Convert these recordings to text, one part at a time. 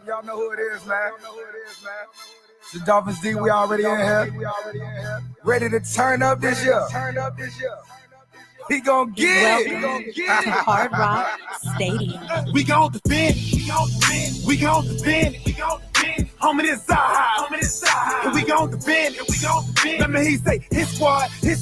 Y'all know who it is, man. It's the Dolphins D. We already in here. Ready to turn up this year. We gon' get it. To Hard Rock Stadium. We gon' defend. We gon' defend. Homie, this side. We gon' defend. Let me hear you say, his squad. We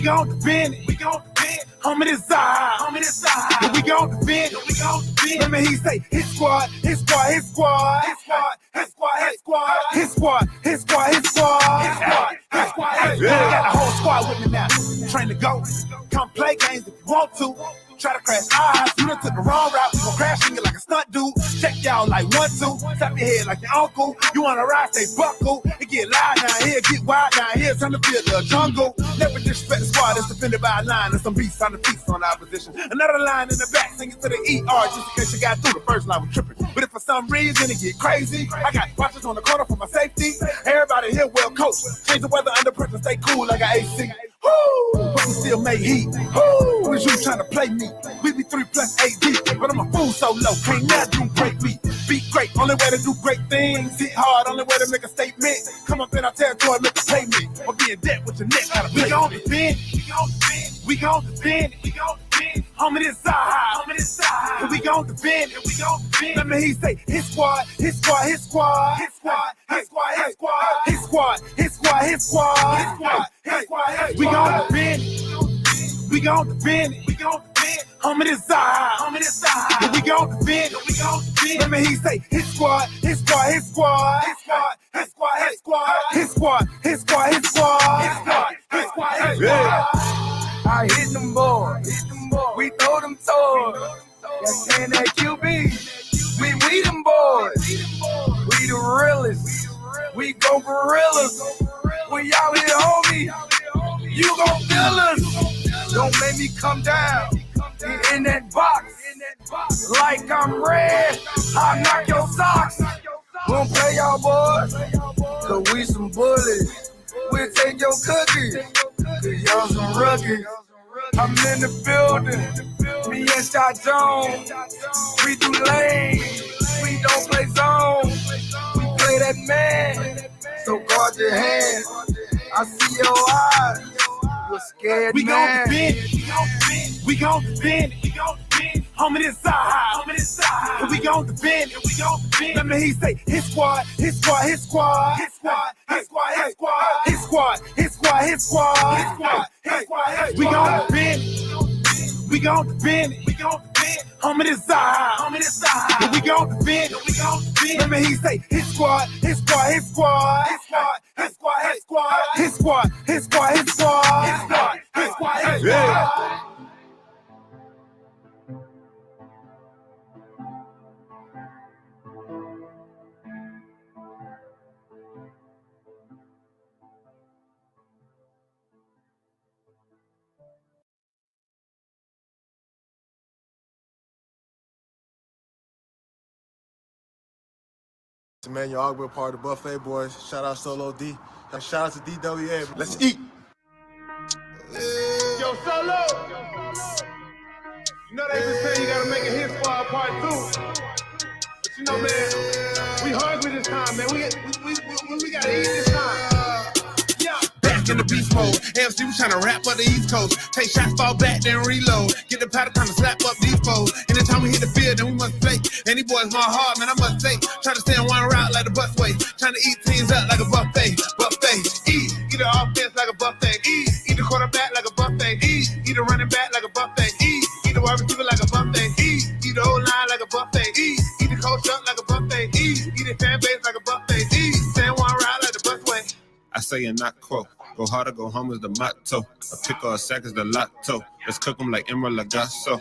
gon' defend. We gon' defend. Homie, this side. We gon' defend. Let me hear you say, his squad. I got the whole squad with me now. Train to go. Come play games if you want to. Try to crash eyes, you done took the wrong route. We gon' crash in you like a stunt dude. Check y'all like 1, 2. Tap your head like your uncle. You wanna ride, stay buckle. It get loud down here, get wild down here. Time to feel the jungle. Never disrespect the squad that's defended by a line. There's some beasts on the feast on opposition. Another line in the back, sing it to the ER just in case you got through. The first line was tripping. But if for some reason it get crazy, I got watchers on the corner for my safety. Everybody here well coached. Change the weather under pressure, stay cool like I AC. Woo! But we still made heat. Woo! Was you trying to play me? We be 3 plus AD, but I'm a fool so low. Can't nothing break me. Be great, only way to do great things. Hit hard, only way to make a statement. Come up in our territory, make a payment. Or be in debt with your neck. We gon' defend. Homie, this side. We gon' defend. Let me hear you say, his squad. We gon' defend. Homie, this side. We gon' defend. Let me hear you say, his squad. I hit them boys. We throw them toys. That's saying that QB. We them boys. We the realest. We go gorillas. We out here, homie. You gon' feel us. Don't make me come down. Get in that box. Like I'm red. I'll knock your socks. Won't play y'all boys. Cause we some bullies. We'll take your cookies. Cause y'all some rookies. I'm in the building. Me and Shot Jones. We do lane. We don't play zone. We play that man. So guard your hands. I see your eyes. You're scared, we man. We gon' defend. Homie, this side. We gon' defend. Let me hear you say, his squad. We gon' defend. Homie, this side. We gon' defend. Let me hear you say, his squad. Man, y'all all part of the Buffet Boys. Shout out Solo D. Shout out to DWA. Let's eat. Yo, Solo. You know they been saying you gotta make a hit squad part 2. But you know, man, we hungry this time, man. We gotta eat this time. Yeah. Back in the beast mode. AFC, we tryna rap up the East Coast. Take shots, fall back, then reload. Get the powder, time to slap up these foes. Anytime we hit the field, then we must play. And these boys my heart, man, I must say. Trying to stay on one route like the busway. Trying to eat teams up like a buffet. Eat the offense like a buffet. Eat the quarterback like a buffet. Eat the running back like a buffet. Eat the wide receiver like a buffet. Eat the O-line like a buffet. Eat the coach up like a buffet. Eat the fan base like a buffet. Stay on one route like the busway. I say and not quote. Go hard or go home is the motto. A pick or a sack is the lotto. Let's cook them like Emerald Lagasso.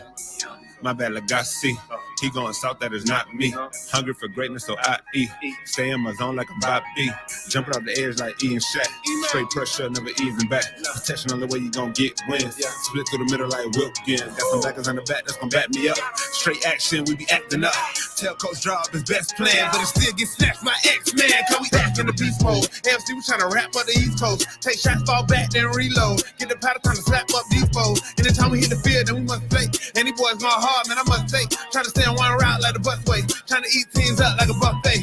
My bad, Lagasse. Keep going south, that is not me. Hungry for greatness, so I eat. Stay in my zone like a Bobby. Jumping off the edge like Ian Shaq. Straight pressure, never easing back. Protection on the way you gon' get wins. Split through the middle like Wilkins. Got some backers on the back that's gon' back me up. Straight action, we be acting up. Tell Coach Drop his best plan, but it still get snatched by X-Man. Cause we back in the beast mode. AFC, we tryna rap up the East Coast. Take shots, fall back, then reload. Get the powder time to slap up these foes. Anytime we hit the field, then we must play. And these boys going hard, man, I must say. Tryna stay on one route like the busway. Tryna eat teams up like a buffet.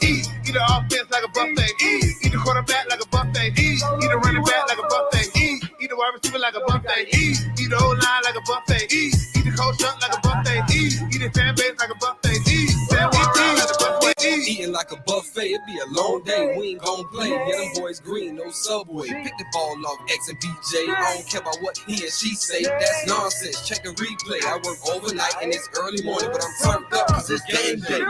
Eat the offense like a buffet. Eat the quarterback like a buffet. Eat the running back like a buffet. Eat the wide receiver like a buffet. Eat the O-line like a buffet. Eat the coach up like a buffet. Eat the fan base like a buffet. Eat that one round like a buffet. Eating like a buffet, it be a long day. We ain't gon' play. Get them boys green, no subway. Pick the ball off X and BJ. I don't care about what he and she say. That's nonsense. Check the replay. I work overnight and it's early morning, but I'm turned up cause it's game day.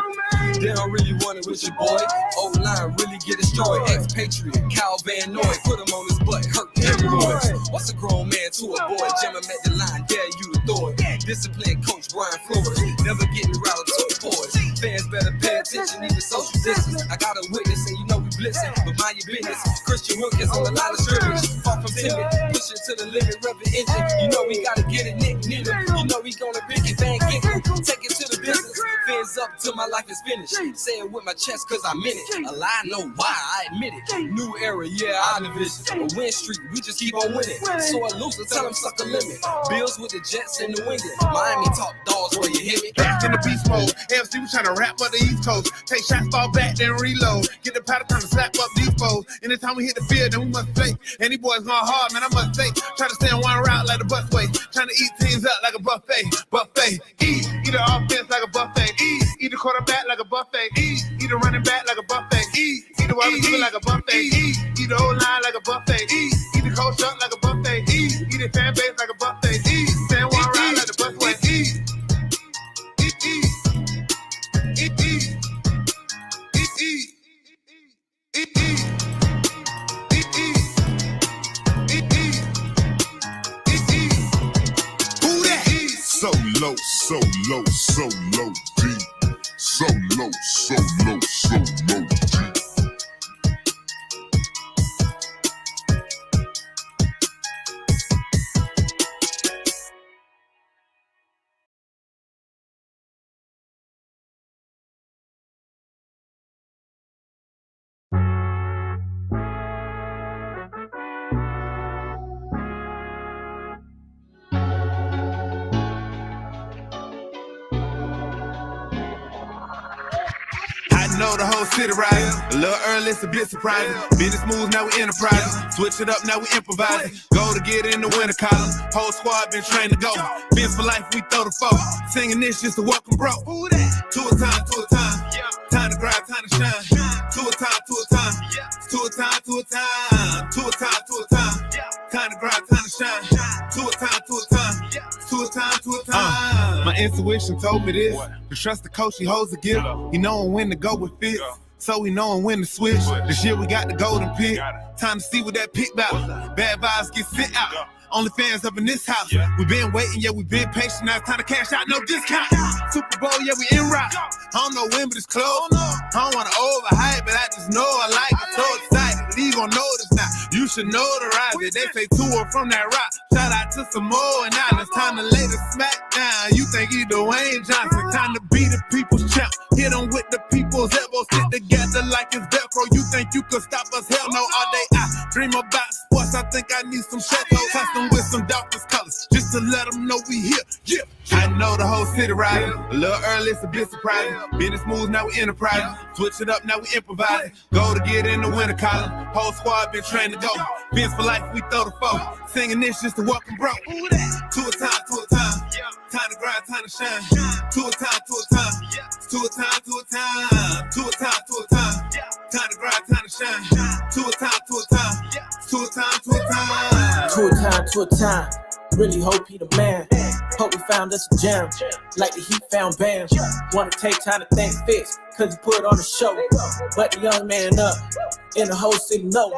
They don't really want it with your boy. O-line really get destroyed. Ex-Patriot, Cal Van Noy. Put him on his butt, hurt hemorrhoids. What's a grown man to a boy? Jam him at the line, dare you to throw it. Disciplined coach Brian Flores. Never getting riled to the boys. Fans better pay attention, even social distance. I got a witness and you know we blitzing, but mind your business. Christian Wilkins on the line of scrimmage. Far from timid, pushing to the limit, revving engine. You know we gotta get it, Nick Needle. You know we gonna pick it, bang it. Take it to the business. Fins up till my life is finished. Say it with my chest cause I meant it. A lie, no why, I admit it. New era, yeah, our division. A win streak, we just keep on winning. So a loser, tell them suck a limit. Bills with the Jets in New England. Miami top dogs where you hear me. Back in the beast mode. AFC, we tryna rap up the East Coast. Take shots, fall back, then reload. Get the powder time to slap up these foes. Anytime we hit the field, then we must play. And these boys going hard, man, I must say. Try to stay on one route like the busway. Trying to eat teams up like a buffet. Eat the offense like a buffet. Eat the quarterback like a buffet. Eat the running back like a buffet. Eat the wide receiver like a buffet. Eat the O-line like a buffet. Eat the coach up like a buffet. Eat the fan base like a buffet. Stand one round like the busway. So low, so low, so low, deep. So low, so low, so low, deep. Know the whole city riding. A little early, it's a bit surprising. Business moves, now we enterprising. Switch it up, now we improvising. Go to get in the winter column. Whole squad been trained to go. Fins for life, we throw the foe. Singing this just to welcome bro. To a time, to a time. Time to grind, time to shine. To a time, to a time. To a time, to a time. To a time, to a time. Time to grind, time to shine. To a time, to a time. To a time, to a time. My intuition told me this. To trust the coach, he holds the gift. He know when to go with fits. So we know when to switch. This year we got the golden pick. Time to see what that pick about. Bad vibes get sent out. Only fans up in this house. We been waiting, yeah, we been patient. Now it's time to cash out, no discount. Super Bowl, yeah, we en route. I don't know when, but it's close. I don't wanna overhype, but I just know I like it. So excited, you gon' notice now. You should notarize it. They say tour from that rock. Shout out to Samoa and now it's time to lay the smack down. You think you Dwayne Johnson? Time to be the people's champ. Hit them with the people's elbows, sit together like it's Velcro. You think you could stop us? Hell no, all day I dream about sports. I think I need some Chateau custom with some Dolphins colors, just to let them know we here. Yeah. I know the whole city riding. A little early, it's a bit surprising. Business moves, now we enterprising. Switch it up, now we improvising. Go to get in the winter column. Whole squad been trained to go. Fins for life, we throw the foe. Singing this just to welcome bro. To a time, to a time. Time to grind, time to shine. To a time, to a time. To a time, to a time. To a time, to a time. Time to grind, time to shine. To a time, to a time. To a time, to a time. To a time, to a time. Really hope he the man. Hope we found us a gem. Like the Heat found Bam. Wanna take time to thank Fitz, cause he put on the show. But the young man up in the whole city know.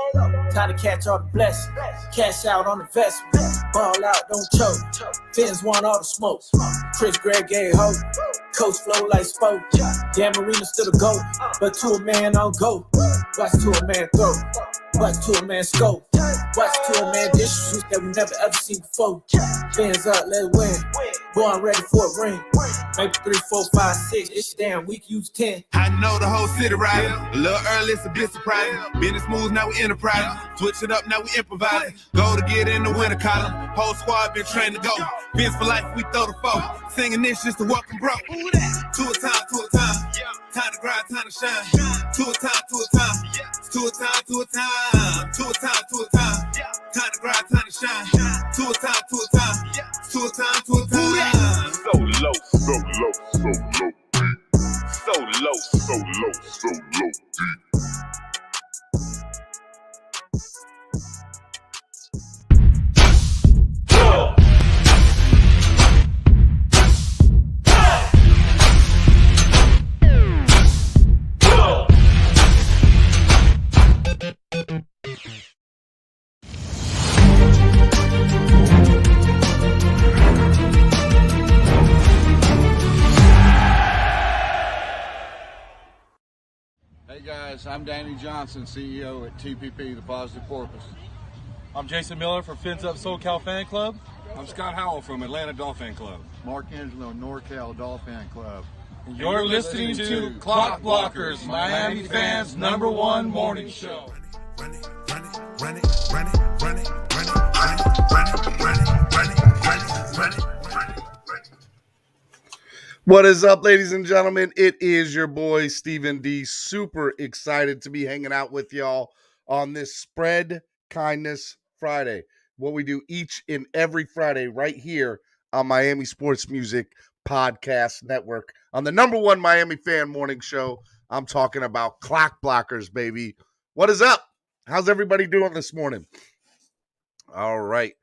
Time to catch all the blessings. Cash out on the investment. Ball out, don't choke. Fins want all the smoke. Chris Gregg gave hope. Coach flow like sport. Damn arena still a go, but to a man on go. Watch to a man throw. Watch to a man scope. Watch to a man distribute that we never ever seen before. Fans up, let it win. Boy, I'm ready for a ring. Maybe 3, 4, 5, 6. It's damn week, use 10. I know the whole city riding. A little early, it's a bit surprising. Business moves, now we enterprising. Switch it up, now we improvising. Go to get in the winter column. Whole squad been trained to go. Vince for life, we throw the foe. Singing this just to welcome bro. To a time, to a time. Time to grind, time to shine. To a time, to a time. To a time, to a time. To a time, to a time. Time to grind, time to shine. To a time, to a time. To a time, to a time. So low, so low, so low, deep. So low, so low, so low, deep. Hey guys, I'm Danny Johnson, CEO at TPP, The Positive Porpoise. I'm Jason Miller from Fins Up SoCal Fan Club. I'm Scott Howell from Atlanta DolFan Club. Mark Angelo, NorCal DolFan Club. And you're listening to Clock Blockers, Miami fans' #1 morning show. Run it, run it, run it, run it, run it, run it, run it, run it, run it, run it, run it, run it. What is up, ladies and gentlemen? It is your boy, Stephen D. Super excited to be hanging out with y'all on this Spread Kindness Friday. What we do each and every Friday right here on Miami Sports Music Podcast Network. On the #1 Miami fan morning show, I'm talking about Clock Blockers, baby. What is up? How's everybody doing this morning? All right.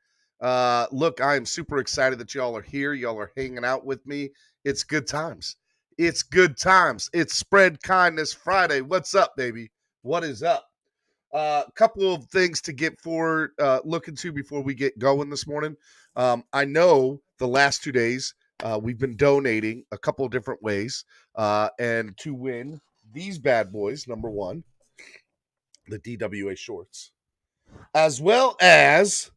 Look, I am super excited that y'all are here. Y'all are hanging out with me. It's good times. It's good times. It's Spread Kindness Friday. What's up, baby? What is up? A couple of things to get forward, looking to before we get going this morning. I know the last 2 days we've been donating a couple of different ways, and to win these bad boys, #1, the DWA shorts, as well as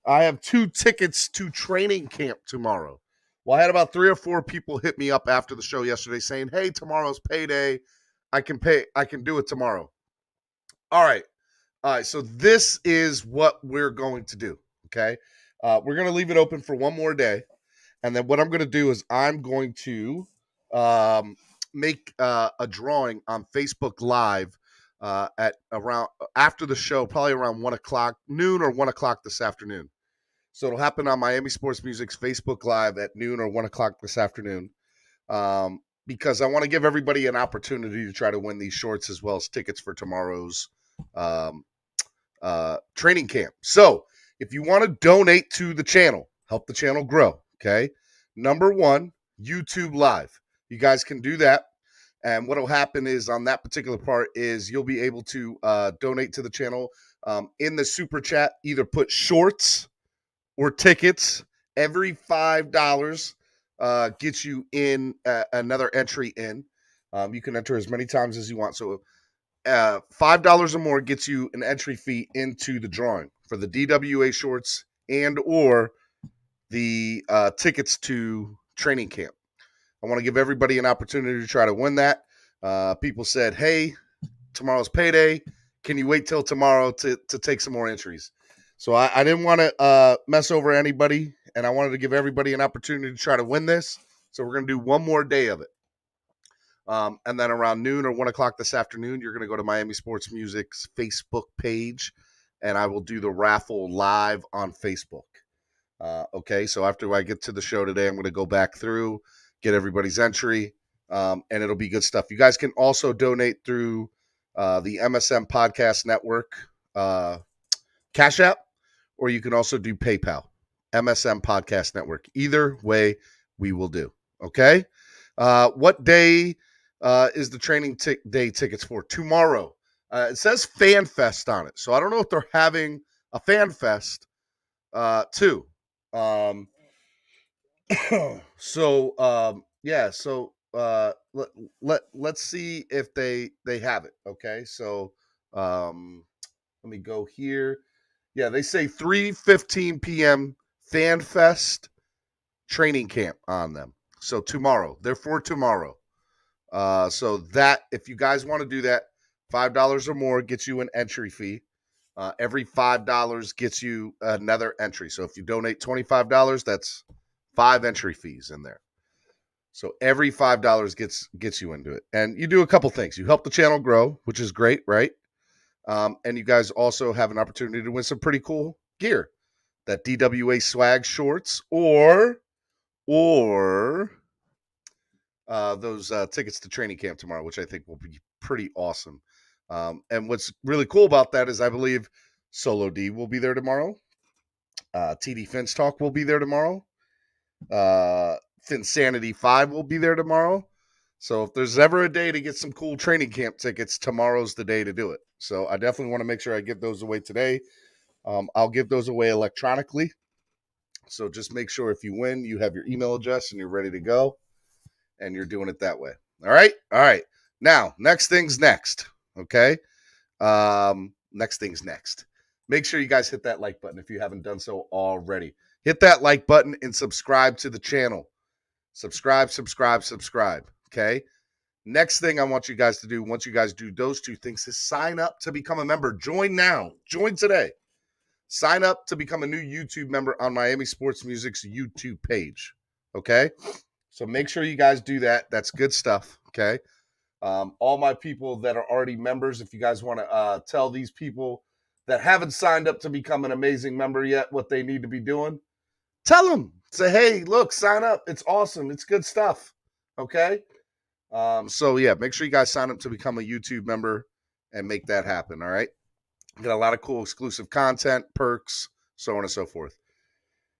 I have 2 tickets to training camp tomorrow. Well, I had about 3 or 4 people hit me up after the show yesterday saying, hey, tomorrow's payday. I can do it tomorrow. All right. So this is what we're going to do. Okay. We're going to leave it open for one more day. And then what I'm going to do is I'm going to make a drawing on Facebook Live at around after the show, probably around 1 o'clock, noon or 1 o'clock this afternoon. So it'll happen on Miami Sports Music's Facebook Live at noon or 1 o'clock this afternoon, because I want to give everybody an opportunity to try to win these shorts as well as tickets for tomorrow's training camp. So if you want to donate to the channel, help the channel grow, okay? #1, YouTube Live. You guys can do that. And what will happen is on that particular part is you'll be able to donate to the channel in the super chat, either put shorts or tickets. Every $5 gets you in another entry in. You can enter as many times as you want. So $5 or more gets you an entry fee into the drawing for the DWA shorts and or the tickets to training camp. I want to give everybody an opportunity to try to win that. People said, hey, tomorrow's payday. Can you wait till tomorrow to take some more entries? So I didn't want to mess over anybody, and I wanted to give everybody an opportunity to try to win this. So we're going to do one more day of it. And then around noon or 1 o'clock this afternoon, you're going to go to Miami Sports Music's Facebook page, and I will do the raffle live on Facebook. Okay, so after I get to the show today, I'm going to go back through, get everybody's entry, and it'll be good stuff. You guys can also donate through the MSMpodcastNetwork Cash App, or you can also do PayPal, MSMpodcastNetwork. Either way, we will do. Okay? What day is the training day tickets for? Tomorrow. It says Fan Fest on it, so I don't know if they're having a Fan Fest too. So let's see if they have it. Okay, so let me go here. Yeah, they say 3:15 p.m. Fan Fest training camp on them. So tomorrow, they're for tomorrow. So that if you guys want to do that, $5 or more gets you an entry fee. Every $5 gets you another entry. So if you donate $25, that's 5 entry fees in there. So every $5 gets you into it. And you do a couple things. You help the channel grow, which is great, right? And you guys also have an opportunity to win some pretty cool gear. That DWA swag shorts or those tickets to training camp tomorrow, which I think will be pretty awesome. And what's really cool about that is I believe Solo D will be there tomorrow. TD Fins Talk will be there tomorrow. Finsanity 5 will be there tomorrow. So if there's ever a day to get some cool training camp tickets, tomorrow's the day to do it. So I definitely want to make sure I give those away today. I'll give those away electronically. So just make sure if you win, you have your email address and you're ready to go. And you're doing it that way. All right. Now, next thing's next. Okay. Next thing's next. Make sure you guys hit that like button if you haven't done so already. Hit that like button and subscribe to the channel. Subscribe. Okay. Next thing I want you guys to do, once you guys do those two things, is sign up to become a member. Join now. Join today. Sign up to become a new YouTube member on Miami Sports Music's YouTube page. Okay. So make sure you guys do that. That's good stuff. Okay. All my people that are already members, if you guys want to tell these people that haven't signed up to become an amazing member yet what they need to be doing, tell them. Say, hey, look, sign up. It's awesome. It's good stuff. Okay. So yeah, make sure you guys sign up to become a YouTube member and make that happen. All right. Get a lot of cool exclusive content, perks, so on and so forth.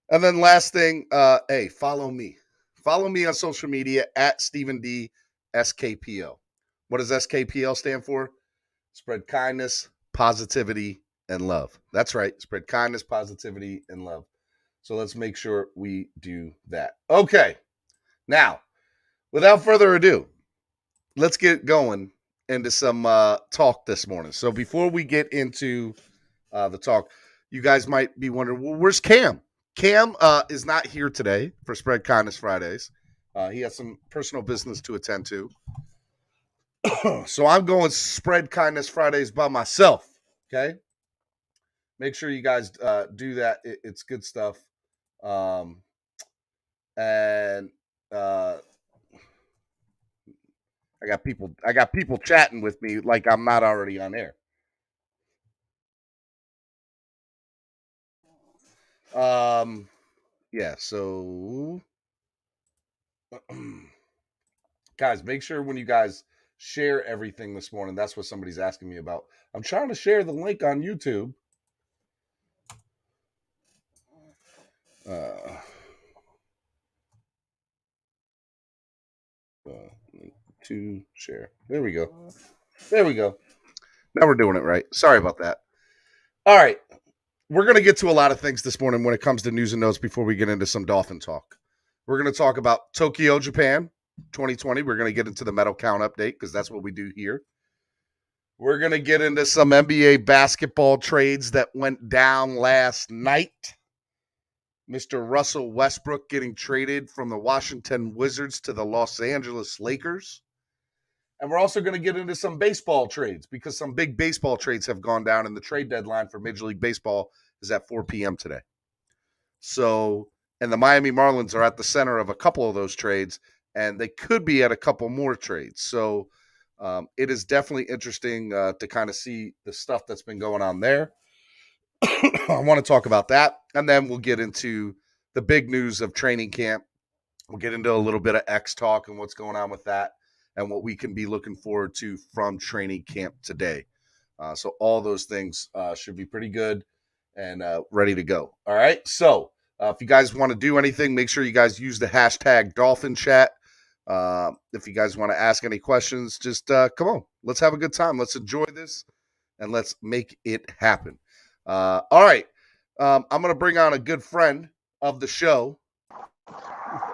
And then last thing, hey, follow me. Follow me on social media at Stephen D. SKPL. What does SKPL stand for? Spread kindness, positivity, and love. That's right. Spread kindness, positivity, and love. So let's make sure we do that. Okay. Now, without further ado, let's get going into some talk this morning. So before we get into the talk, you guys might be wondering, well, where's Cam? Cam is not here today for Spread Kindness Fridays. He has some personal business to attend to. So I'm going Spread Kindness Fridays by myself, okay? Make sure you guys do that. It's good stuff. And I got people chatting with me like I'm not already on air. Yeah, so guys, make sure when you guys share everything this morning, that's what somebody's asking me about. I'm trying to share the link on YouTube. To share. There we go. Now we're doing it right. Sorry about that. All right. We're going to get to a lot of things this morning when it comes to news and notes before we get into some Dolphin talk. We're going to talk about Tokyo, Japan, 2020. We're going to get into the medal count update because that's what we do here. We're going to get into some NBA basketball trades that went down last night. Mr. Russell Westbrook getting traded from the Washington Wizards to the Los Angeles Lakers. And we're also going to get into some baseball trades because some big baseball trades have gone down and the trade deadline for Major League Baseball is at 4 p.m. today. So, and the Miami Marlins are at the center of a couple of those trades, and they could be at a couple more trades. So it is definitely interesting to kind of see the stuff that's been going on there. I want to talk about that, and then we'll get into the big news of training camp. We'll get into a little bit of X talk and what's going on with that and what we can be looking forward to from training camp today. So all those things should be pretty good and ready to go. All right. So if you guys want to do anything, make sure you guys use the hashtag DolFan Chat. If you guys want to ask any questions, just come on. Let's have a good time. Let's enjoy this and let's make it happen. All right. I'm going to bring on a good friend of the show,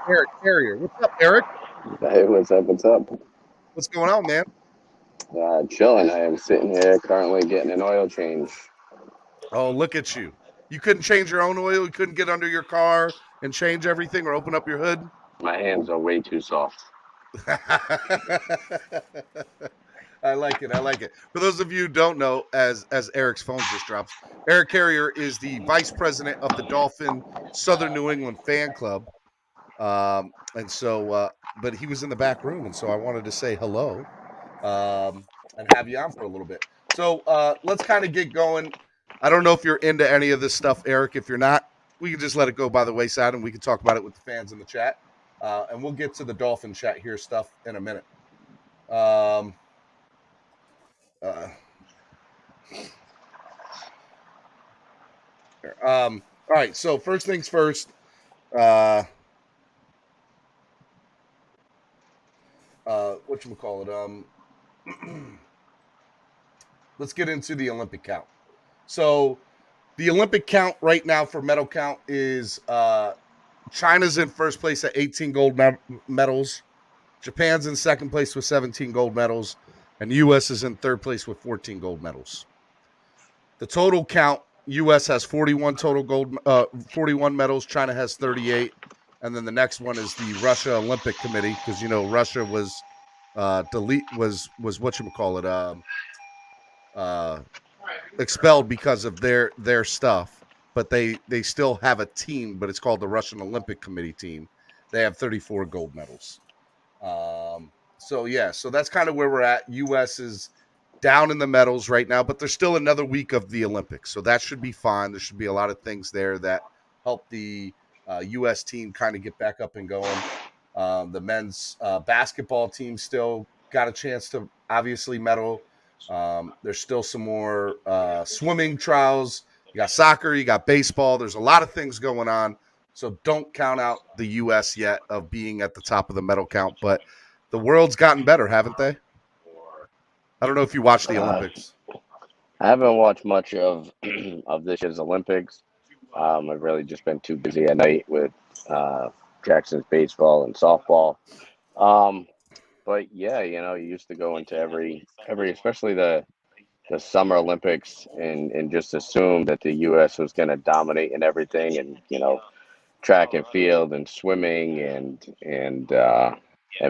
Eric Carrier. What's up, Eric? Hey, what's up? What's up? What's going on, man? Chilling. I am sitting here currently getting an oil change. Oh, look at you. You couldn't change your own oil? You couldn't get under your car and change everything or open up your hood? My hands are way too soft. I like it. I like it. For those of you who don't know, as Eric's phone just drops, Eric Carrier is the vice president of the Dolphin Southern New England fan club. And so, but he was in the back room, and so I wanted to say hello and have you on for a little bit. So let's kind of get going. I don't know if you're into any of this stuff, Eric. If you're not, we can just let it go by the wayside, and we can talk about it with the fans in the chat. And we'll get to the DolFan Chat here stuff in a minute. All right, so first things first. Whatchamacallit? Let's get into the Olympic count. So the Olympic count right now for medal count is China's in first place at 18 gold medals. Japan's in second place with 17 gold medals. And the U.S. is in third place with 14 gold medals. The total count, U.S. has 41 total 41 medals. China has 38. And then the next one is the Russia Olympic Committee, because, you know, Russia was expelled because of their stuff, but they still have a team, but it's called the Russian Olympic Committee team. They have 34 gold medals. So that's kind of where we're at. U.S. is down in the medals right now, but there's still another week of the Olympics, so that should be fine. There should be a lot of things there that help the U.S. team kind of get back up and going. The men's basketball team still got a chance to obviously medal. There's still some more swimming trials. You got soccer, you got baseball. There's a lot of things going on. So don't count out the U.S. yet of being at the top of the medal count. But the world's gotten better, haven't they? I don't know if you watched the Olympics. I haven't watched much of this year's Olympics. I've really just been too busy at night with Jackson's baseball and softball. But yeah, you know, you used to go into every especially the Summer Olympics and just assume that the U.S. was going to dominate in everything, and you know, track and field and swimming and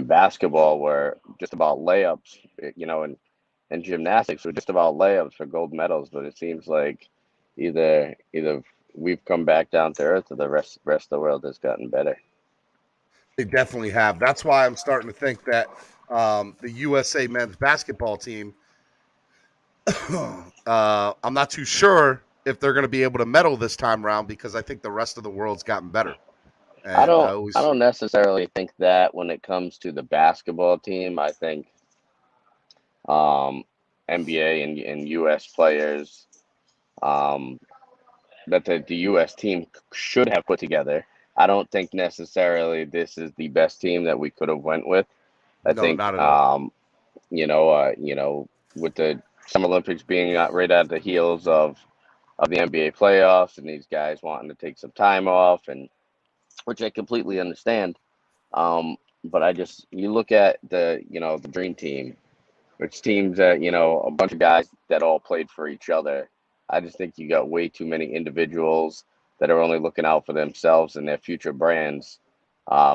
basketball were just about layups, you know, and gymnastics were just about layups for gold medals. But it seems like either we've come back down to earth, or the rest of the world has gotten better. They definitely have. That's why I'm starting to think that the USA men's basketball team, I'm not too sure if they're going to be able to medal this time around, because I think the rest of the world's gotten better. And I don't necessarily think that when it comes to the basketball team. I think NBA and U.S. players that the U.S. team should have put together. I don't think necessarily this is the best team that we could have went with. I think not at all. You know, with the Summer Olympics being right at the heels of the NBA playoffs, and these guys wanting to take some time off, and which I completely understand. But you look at the dream team, which teams that, you know, a bunch of guys that all played for each other. I just think you got way too many individuals that are only looking out for themselves and their future brands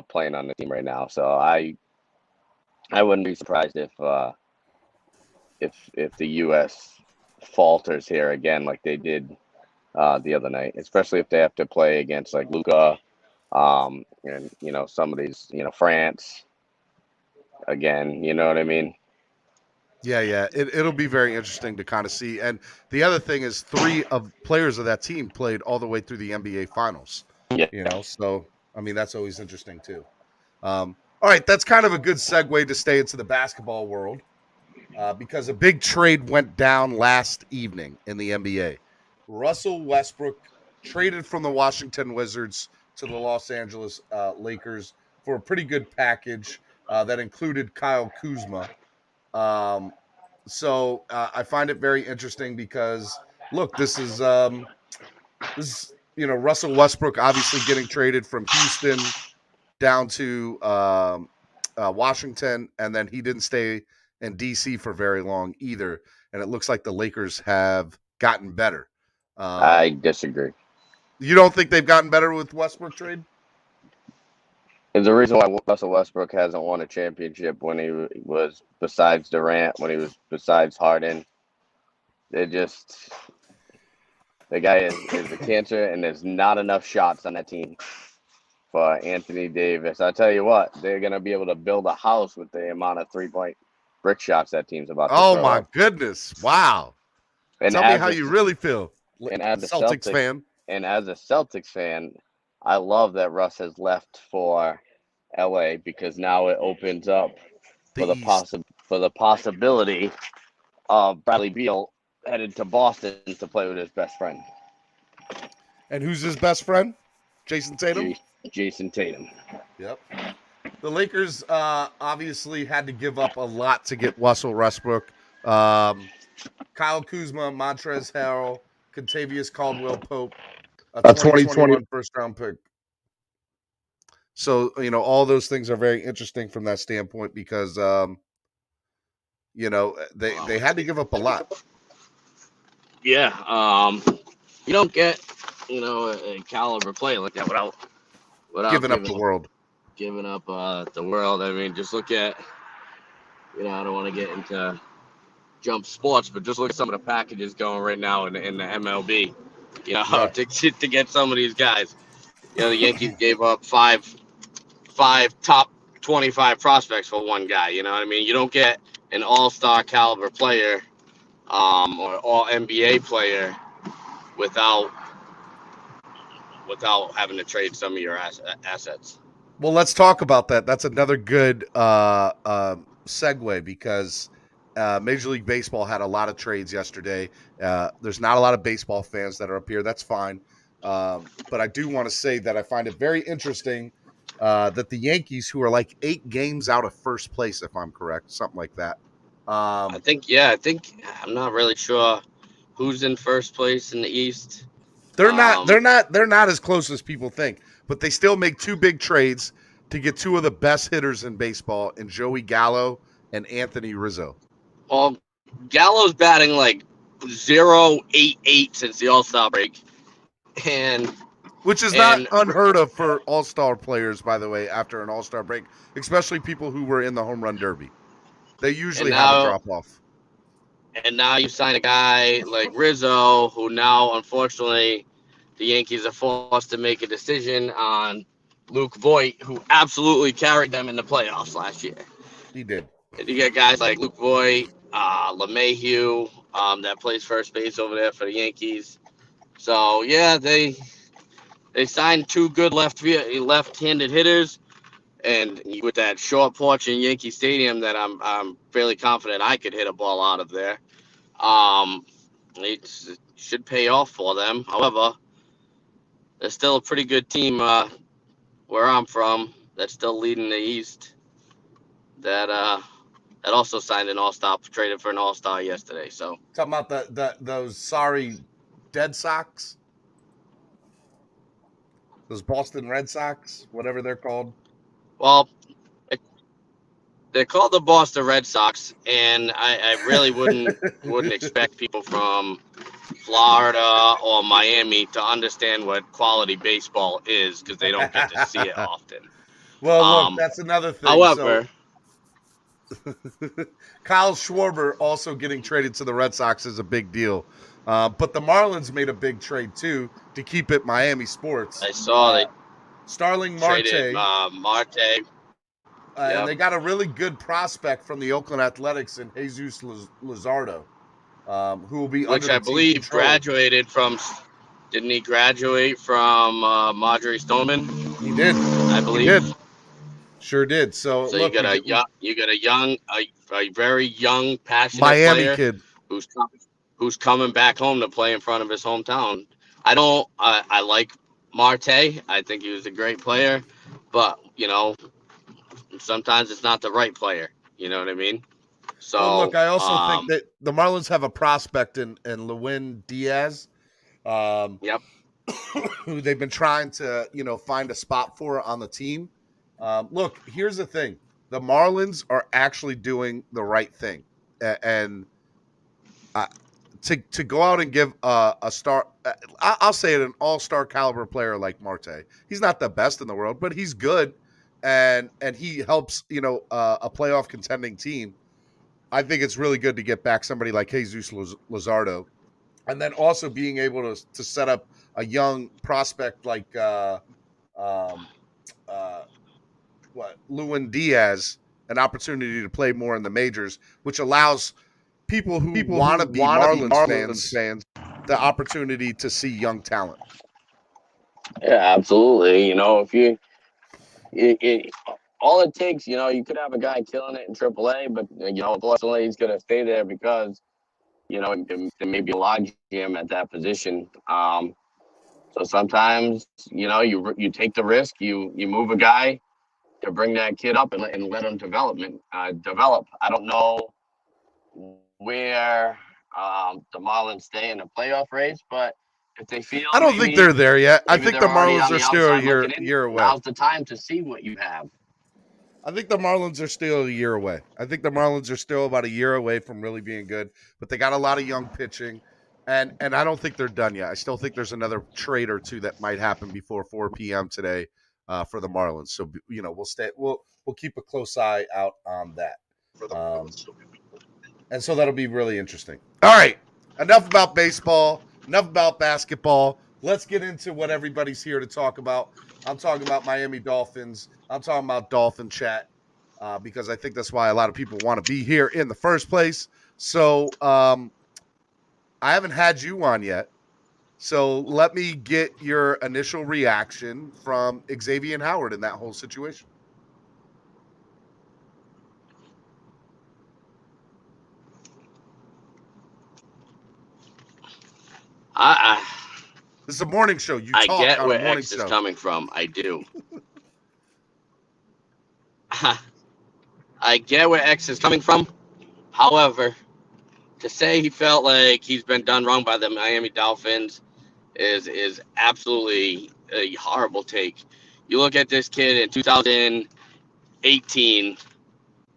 playing on the team right now. So I wouldn't be surprised if the U.S. falters here again, like they did the other night, especially if they have to play against like Luka, and you know, some of these, you know, France again. You know what I mean? Yeah. It'll be very interesting to kind of see. And the other thing is, 3 of players of that team played all the way through the NBA Finals. Yeah. You know, so I mean, that's always interesting too. All right, that's kind of a good segue to stay into the basketball world, because a big trade went down last evening in the NBA. Russell Westbrook traded from the Washington Wizards to the Los Angeles Lakers for a pretty good package that included Kyle Kuzma. So I find it very interesting because, look, this is you know, Russell Westbrook obviously getting traded from Houston down to Washington, and then he didn't stay in D.C. for very long either. And it looks like the Lakers have gotten better. I disagree. You don't think they've gotten better with Westbrook trade? There's a reason why Russell Westbrook hasn't won a championship when he was besides Durant, when he was besides Harden. The guy is a cancer, and there's not enough shots on that team for Anthony Davis. I'll tell you what, they're going to be able to build a house with the amount of three-point brick shots that team's about to throw my up. Goodness. Wow. And tell me how you really feel. And as a Celtics fan. And as a Celtics fan, I love that Russ has left for LA because now it opens up for the possibility of Bradley Beal headed to Boston to play with his best friend. And who's his best friend? Jason Tatum? Jason Tatum. Yep. The Lakers obviously had to give up a lot to get Russell Westbrook. Kyle Kuzma, Montrezl Harrell, Kentavious Caldwell-Pope, a 2021 first-round pick. So, all those things are very interesting from that standpoint because, they had to give up a lot. Yeah. You don't get, a caliber play like that without giving up the world. Giving up the world. I mean, just look at, I don't want to get into jump sports, but just look at some of the packages going right now in the MLB, to get some of these guys. The Yankees gave up five top 25 prospects for one guy. You know what I mean? You don't get an all-star caliber player or all NBA player without having to trade some of your assets. Well, let's talk about that. That's another good segue because Major League Baseball had a lot of trades yesterday. There's not a lot of baseball fans that are up here. That's fine. But I do want to say that I find it very interesting that the Yankees, who are like 8 games out of first place, if I'm correct, something like that. I think I'm not really sure who's in first place in the East. They're not as close as people think, but they still make 2 big trades to get 2 of the best hitters in baseball in Joey Gallo and Anthony Rizzo. Well, Gallo's batting like .088 since the All-Star break. Which is not unheard of for all-star players, by the way, after an all-star break, especially people who were in the home run derby. They usually have a drop-off. And now you sign a guy like Rizzo, who now, unfortunately, the Yankees are forced to make a decision on Luke Voit, who absolutely carried them in the playoffs last year. He did. And you get guys like Luke Voit, LeMahieu, that plays first base over there for the Yankees. So, yeah, they signed 2 good left-handed hitters, and with that short porch in Yankee Stadium that I'm fairly confident I could hit a ball out of there. It should pay off for them. However, they're still a pretty good team where I'm from that's still leading the East. That also signed an all-star, traded for an all-star yesterday. So talking about those sorry Dead Sox, those Boston Red Sox, whatever they're called. Well, they're called the Boston Red Sox, and I really wouldn't expect people from Florida or Miami to understand what quality baseball is because they don't get to see it often. Well, look, that's another thing. However, Kyle Schwarber also getting traded to the Red Sox is a big deal. But the Marlins made a big trade, too, to keep it Miami sports. I saw they Starling Marte. traded Marte. And they got a really good prospect from the Oakland Athletics in Jesus Luzardo, who will be which I believe graduated from. Didn't he graduate from Marjorie Stoneman? He did. I believe. He did. Sure did. So look, you got a very young, passionate Miami player kid who's coming back home to play in front of his hometown. I like Marte. I think he was a great player, but sometimes it's not the right player. You know what I mean? So look, I also think that the Marlins have a prospect in Lewin Diaz. Yep. Who they've been trying to, find a spot for on the team. Look, here's the thing. the Marlins are actually doing the right thing, and to go out and give a star, I'll say it, an all-star caliber player like Marte. He's not the best in the world, but he's good, and he helps a playoff contending team. I think it's really good to get back somebody like Jesus Luzardo, and then also being able to set up a young prospect like Lewin Diaz an opportunity to play more in the majors, which allows people who want to be Marlins fans the opportunity to see young talent. Yeah, absolutely. If all it takes, you could have a guy killing it in AAA, but unfortunately he's gonna stay there because there may be a logjam at that position. So sometimes you take the risk, you move a guy to bring that kid up and let him develop. I don't know where the Marlins stay in the playoff race, but if they feel I don't think they're there yet. I think the Marlins are still a year away. Now's the time to see what you have. I think the Marlins are still a year away. I think the Marlins are still about a year away from really being good, but they got a lot of young pitching, and I don't think they're done yet. I still think there's another trade or two that might happen before 4 p.m. today for the Marlins. So we'll keep a close eye out on that. And so that'll be really interesting. All right, enough about baseball, enough about basketball. Let's get into what everybody's here to talk about. I'm talking about Miami Dolphins. I'm talking about DolFan Chat because I think that's why a lot of people want to be here in the first place. So I haven't had you on yet. So let me get your initial reaction from Xavien Howard in that whole situation. This is a morning show. I get where X is coming from. I do. I get where X is coming from. However, to say he felt like he's been done wrong by the Miami Dolphins is absolutely a horrible take. You look at this kid in 2018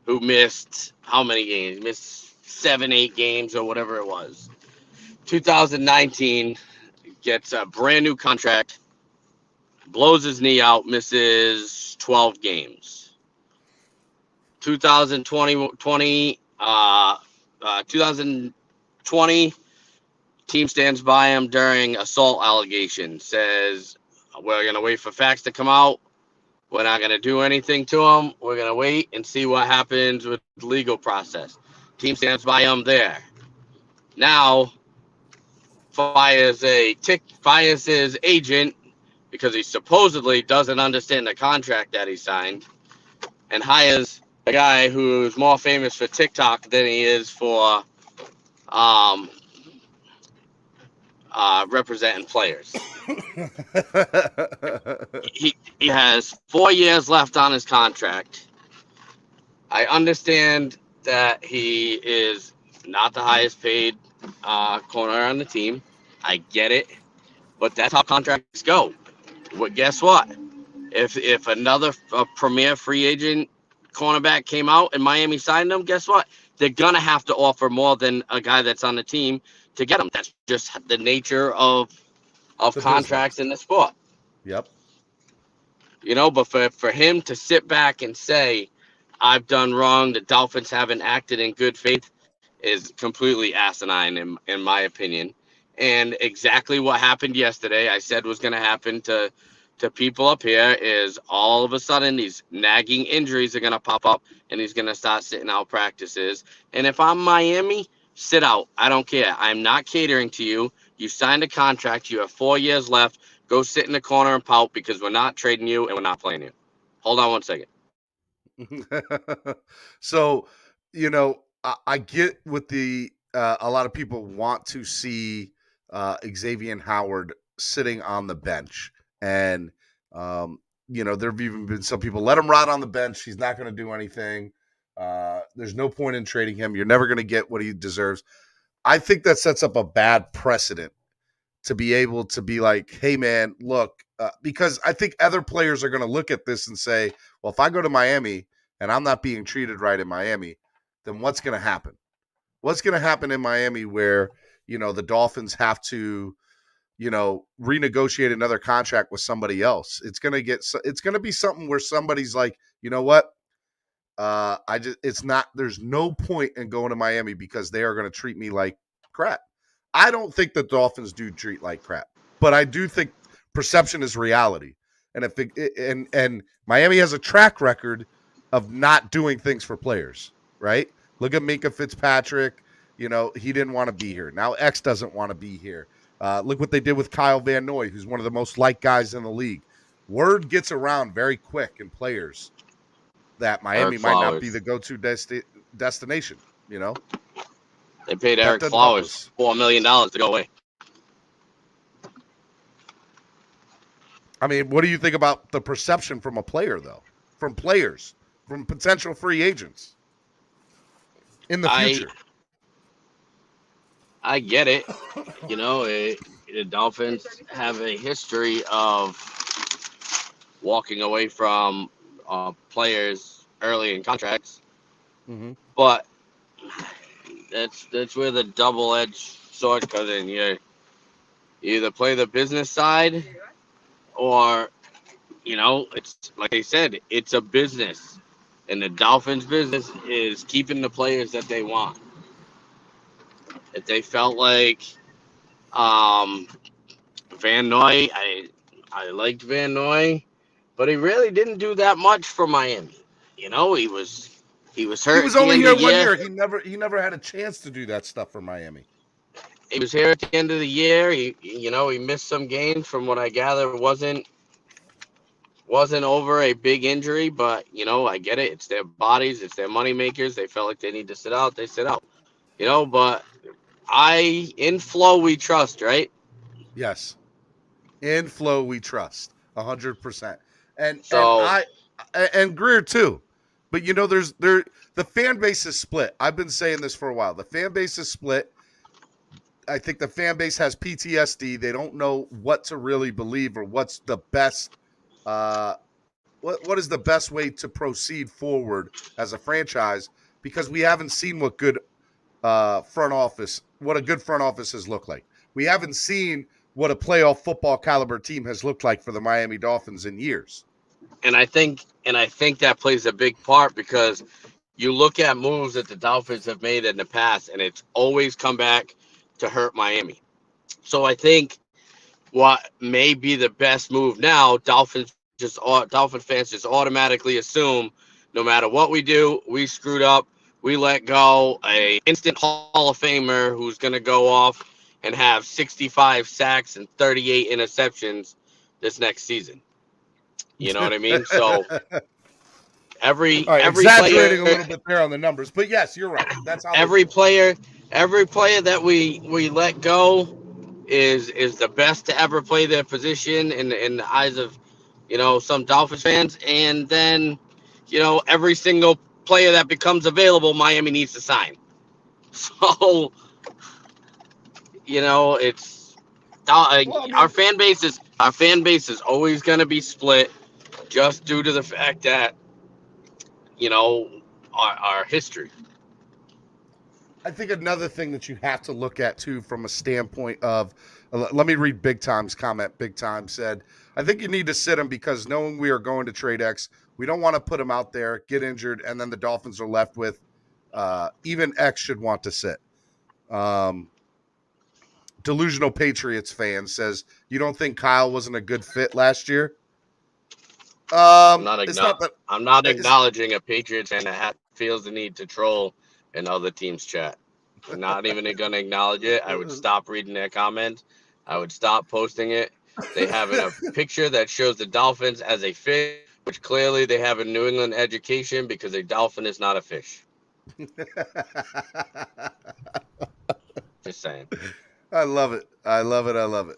who missed how many games? Missed 7-8 games or whatever it was. 2019 gets a brand new contract, blows his knee out, misses 12 games. 2020 team stands by him during assault allegation, says we're going to wait for facts to come out. We're not going to do anything to him. We're going to wait and see what happens with the legal process. Team stands by him there. Now fires his agent because he supposedly doesn't understand the contract that he signed, and hires a guy who's more famous for TikTok than he is for representing players. He has 4 years left on his contract. I understand that he is not the highest paid corner on the team. I get it, but that's how contracts go. Well, guess what? If another premier free agent cornerback came out and Miami signed him, guess what? They're gonna have to offer more than a guy that's on the team to get him. That's just the nature of contracts in the sport. Yep. But for him to sit back and say, I've done wrong, the Dolphins haven't acted in good faith, is completely asinine in my opinion. And exactly what happened yesterday, I said was going to happen to people up here, is all of a sudden these nagging injuries are going to pop up and he's going to start sitting out practices. And if I'm Miami, sit out. I don't care. I'm not catering to you. You signed a contract. You have 4 years left. Go sit in the corner and pout because we're not trading you and we're not playing you. Hold on one second. So, I get what a lot of people want to see Xavien Howard sitting on the bench. And, there have even been some people, let him rot on the bench. He's not going to do anything. There's no point in trading him. You're never going to get what he deserves. I think that sets up a bad precedent to be able to be like, hey, man, look, because I think other players are going to look at this and say, well, if I go to Miami, and I'm not being treated right in Miami, then what's going to happen? What's going to happen in Miami where, the Dolphins have to, renegotiate another contract with somebody else? It's going to be something where somebody's like, you know what? There's no point in going to Miami because they are going to treat me like crap. I don't think the Dolphins do treat like crap, but I do think perception is reality. And Miami has a track record of not doing things for players, right? Look at Minka Fitzpatrick. He didn't want to be here. Now X doesn't want to be here. Look what they did with Kyle Van Noy, who's one of the most liked guys in the league. Word gets around very quick in players that Miami might not be the go-to destination, They paid Eric Flowers $4 million to go away. I mean, what do you think about the perception from a player, though? From players, from potential free agents in the future? I get it. The Dolphins have a history of walking away from players early in contracts, but that's where the double-edged sword comes in. You either play the business side, or it's like I said, it's a business, and the Dolphins' business is keeping the players that they want. If they felt like Van Noy, I liked Van Noy, but he really didn't do that much for Miami. He was hurt. He was only here 1 year. He never had a chance to do that stuff for Miami. He was here at the end of the year. He missed some games. From what I gather, wasn't over a big injury, but I get it. It's their bodies, it's their money makers. They felt like they need to sit out. They sit out. But in flow we trust, right? Yes. In flow we trust 100%. And Greer too. But the fan base is split. I've been saying this for a while. The fan base is split. I think the fan base has PTSD. They don't know what to really believe or what's the best what is the best way to proceed forward as a franchise, because we haven't seen what a good front office has looked like. We haven't seen what a playoff football caliber team has looked like for the Miami Dolphins in years. And I think that plays a big part, because you look at moves that the Dolphins have made in the past, and it's always come back to hurt Miami. So I think what may be the best move now, Dolphin fans just automatically assume no matter what we do, we screwed up, we let go a instant Hall of Famer who's going to go off and have 65 sacks and 38 interceptions this next season. You know what I mean? So every exaggerating player, a little bit there on the numbers, but yes, you're right. That's how every player that we let go is the best to ever play their position in the eyes of some Dolphins fans. And then every single player that becomes available, Miami needs to sign. So it's our fan base is always going to be split, just due to the fact that our history. I think another thing that you have to look at too, from a standpoint of, let me read Big Time's comment. Big Time said, I think you need to sit him because knowing we are going to trade X, we don't want to put him out there, get injured, and then the Dolphins are left with even X should want to sit. Delusional Patriots fan says, you don't think Kyle wasn't a good fit last year? I'm not acknowledging a Patriots fan that feels the need to troll another team's chat. I'm not even going to acknowledge it. I would stop reading their comments. I would stop posting it. They have a picture that shows the Dolphins as a fish, which clearly they have a New England education, because a dolphin is not a fish. Just saying. I love it. Sean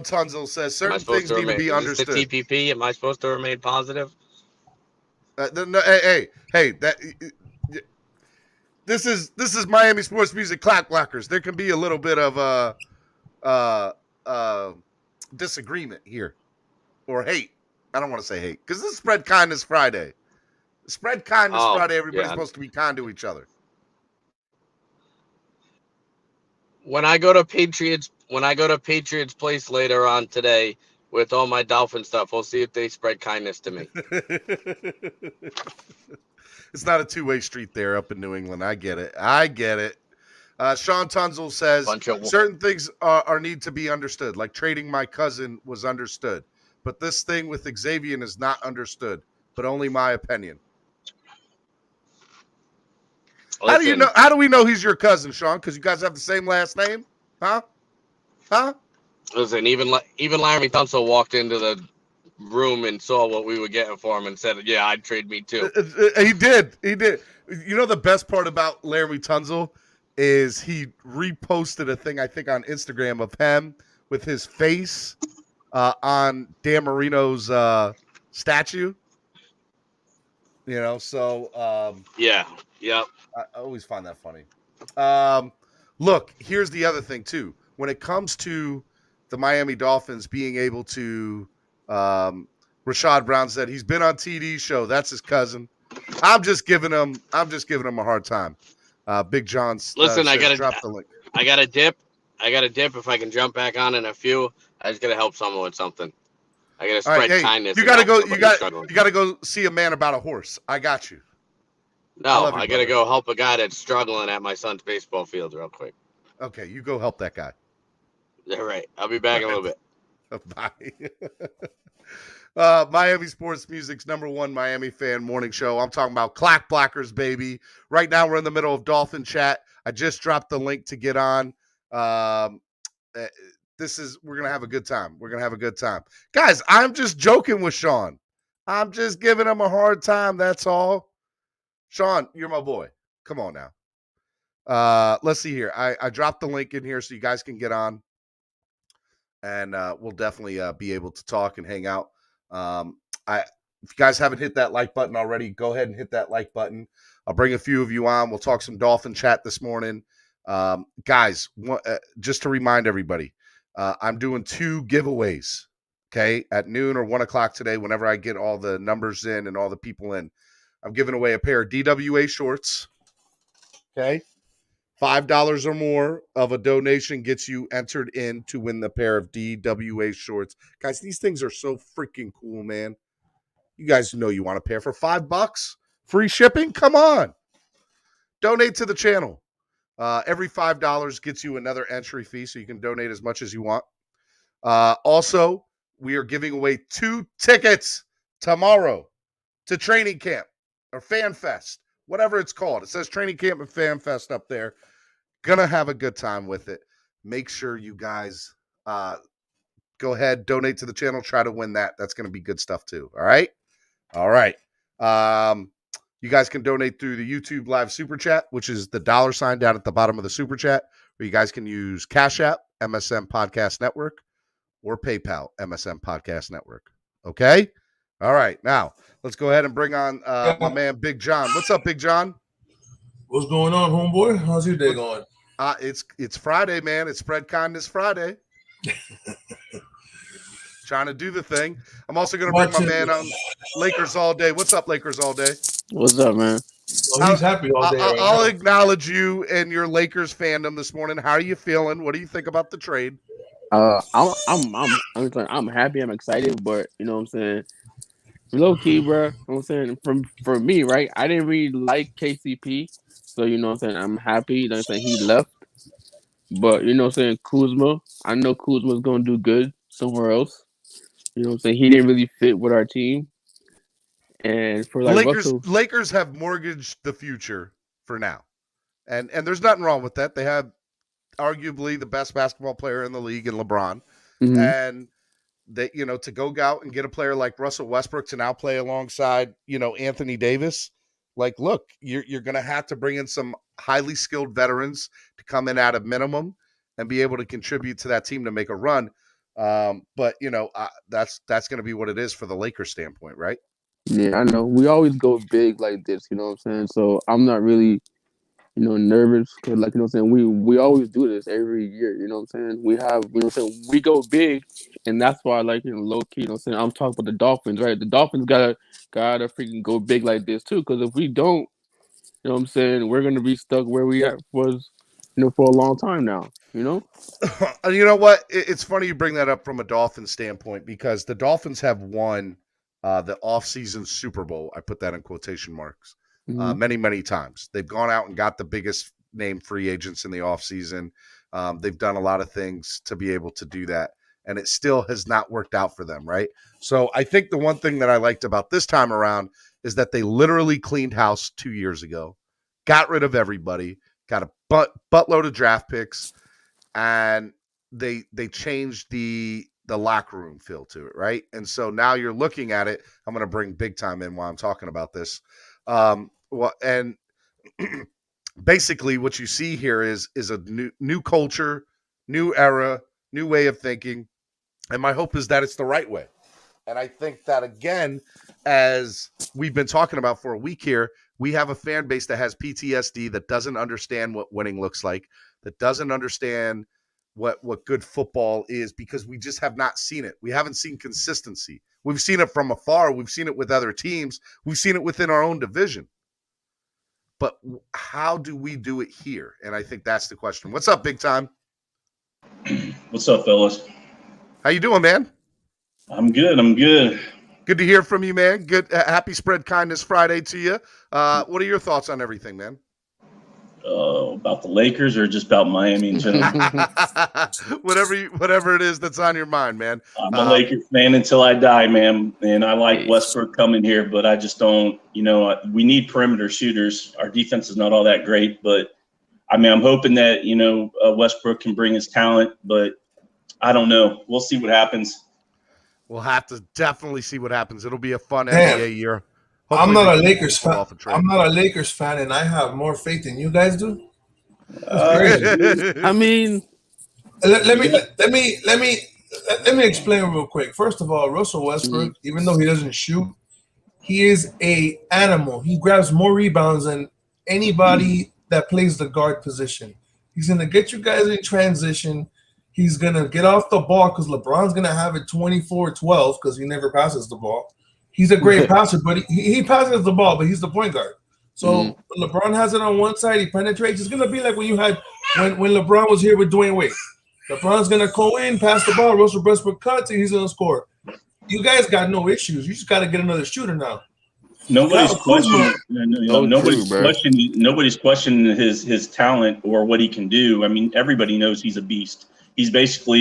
Tunzel says certain things need to be understood. Is this the TPP? Am I supposed to remain positive? No, hey, this is Miami Sports Music Clock Blockers. There can be a little bit of disagreement here, or hate. I don't want to say hate, because this is Spread Kindness Friday. Spread kindness Friday. Everybody's supposed to be kind to each other. When I go to Patriots Place later on today with all my Dolphin stuff, we'll see if they spread kindness to me. It's not a two-way street there up in New England. I get it. Sean Tunzel says certain things are need to be understood, like trading my cousin was understood. But this thing with Xavien is not understood, but only my opinion. Listen, How do we know he's your cousin, Sean? Because you guys have the same last name? Huh? Listen, even Larry Tunsil walked into the room and saw what we were getting for him and said, yeah, I'd trade me too. He did. You know the best part about Laramie Tunsil is he reposted a thing, I think, on Instagram of him with his face on Dan Marino's statue. You know, so yeah. I always find that funny. Look, here's the other thing too. When it comes to the Miami Dolphins being able to, Rashad Brown said he's been on TD's show. That's his cousin. I'm just giving him a hard time. Big John's. Listen, I gotta drop the link. I got to dip. If I can jump back on in a few, I just gotta help someone with something. I gotta spread kindness. You gotta go. You gotta go see a man about a horse. I got you. No, I gotta go help a guy that's struggling at my son's baseball field real quick. Okay, you go help that guy. All right, I'll be back in a little bit. Bye. Miami Sports Music's #1 Miami fan morning show. I'm talking about Clock Blockers, baby. Right now we're in the middle of DolFan Chat. I just dropped the link to get on. We're gonna have a good time. Guys, I'm just joking with Sean. I'm just giving him a hard time. That's all. Sean, you're my boy. Come on now. Let's see here. I dropped the link in here so you guys can get on. And we'll definitely be able to talk and hang out. If you guys haven't hit that like button already, go ahead and hit that like button. I'll bring a few of you on. We'll talk some DolFan Chat this morning. Guys, just to remind everybody, I'm doing 2 giveaways, okay, at noon or 1 o'clock today, whenever I get all the numbers in and all the people in. I'm giving away a pair of DWA shorts, okay? $5 or more of a donation gets you entered in to win the pair of DWA shorts. Guys, these things are so freaking cool, man. You guys know you want a pair for $5. Free shipping? Come on. Donate to the channel. Every $5 gets you another entry fee, so you can donate as much as you want. Also, we are giving away 2 tickets tomorrow to training camp or Fan Fest, whatever it's called. It says training camp and Fan Fest up there. Gonna have a good time with it. Make sure you guys go ahead, donate to the channel, try to win that. That's gonna be good stuff too. All right. You guys can donate through the YouTube live super chat, which is the $sign down at the bottom of the super chat, or you guys can use Cash App, MSM Podcast Network, or PayPal, MSM Podcast Network. Okay. All right. Now let's go ahead and bring on my man Big John. What's up, Big John? What's going on, homeboy? How's your day going? It's Friday, man. It's Spread Kindness Friday. Trying to do the thing. I'm also going to bring my man on Lakers All Day. What's up, Lakers All Day? What's up, man? Well, he's happy all day. I'll acknowledge you and your Lakers fandom this morning. How are you feeling? What do you think about the trade? I'm happy. I'm excited, but you know what I'm saying. Low key, bro. You know what I'm saying for me, right? I didn't really like KCP, so you know what I'm saying. I'm happy. You know what I'm saying he left, but you know what I'm saying Kuzma. I know Kuzma's gonna do good somewhere else. You know what I'm saying? He didn't really fit with our team. And for like Lakers have mortgaged the future for now. And there's nothing wrong with that. They have arguably the best basketball player in the league in LeBron. Mm-hmm. And they, you know, to go out and get a player like Russell Westbrook to now play alongside, you know, Anthony Davis. Like, look, you're going to have to bring in some highly skilled veterans to come in at a minimum and be able to contribute to that team to make a run. But you know, that's going to be what it is for the Lakers standpoint, right? Yeah, I know. We always go big like this, you know what I'm saying? So I'm not really nervous because, like, we always do this every year. You know what I'm saying? We have, we go big, and that's why, like, low key. I'm talking about the Dolphins, right? The Dolphins gotta freaking go big like this too, because if we don't, we're gonna be stuck where we was, for a long time now. You know what? It's funny you bring that up from a Dolphins standpoint because the Dolphins have won the offseason Super Bowl. I put that in quotation marks. Many, many times. They've gone out and got the biggest name free agents in the offseason. They've done a lot of things to be able to do that, and it still has not worked out for them, right? So I think the one thing that I liked about this time around is that they literally cleaned house 2 years ago, got rid of everybody, got a buttload of draft picks, and they changed the locker room feel to it, right? And so now you're looking at it. I'm going to bring Big Time in while I'm talking about this. And basically what you see here is a new culture, new era, new way of thinking. And my hope is that it's the right way. And I think that, again, as we've been talking about for a week here, we have a fan base that has PTSD, that doesn't understand what winning looks like, that doesn't understand what good football is, because we just have not seen it. We haven't seen consistency. We've seen it from afar. We've seen it with other teams. We've seen it within our own division. But how do we do it here? And I think that's the question. What's up, Big Time? What's up, fellas? How you doing, man? I'm good. Good to hear from you, man. Good. Happy Spread Kindness Friday to you. What are your thoughts on everything, man? About the Lakers or just about Miami in general? whatever it is that's on your mind, man. I'm a Lakers fan until I die, man. And I like Westbrook coming here, but I just don't, we need perimeter shooters. Our defense is not all that great, but I mean, I'm hoping that, Westbrook can bring his talent, but I don't know. We'll see what happens. We'll have to definitely see what happens. It'll be a fun NBA year. I'm not a Lakers fan. I'm not a Lakers fan, and I have more faith than you guys do. I mean, let me explain real quick. First of all, Russell Westbrook, even though he doesn't shoot, he is a animal. He grabs more rebounds than anybody that plays the guard position. He's gonna get you guys in transition. He's gonna get off the ball because LeBron's gonna have it 24-12 because he never passes the ball. He's a great passer, but he passes the ball, but he's the point guard. So LeBron has it on one side, he penetrates. It's gonna be like when you had when LeBron was here with Dwayne Wade. LeBron's gonna go in, pass the ball, Russell Westbrook cuts, and he's gonna score. You guys got no issues. You just gotta get another shooter now. Nobody's questioning. Nobody's questioning his talent or what he can do. I mean, everybody knows he's a beast. He's basically,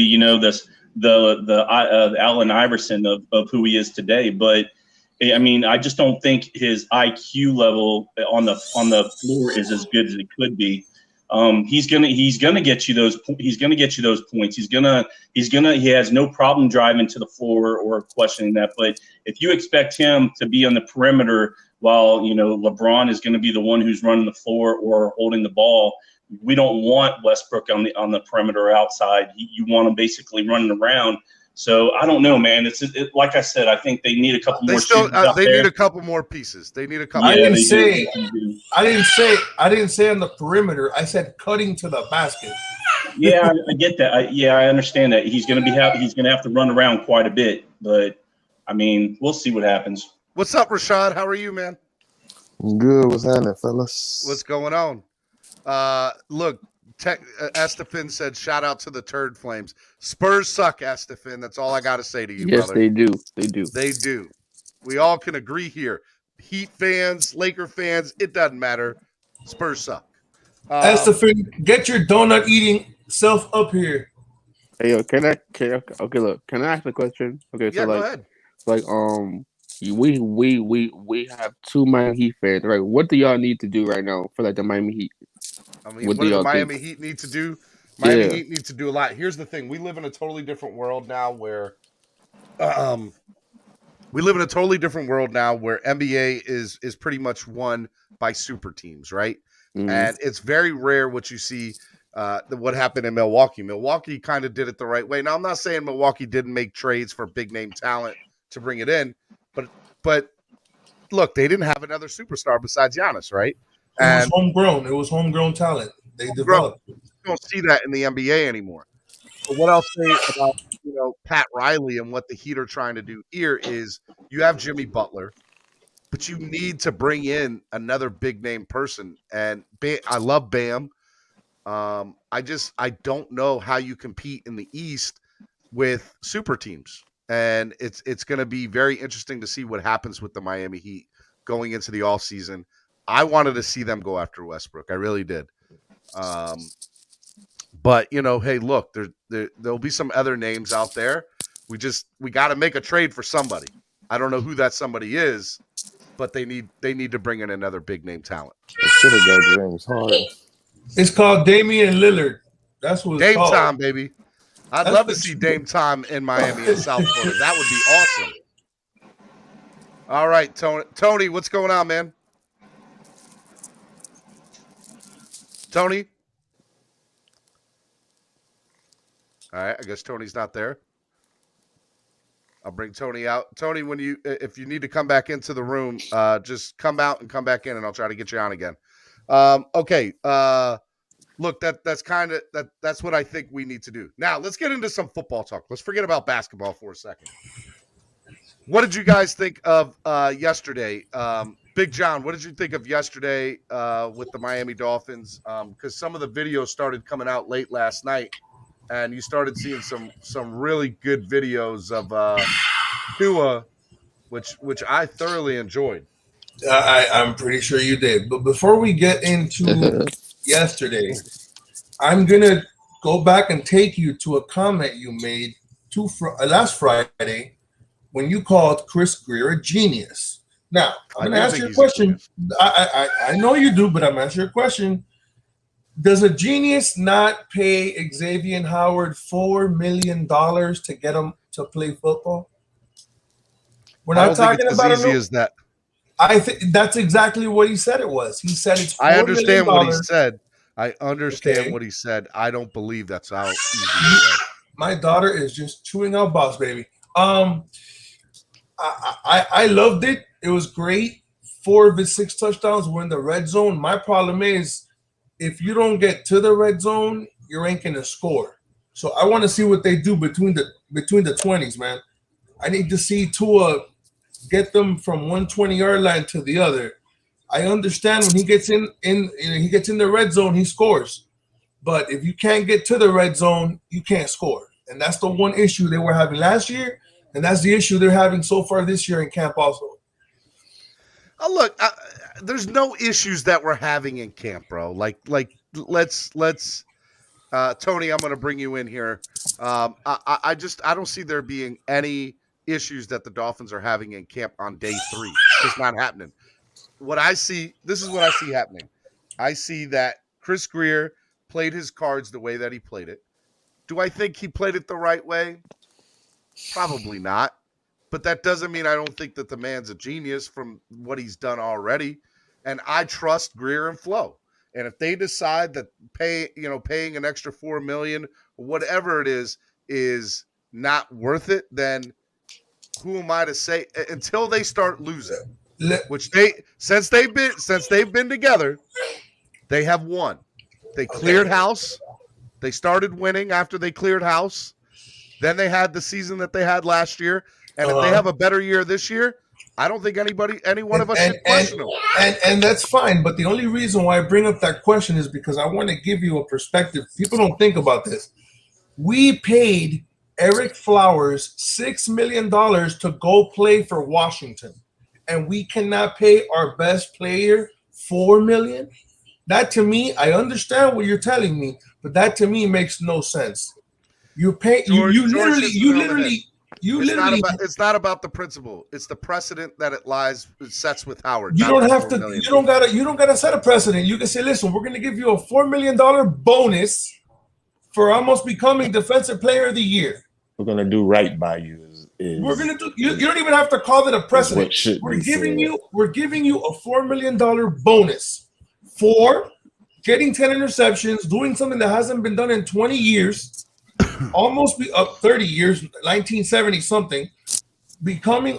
the Allen Iverson of who he is today. But I mean, I just don't think his IQ level on the floor is as good as it could be. He's gonna get you those. He's gonna get you those points. He has no problem driving to the floor or questioning that. But if you expect him to be on the perimeter while LeBron is going to be the one who's running the floor or holding the ball, we don't want Westbrook on the perimeter outside. You want him basically running around. So I don't know, man. It's like I said, I think they need a couple more. They need a couple more pieces. They need a couple. I didn't say on the perimeter. I said cutting to the basket. Yeah, I get that. I understand that. He's going to have to run around quite a bit, but I mean, we'll see what happens. What's up, Rashad? How are you, man? I'm good. What's happening, fellas? What's going on? Look, Estefan said, shout out to the Turd Flames. Spurs suck, Estefan. That's all I got to say to you, yes, brother. They do. They do. We all can agree here. Heat fans, Laker fans, it doesn't matter. Spurs suck. Estefan, get your donut eating self up here. Hey, yo, can I ask a question? Okay, so go ahead. We have two Miami Heat fans, right? What do y'all need to do right now for the Miami Heat? I mean, what do the Miami Heat need to do? Miami Heat needs to do a lot. Here's the thing: we live in a totally different world now, where NBA is pretty much won by super teams, right? Mm-hmm. And it's very rare what you see. What happened in Milwaukee? Milwaukee kind of did it the right way. Now, I'm not saying Milwaukee didn't make trades for big name talent to bring it in, but look, they didn't have another superstar besides Giannis, right? was homegrown. It was homegrown talent. They developed. You don't see that in the NBA anymore. But what I'll say about Pat Riley and what the Heat are trying to do here is you have Jimmy Butler, but you need to bring in another big name person. And I love Bam. I don't know how you compete in the East with super teams. And it's going to be very interesting to see what happens with the Miami Heat going into the offseason. I wanted to see them go after Westbrook. I really did. But, hey, look, there'll be some other names out there. We got to make a trade for somebody. I don't know who that somebody is, but they need to bring in another big name talent. They should have got James Harden. It's called Damian Lillard. That's what it's Dame called. time, baby. I'd love to see Dame time in Miami and South Florida. That would be awesome. All right, Tony, what's going on, man? Tony? All right, I guess Tony's not there. I'll bring Tony out. Tony, if you need to come back into the room, just come out and come back in, and I'll try to get you on again. Okay. Look, that's what I think we need to do. Now, let's get into some football talk. Let's forget about basketball for a second. What did you guys think of yesterday? Big John, what did you think of yesterday with the Miami Dolphins? Because some of the videos started coming out late last night, and you started seeing some really good videos of Tua, which I thoroughly enjoyed. I'm pretty sure you did. But before we get into yesterday, I'm going to go back and take you to a comment you made last Friday when you called Chris Grier a genius. Now, I'm going to ask you a question. I know you do, but I'm asking you a question. Does a genius not pay Xavien Howard $4 million to get him to play football? We're not talking about as easy as that. I think that's exactly what he said it was. He said it's $4 I understand million. what he said. I understand what he said. I don't believe that's how easy it was. My daughter is just chewing out boss, baby. I loved it. It was great. 4 of his 6 touchdowns were in the red zone. My problem is if you don't get to the red zone, you ain't gonna score. So I want to see what they do between the 20s, man. I need to see Tua get them from 120-yard line to the other. I understand when he gets in the red zone, he scores. But if you can't get to the red zone, you can't score. And that's the one issue they were having last year, and that's the issue they're having so far this year in camp also. Oh, look, there's no issues that we're having in camp, bro. Like let's Tony, I'm going to bring you in here. I don't see there being any issues that the Dolphins are having in camp on day 3. It's not happening. This is what I see happening. I see that Chris Grier played his cards the way that he played it. Do I think he played it the right way? Probably not. But that doesn't mean I don't think that the man's a genius from what he's done already. And I trust Grier and Flo. And if they decide that paying an extra $4 million, whatever it is not worth it, then who am I to say until they start losing? Which since they've been together, they have won. They cleared house. They started winning after they cleared house. Then they had the season that they had last year. And if they have a better year this year, I don't think any one of us should question them. And that's fine. But the only reason why I bring up that question is because I want to give you a perspective. People don't think about this. We paid Eric Flowers $6 million to go play for Washington, and we cannot pay our best player $4 million. That to me, I understand what you're telling me, but that to me makes no sense. You pay you literally. It's not about the principle. It's the precedent that it sets with Howard. You don't have to. You don't gotta set a precedent. You can say, listen, we're going to give you a $4 million bonus for almost becoming Defensive Player of the Year. We're gonna do right by you. We're gonna do. You don't even have to call it a precedent. We're giving you a $4 million bonus for getting 10 interceptions, doing something that hasn't been done in 20 years. Almost 30 years, 1970 something, becoming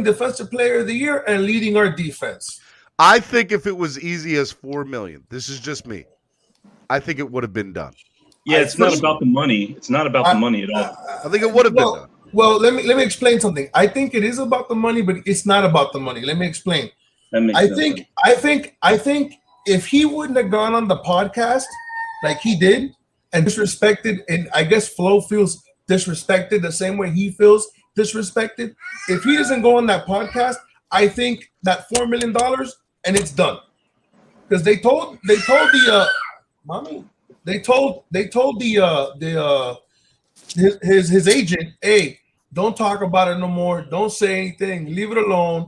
Defensive Player of the Year and leading our defense. I think if it was easy as $4 million, this is just me, I think it would have been done. Yeah, it's not about the money. It's not about the money at all. I think it would have been done. Well, let me explain something. I think it is about the money, but it's not about the money. Let me explain. I think if he wouldn't have gone on the podcast like he did and disrespected, and I guess Flo feels disrespected the same way he feels disrespected. If he doesn't go on that podcast, I think that $4 million and it's done. Because they told his agent, hey, don't talk about it no more. Don't say anything. Leave it alone,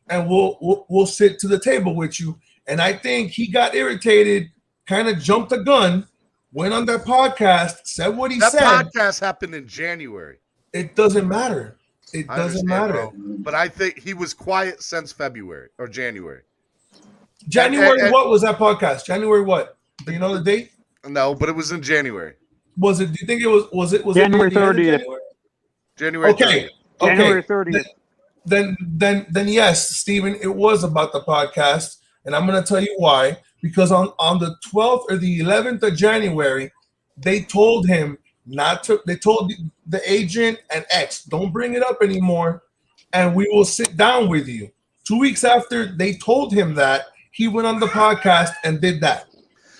and we'll sit to the table with you. And I think he got irritated, kind of jumped the gun, went on that podcast, said what he said. That podcast happened in January. It doesn't matter. It doesn't matter. Bro, but I think he was quiet since February or January. January, what was that podcast? January what? Do you know the date? No, but it was in January. Was it? Do you think it was it January 30th? January. Okay. 30th. January 30th. Then yes, Steven, it was about the podcast, and I'm gonna tell you why. Because on the 12th or the 11th of January, they told him not to. They told the agent and X, don't bring it up anymore, and we will sit down with you. 2 weeks after they told him that, he went on the podcast and did that.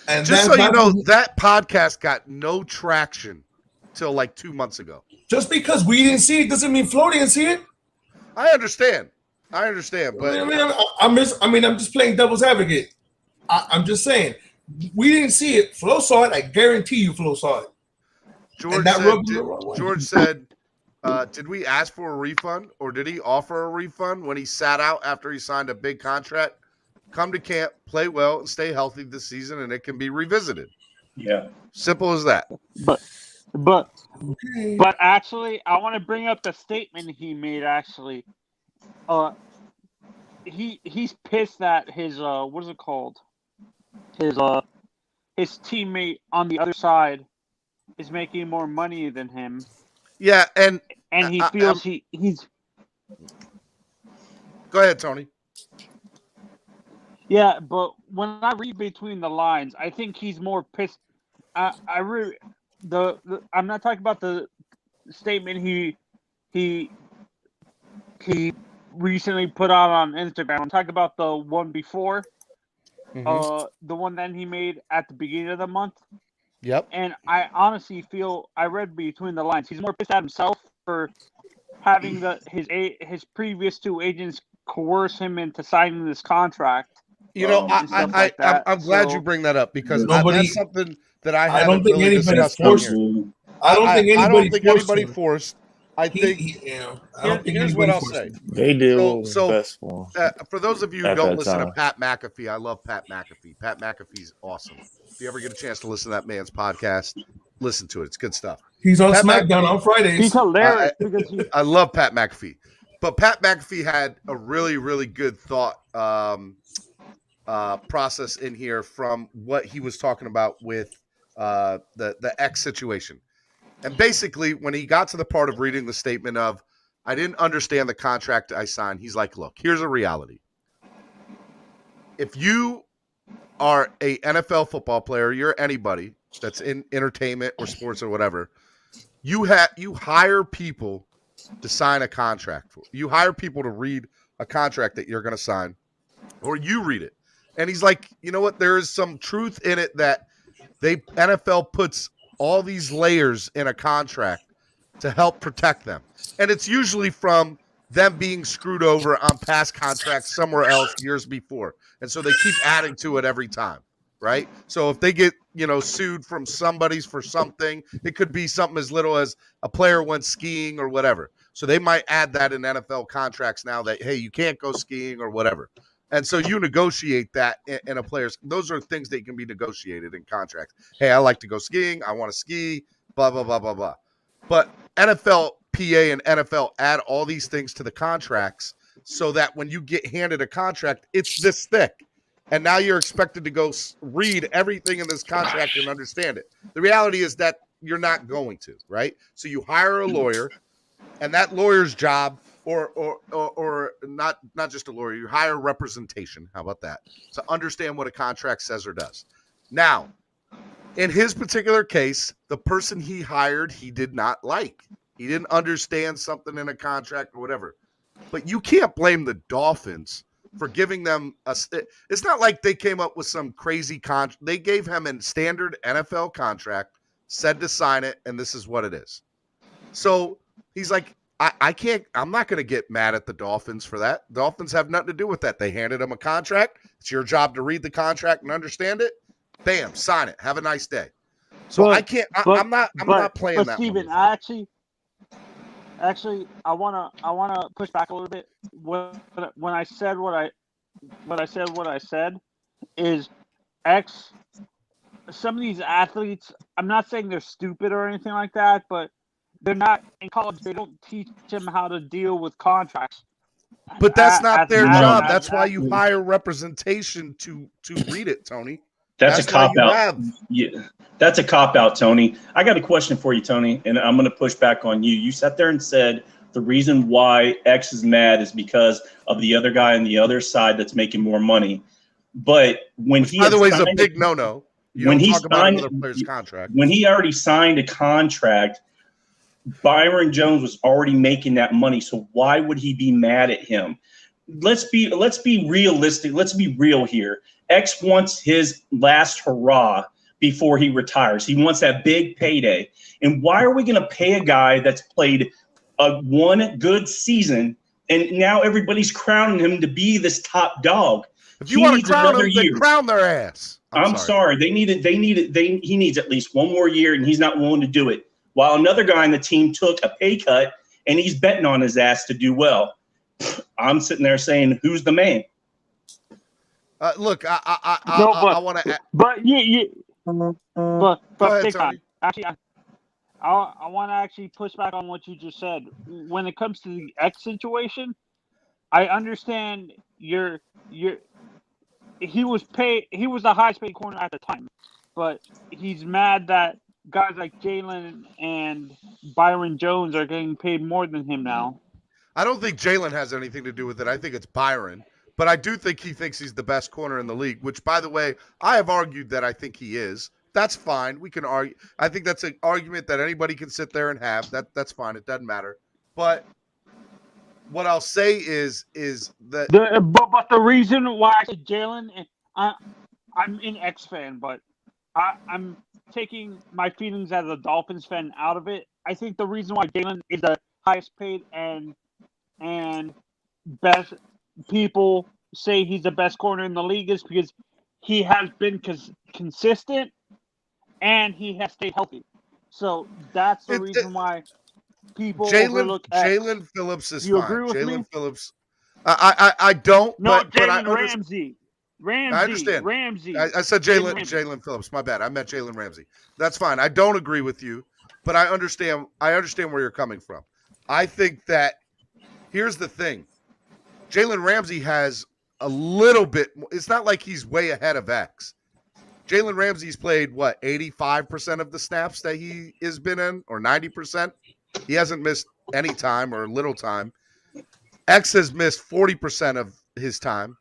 And just so you know, that podcast got no traction till like 2 months ago. Just because we didn't see it doesn't mean Flo didn't see it. I understand, but I'm just playing devil's advocate. I'm just saying we didn't see it. Flo saw it. I guarantee you, Flo saw it. George said, did we ask for a refund, or did he offer a refund when he sat out after he signed a big contract? Come to camp, play well, and stay healthy this season, and it can be revisited. Yeah. Simple as that. But actually, I want to bring up the statement he made. Actually, he's pissed that his what is it called? His teammate on the other side is making more money than him. Yeah, and he feels he's. Go ahead, Tony. Yeah, but when I read between the lines, I think he's more pissed. I'm not talking about the statement he recently put out on Instagram. I'm talking about the one before, the one that he made at the beginning of the month. Yep. And I honestly feel I read between the lines. He's more pissed at himself for having his previous two agents coerce him into signing this contract. You know, I'm glad you bring that up because that's something that I don't think anybody forced. I don't think anybody forced. I think here's what I'll say. They did what was best for them. For those of you who don't listen to Pat McAfee, I love Pat McAfee. Pat McAfee's awesome. If you ever get a chance to listen to that man's podcast, listen to it. It's good stuff. He's on SmackDown on Fridays. He's hilarious. I love Pat McAfee. But Pat McAfee had a really, really good thought process in here from what he was talking about with the X situation. And basically, when he got to the part of reading the statement of, I didn't understand the contract I signed, he's like, look, here's a reality. If you are a NFL football player, you're anybody that's in entertainment or sports or whatever, you hire people to sign a contract for. You hire people to read a contract that you're going to sign, or you read it. And he's like, you know what? There is some truth in it that NFL puts all these layers in a contract to help protect them. And it's usually from them being screwed over on past contracts somewhere else years before. And so they keep adding to it every time, right? So if they get, sued from somebody's for something, it could be something as little as a player went skiing or whatever. So they might add that in NFL contracts now that, hey, you can't go skiing or whatever. And so you negotiate that in a player's. Those are things that can be negotiated in contracts. Hey, I like to go skiing. I want to ski, blah, blah, blah, blah, blah. But NFL PA and NFL add all these things to the contracts so that when you get handed a contract, it's this thick. And now you're expected to go read everything in this contract and understand it. The reality is that you're not going to, right? So you hire a lawyer, and that lawyer's job or not just a lawyer, you hire representation. How about that? To understand what a contract says or does. Now, in his particular case, the person he hired, he did not like. He didn't understand something in a contract or whatever. But you can't blame the Dolphins for giving them it's not like they came up with some crazy contract. They gave him a standard NFL contract, said to sign it, and this is what it is. So he's like, I'm not going to get mad at the Dolphins for that. Dolphins have nothing to do with that. They handed him a contract. It's your job to read the contract and understand it. Bam, sign it. Have a nice day. So I can't. I'm not playing that. Steven, actually, I wanna push back a little bit. When I said what I said is some of these athletes. I'm not saying they're stupid or anything like that, but they're not in college. They don't teach them how to deal with contracts. But that's not their job. That's why you hire representation to read it, Tony. That's a cop-out. Yeah, that's a cop-out, Tony. I got a question for you, Tony, and I'm going to push back on you. You sat there and said the reason why X is mad is because of the other guy on the other side that's making more money. But when he, by the way, is a big no-no. When he signed another player's contract, when he already signed a contract, Byron Jones was already making that money. So why would he be mad at him? Let's be realistic. Let's be real here. X wants his last hurrah before he retires. He wants that big payday. And why are we going to pay a guy that's played one good season and now everybody's crowning him to be this top dog? If you want to crown him, then crown their ass. I'm sorry. He needs at least one more year, and he's not willing to do it. While another guy on the team took a pay cut and he's betting on his ass to do well. I'm sitting there saying, who's the man? Look, I want to. But but ahead, big Tony. time. Actually, I want to actually push back on what you just said. When it comes to the X situation, I understand he was the highest paid corner at the time, but he's mad that guys like Jalen and Byron Jones are getting paid more than him now. I don't think Jalen has anything to do with it. I think it's Byron. But I do think he thinks he's the best corner in the league, which, by the way, I have argued that I think he is. That's fine. We can argue. I think that's an argument that anybody can sit there and have. That's fine. It doesn't matter. But what I'll say is that but the reason why I said Jalen, I'm an X fan, but I'm taking my feelings as a Dolphins fan out of it. I think the reason why Jalen is the highest paid and best people say he's the best corner in the league is because he has been consistent and he has stayed healthy. So that's the reason why people overlook Jalen Phillips is you fine. agree with Jalen me? Phillips. I don't. No, but I Jalen Ramsey. I understand. Ramsey. I said Jalen Phillips. My bad. I meant Jalen Ramsey. That's fine. I don't agree with you, but I understand where you're coming from. I think that here's the thing. Jalen Ramsey has a little bit. It's not like he's way ahead of X. Jalen Ramsey's played, 85% of the snaps that he has been in, or 90%? He hasn't missed any time or little time. X has missed 40% of his time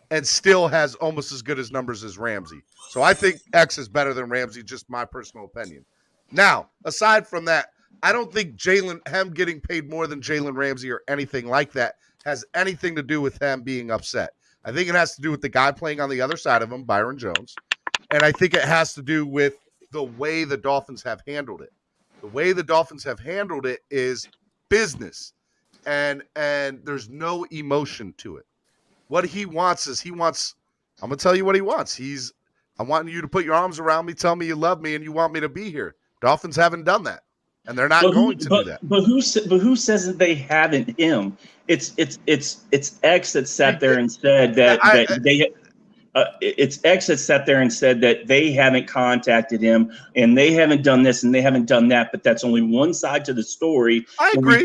and still has almost as good as numbers as Ramsey. So I think X is better than Ramsey, just my personal opinion. Now, aside from that, I don't think him getting paid more than Jalen Ramsey or anything like that has anything to do with him being upset. I think it has to do with the guy playing on the other side of him, Byron Jones. And I think it has to do with the way the Dolphins have handled it. The way the Dolphins have handled it is business. And there's no emotion to it. What he wants is I'm going to tell you what he wants. I want you to put your arms around me, tell me you love me, and you want me to be here. Dolphins haven't done that. And they're not going to do that. But who says that they haven't him? It's X that sat there and said it's X that sat there and said that they haven't contacted him and they haven't done this and they haven't done that. But that's only one side to the story. I agree.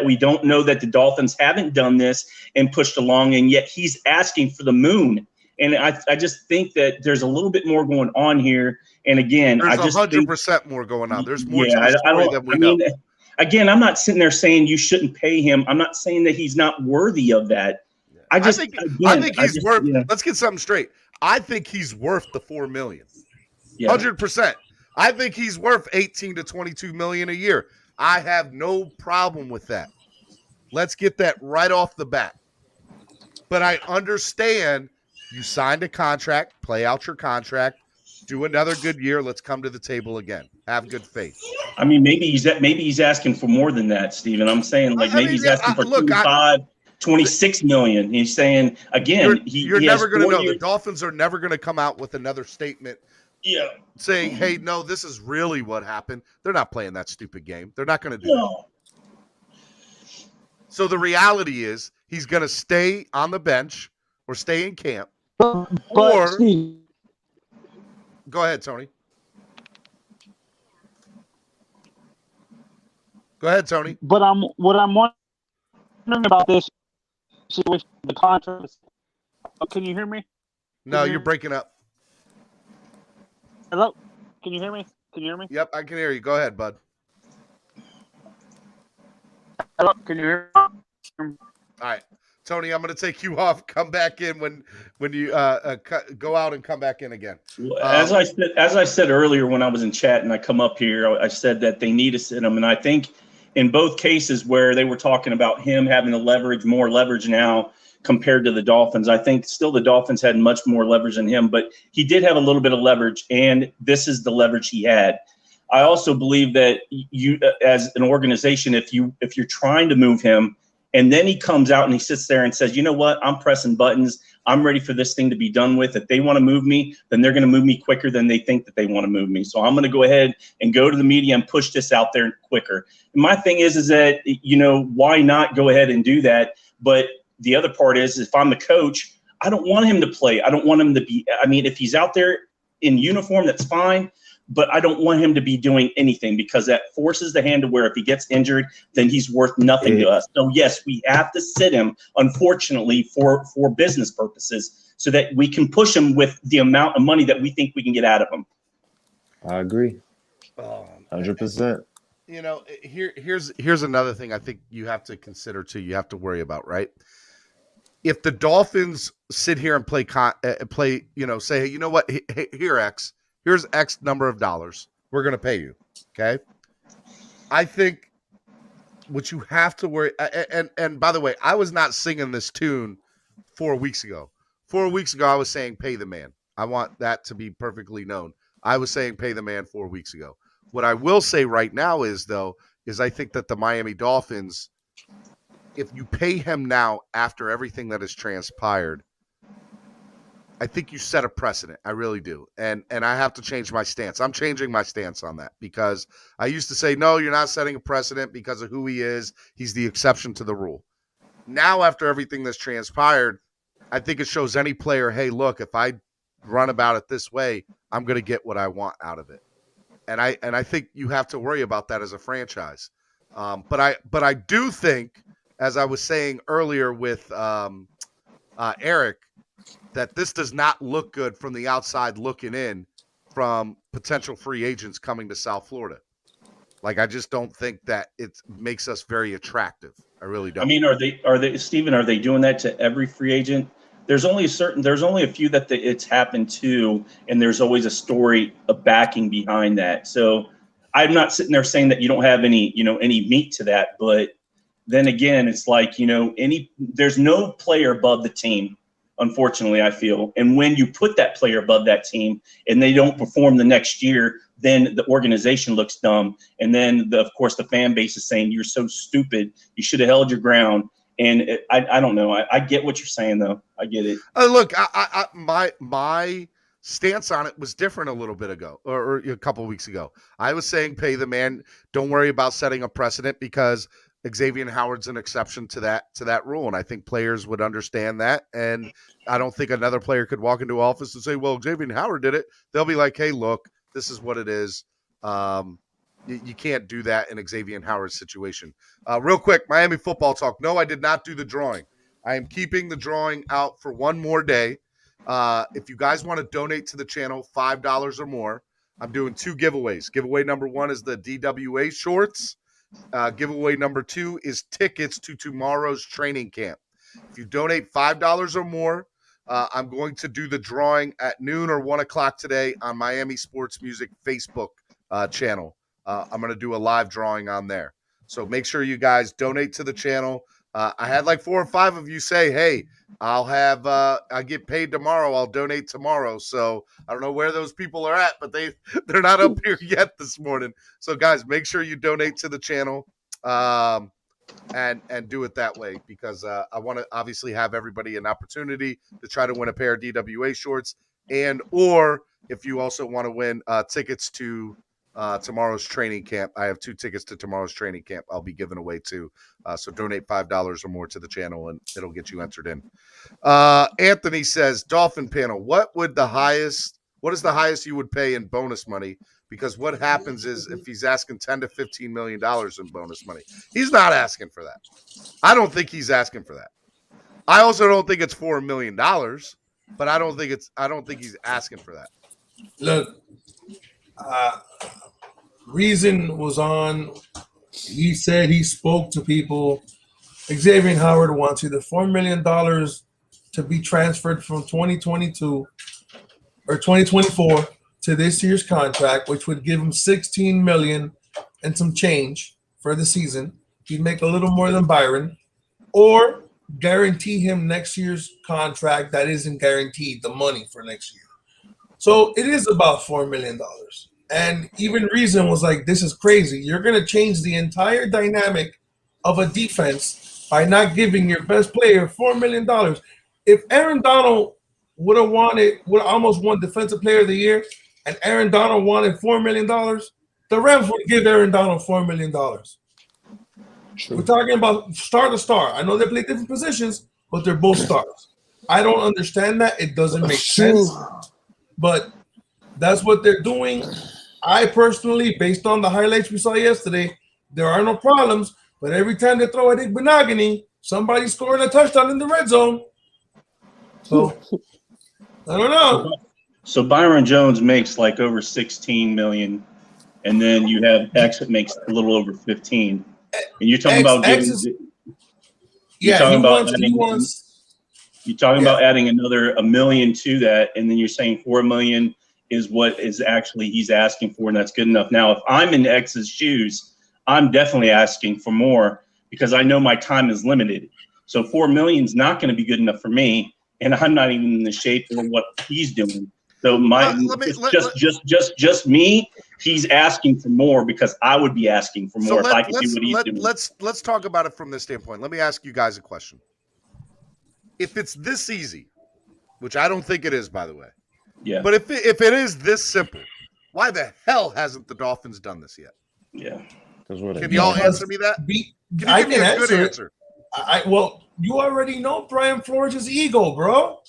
We don't know that the Dolphins haven't done this and pushed along, and yet he's asking for the moon. And I just think that there's a little bit more going on here. And again, there's 100% more going on. There's more to the story than we know. again, I'm not sitting there saying you shouldn't pay him. I'm not saying that he's not worthy of that. I think he's worth. Let's get something straight. I think he's worth the $4 million. 100%. I think he's worth 18 to 22 million a year. I have no problem with that. Let's get that right off the bat. But I understand you signed a contract, play out your contract, do another good year. Let's come to the table again. Have good faith. I mean, maybe he's asking for more than that, Steven. I'm saying he's asking for 26 million. He's saying again, you're never going to know. The Dolphins are never going to come out with another statement. Yeah, saying, "Hey, no, this is really what happened." They're not playing that stupid game. They're not going to do that. So the reality is, he's going to stay on the bench or stay in camp. Go ahead, Tony. Go ahead, Tony. But what I'm wondering about this situation, the contract. Can you hear me? No, you're breaking up. Hello? Can you hear me? Can you hear me? Yep, I can hear you. Go ahead, bud. Hello? Can you hear me? All right. Tony, I'm going to take you off. Come back in when you go out and come back in again. As I said earlier when I was in chat and I come up here, I said that they need to sit him. And I think in both cases where they were talking about him having more leverage now compared to the Dolphins, I think still the Dolphins had much more leverage than him, but he did have a little bit of leverage, and this is the leverage he had. I also believe that you, as an organization, if you're trying to move him, and then he comes out and he sits there and says, you know what, I'm pressing buttons. I'm ready for this thing to be done with. If they want to move me, then they're going to move me quicker than they think that they want to move me. So I'm going to go ahead and go to the media and push this out there quicker. And my thing is that, why not go ahead and do that? But the other part is, if I'm the coach, I don't want him to play. I don't want him to be, if he's out there in uniform, that's fine. But I don't want him to be doing anything, because that forces the hand to where if he gets injured, then he's worth nothing to us. So yes, we have to sit him, unfortunately, for business purposes, so that we can push him with the amount of money that we think we can get out of him. I agree. 100%. Here's another thing I think you have to consider too. You have to worry about, right? If the Dolphins sit here and say, hey, you know what? Here's X number of dollars. We're going to pay you. Okay. I think what you have to worry, and by the way, I was not singing this tune 4 weeks ago. 4 weeks ago, I was saying pay the man. I want that to be perfectly known. I was saying pay the man 4 weeks ago. What I will say right now is I think that the Miami Dolphins, if you pay him now after everything that has transpired, I think you set a precedent. I really do. And I have to change my stance. I'm changing my stance on that, because I used to say, no, you're not setting a precedent because of who he is. He's the exception to the rule. Now, after everything that's transpired, I think it shows any player, hey, look, if I run about it this way, I'm going to get what I want out of it. And I think you have to worry about that as a franchise. But I do think, as I was saying earlier with Eric, that this does not look good from the outside looking in from potential free agents coming to South Florida. Like, I just don't think that it makes us very attractive. I really don't. Are they, Steven, are they doing that to every free agent? There's only a few that it's happened to, and there's always a story of backing behind that. So I'm not sitting there saying that you don't have any meat to that, but then again, it's like, there's no player above the team. Unfortunately, I feel. And when you put that player above that team and they don't perform the next year, then the organization looks dumb. And then, of course, the fan base is saying, you're so stupid. You should have held your ground. And I don't know. I get what you're saying, though. I get it. Look, my stance on it was different a little bit ago, or a couple of weeks ago. I was saying pay the man. Don't worry about setting a precedent, because Xavien Howard's an exception to that rule, and I think players would understand that. And I don't think another player could walk into office and say, well, Xavien Howard did it. They'll be like, hey, look, this is what it is. You can't do that in Xavien Howard's situation. Real quick, Miami football talk. No, I did not do the drawing. I am keeping the drawing out for one more day. If you guys want to donate to the channel, $5 or more, I'm doing two giveaways. Giveaway number one is the DWA shorts. Giveaway number 2 is tickets to tomorrow's training camp. If you donate $5 or more, I'm going to do the drawing at noon or 1 o'clock today on Miami Sports Music Facebook channel. I'm going to do a live drawing on there. So make sure you guys donate to the channel. I had like 4 or 5 of you say, hey, I get paid tomorrow. I'll donate tomorrow. So I don't know where those people are at, but they're not up here yet this morning. So guys, make sure you donate to the channel and do it that way, because I want to obviously have everybody an opportunity to try to win a pair of DWA shorts, or if you also want to win tickets to tomorrow's training camp. I have 2 tickets to tomorrow's training camp I'll be giving away too. So donate $5 or more to the channel and it'll get you entered in. Anthony says, Dolphin panel, what is the highest you would pay in bonus money? Because what happens is if he's asking $10 to $15 million in bonus money, he's not asking for that. I don't think he's asking for that. I also don't think it's $4 million, but I don't think he's asking for that. Look, Reason was on. He said he spoke to people. Xavien Howard wants either $4 million to be transferred from 2022 or 2024 to this year's contract, which would give him $16 million and some change for the season. He'd make a little more than Byron, or guarantee him next year's contract that isn't guaranteed the money for next year. So it is about $4 million. And even Reason was like, this is crazy. You're going to change the entire dynamic of a defense by not giving your best player $4 million. If Aaron Donald would have almost won Defensive Player of the Year, and Aaron Donald wanted $4 million, the Rams would give Aaron Donald $4 million. True. We're talking about star to star. I know they play different positions, but they're both stars. I don't understand that. It doesn't make sense. But that's what they're doing. I personally, based on the highlights we saw yesterday, there are no problems. But every time they throw at Benogany, somebody's scoring a touchdown in the red zone. So, I don't know. So Byron Jones makes like over 16 million, and then you have X that makes a little over 15. And you're talking about giving. You're talking about adding another $1 million to that, and then you're saying $4 million is what is actually he's asking for, and that's good enough. Now, if I'm in X's shoes, I'm definitely asking for more because I know my time is limited. So $4 million is not going to be good enough for me, and I'm not even in the shape for what he's doing. So just me, he's asking for more because I would be asking for more if I could do what he's doing. Let's talk about it from this standpoint. Let me ask you guys a question. If it's this easy, which I don't think it is, by the way. Yeah. But if it is this simple, why the hell hasn't the Dolphins done this yet? Yeah. Can y'all answer me that? I can answer. Well, you already know Brian Flores' ego, bro.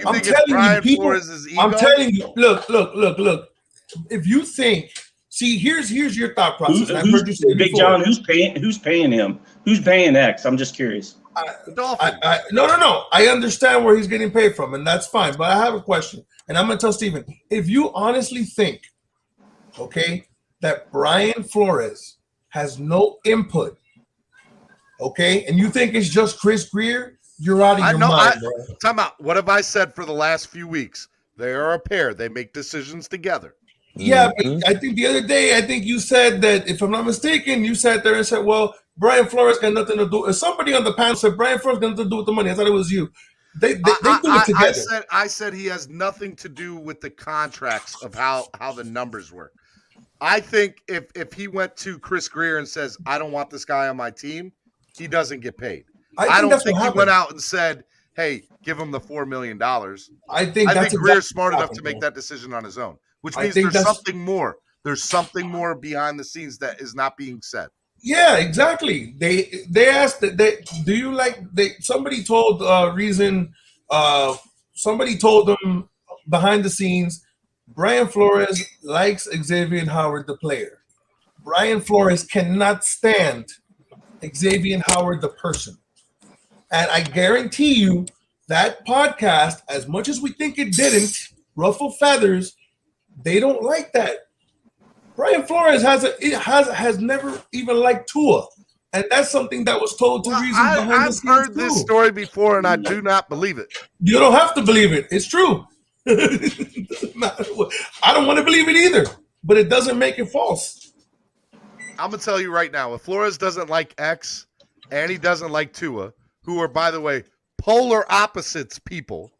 I'm telling you, people. I'm telling you. Look. If you think, here's your thought process. I've heard you say Big before. John, who's paying him? Who's paying X? I'm just curious. The Dolphins. No. I understand where he's getting paid from, and that's fine. But I have a question, and I'm going to tell Steven. If you honestly think, okay, that Brian Flores has no input, okay, and you think it's just Chris Grier, you're out of your mind, bro. Time out. What have I said for the last few weeks? They are a pair. They make decisions together. Yeah, but I think the other day, you said that, if I'm not mistaken, you sat there and said, well, Brian Flores got nothing to do. If somebody on the panel said Brian Flores got nothing to do with the money, I thought it was you. They do it together. I said he has nothing to do with the contracts of how the numbers work. I think if he went to Chris Grier and says, I don't want this guy on my team, he doesn't get paid. I don't think he went out and said, hey, give him the $4 million. I think Grier's smart enough to make that decision on his own, which means there's something more. There's something more behind the scenes that is not being said. Yeah, exactly. They asked do you like somebody told Reason somebody told them behind the scenes Brian Flores likes Xavien Howard the player. Brian Flores cannot stand Xavien Howard the person. And I guarantee you that podcast, as much as we think it didn't ruffle feathers, they don't like that. Brian Flores has never even liked Tua, and that's something that was told to reasons behind the I've scenes heard this too. story before, and I do not believe it. You don't have to believe it. It's true. I don't want to believe it either, but it doesn't make it false. I'm gonna tell you right now, if Flores doesn't like X and he doesn't like Tua, who are, by the way, polar opposites people.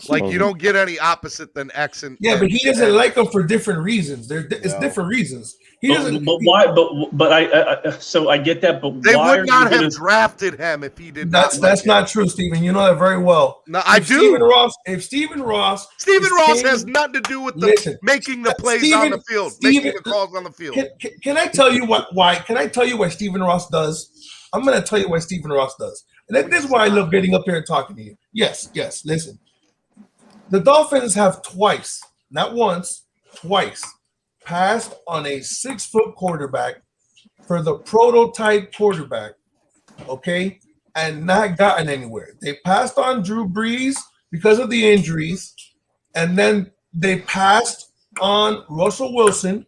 Like, you don't get any opposite than X and but he doesn't like them for different reasons. It's different reasons. He doesn't. But why? But I so I get that. But they why would not are you have drafted him if he did not. That's not true, Stephen. You know that very well. No, I do. If Stephen Ross has nothing to do with making the plays on the field, making the calls on the field. Can I tell you why? Can I tell you what Stephen Ross does? I'm going to tell you what Stephen Ross does, and this is why I love getting up here and talking to you. Yes. Listen. The Dolphins have twice, not once, twice, passed on a 6-foot quarterback for the prototype quarterback, okay, and not gotten anywhere. They passed on Drew Brees because of the injuries, and then they passed on Russell Wilson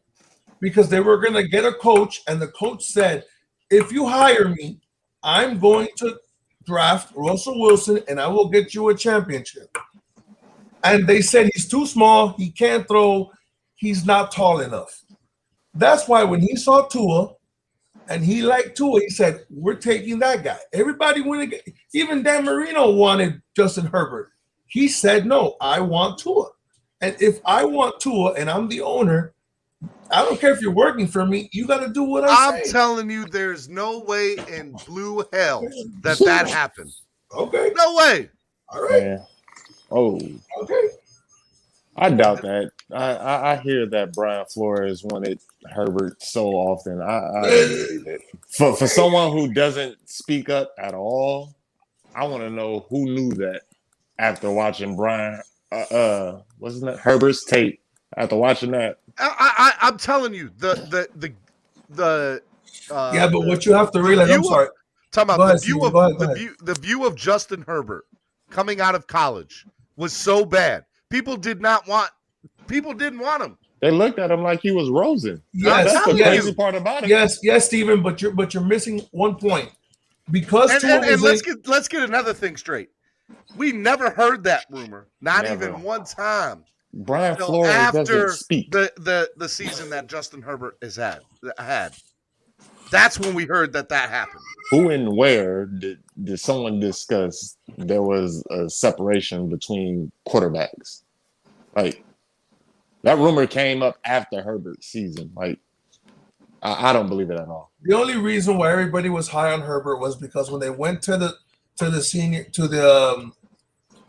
because they were going to get a coach, and the coach said, if you hire me, I'm going to draft Russell Wilson, and I will get you a championship. And they said he's too small, he can't throw, he's not tall enough. That's why when he saw Tua and he liked Tua, he said, we're taking that guy. Everybody wanted, even Dan Marino wanted Justin Herbert. He said, no, I want Tua. And if I want Tua and I'm the owner, I don't care if you're working for me, you got to do what I say. I'm telling you, there's no way in blue hell that happened. Okay. No way. All right. Yeah. Oh, okay. I doubt that. I hear that Brian Flores wanted Herbert so often. I believe it. For someone who doesn't speak up at all, I want to know who knew that after watching Brian. What's his name? Herbert's tape. After watching that, I'm telling you the but what you have to realize. I'm sorry. Talking about the view of Justin Herbert coming out of college was so bad. People didn't want him. They looked at him like he was Rosen. Yes, that's the crazy part about it. Yes, Stephen, but you're missing one point. Because let's get another thing straight. We never heard that rumor, not even one time. Brian Flores doesn't speak. The season that Justin Herbert has had. That's when we heard that happened. Who and where did someone discuss there was a separation between quarterbacks? Like, that rumor came up after Herbert's season. Like, I don't believe it at all. The only reason why everybody was high on Herbert was because when they went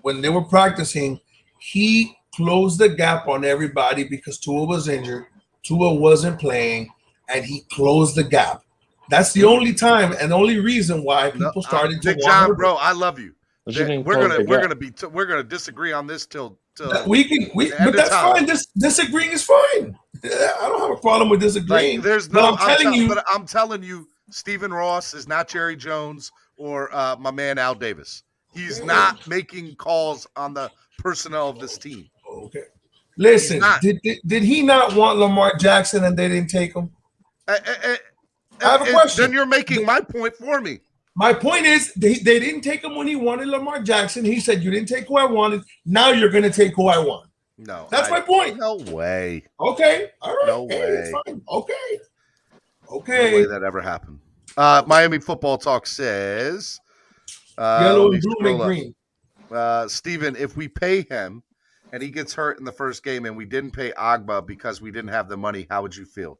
when they were practicing, he closed the gap on everybody because Tua was injured. Tua wasn't playing, and he closed the gap. That's the only time and the only reason why people started to. Big John, bro, I love you. We're gonna disagree on this till but that's fine. Disagreeing is fine. I don't have a problem with disagreeing. I'm telling you, Stephen Ross is not Jerry Jones or my man Al Davis. He's not making calls on the personnel of this team. Okay. Listen, did he not want Lamar Jackson and they didn't take him? I have a question. Then you're making my point for me. My point is they didn't take him when he wanted Lamar Jackson. He said, you didn't take who I wanted. Now you're going to take who I want. No. That's my point. No way. Okay. All right. No way. It's fine. Okay. No way that ever happened. Miami Football Talk says yellow and blue and green. Steven, if we pay him and he gets hurt in the first game and we didn't pay Agba because we didn't have the money, how would you feel?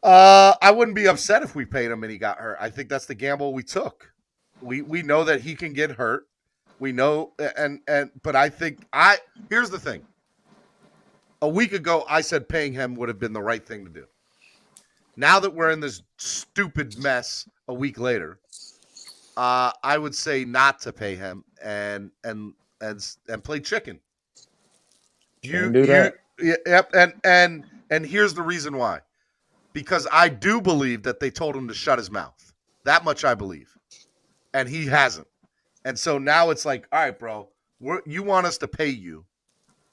I wouldn't be upset if we paid him and he got hurt. I think that's the gamble we took. We know that he can get hurt. We know, but I think here's the thing. A week ago, I said paying him would have been the right thing to do. Now that we're in this stupid mess a week later, I would say not to pay him and play chicken. You do that. Yep. And here's the reason why. Because I do believe that they told him to shut his mouth. That much I believe. And he hasn't. And so now it's like, all right, bro, you want us to pay you,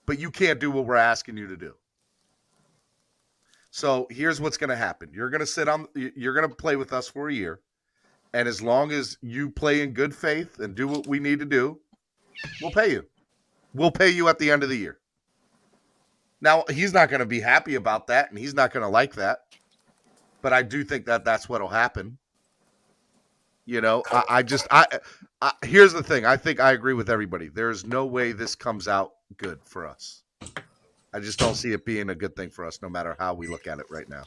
but you can't do what we're asking you to do. So here's what's going to happen. You're going to play with us for a year. And as long as you play in good faith and do what we need to do, we'll pay you. We'll pay you at the end of the year. Now, he's not going to be happy about that, and he's not going to like that. But I do think that that's what will happen. You know, here's the thing. I think I agree with everybody. There is no way this comes out good for us. I just don't see it being a good thing for us, no matter how we look at it right now.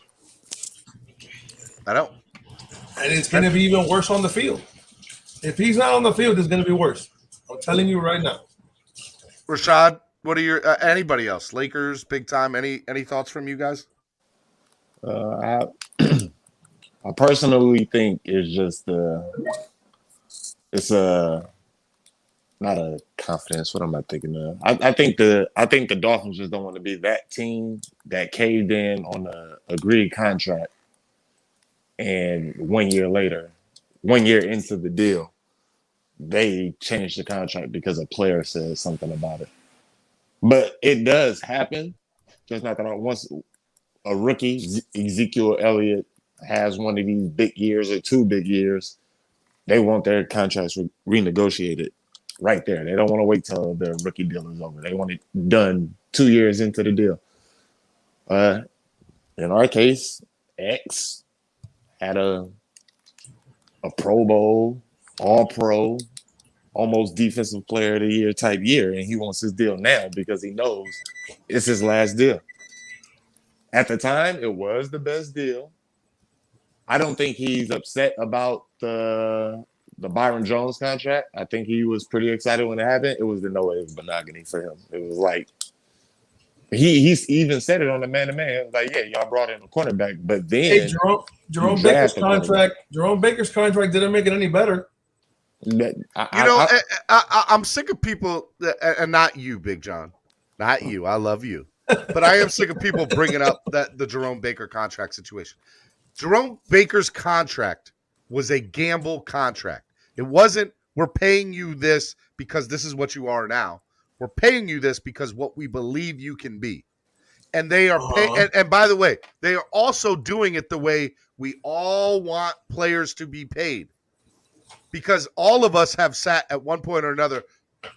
I don't. And it's going to be even worse on the field. If he's not on the field, it's going to be worse. I'm telling you right now. Rashad, what are your anybody else? Lakers, big time. Any thoughts from you guys? I personally think it's just not a confidence. What am I thinking of? I think the Dolphins just don't want to be that team that caved in on the agreed contract, and 1 year later, 1 year into the deal, they changed the contract because a player said something about it. But it does happen. Just not that once a rookie, Ezekiel Elliott, has one of these big years or 2 big years, they want their contracts renegotiated right there. They don't want to wait till their rookie deal is over. They want it done 2 years into the deal. In our case, X had a Pro Bowl, All-Pro, almost Defensive Player of the Year type year, and he wants his deal now because he knows it's his last deal. At the time, it was the best deal. I don't think he's upset about the Byron Jones contract. I think he was pretty excited when it happened. It was the no way of monogamy for him. It was like he even said it on the Man-to-Man. It was like, yeah, y'all brought in a cornerback, but then Jerome Baker's contract didn't make it any better. I'm sick of people, and not you, Big John, not you. I love you, but I am sick of people bringing up the Jerome Baker contract situation. Jerome Baker's contract was a gamble contract. It wasn't, we're paying you this because this is what you are now. We're paying you this because what we believe you can be. And they are paying, and by the way, they are also doing it the way we all want players to be paid. Because all of us have sat at one point or another,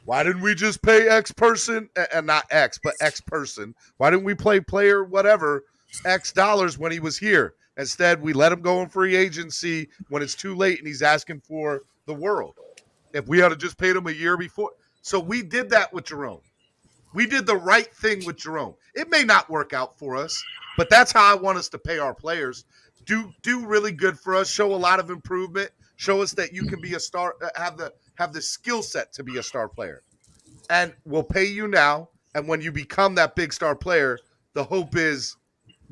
why didn't we just pay X person, and not X, but X person? Why didn't we play player whatever X dollars when he was here? Instead, we let him go in free agency when it's too late and he's asking for the world. If we had to just paid him a year before. So we did that with Jerome. We did the right thing with Jerome. It may not work out for us, but that's how I want us to pay our players. Do really good for us, show a lot of improvement, show us that you can be a star, have the skill set to be a star player. And we'll pay you now, and when you become that big star player, the hope is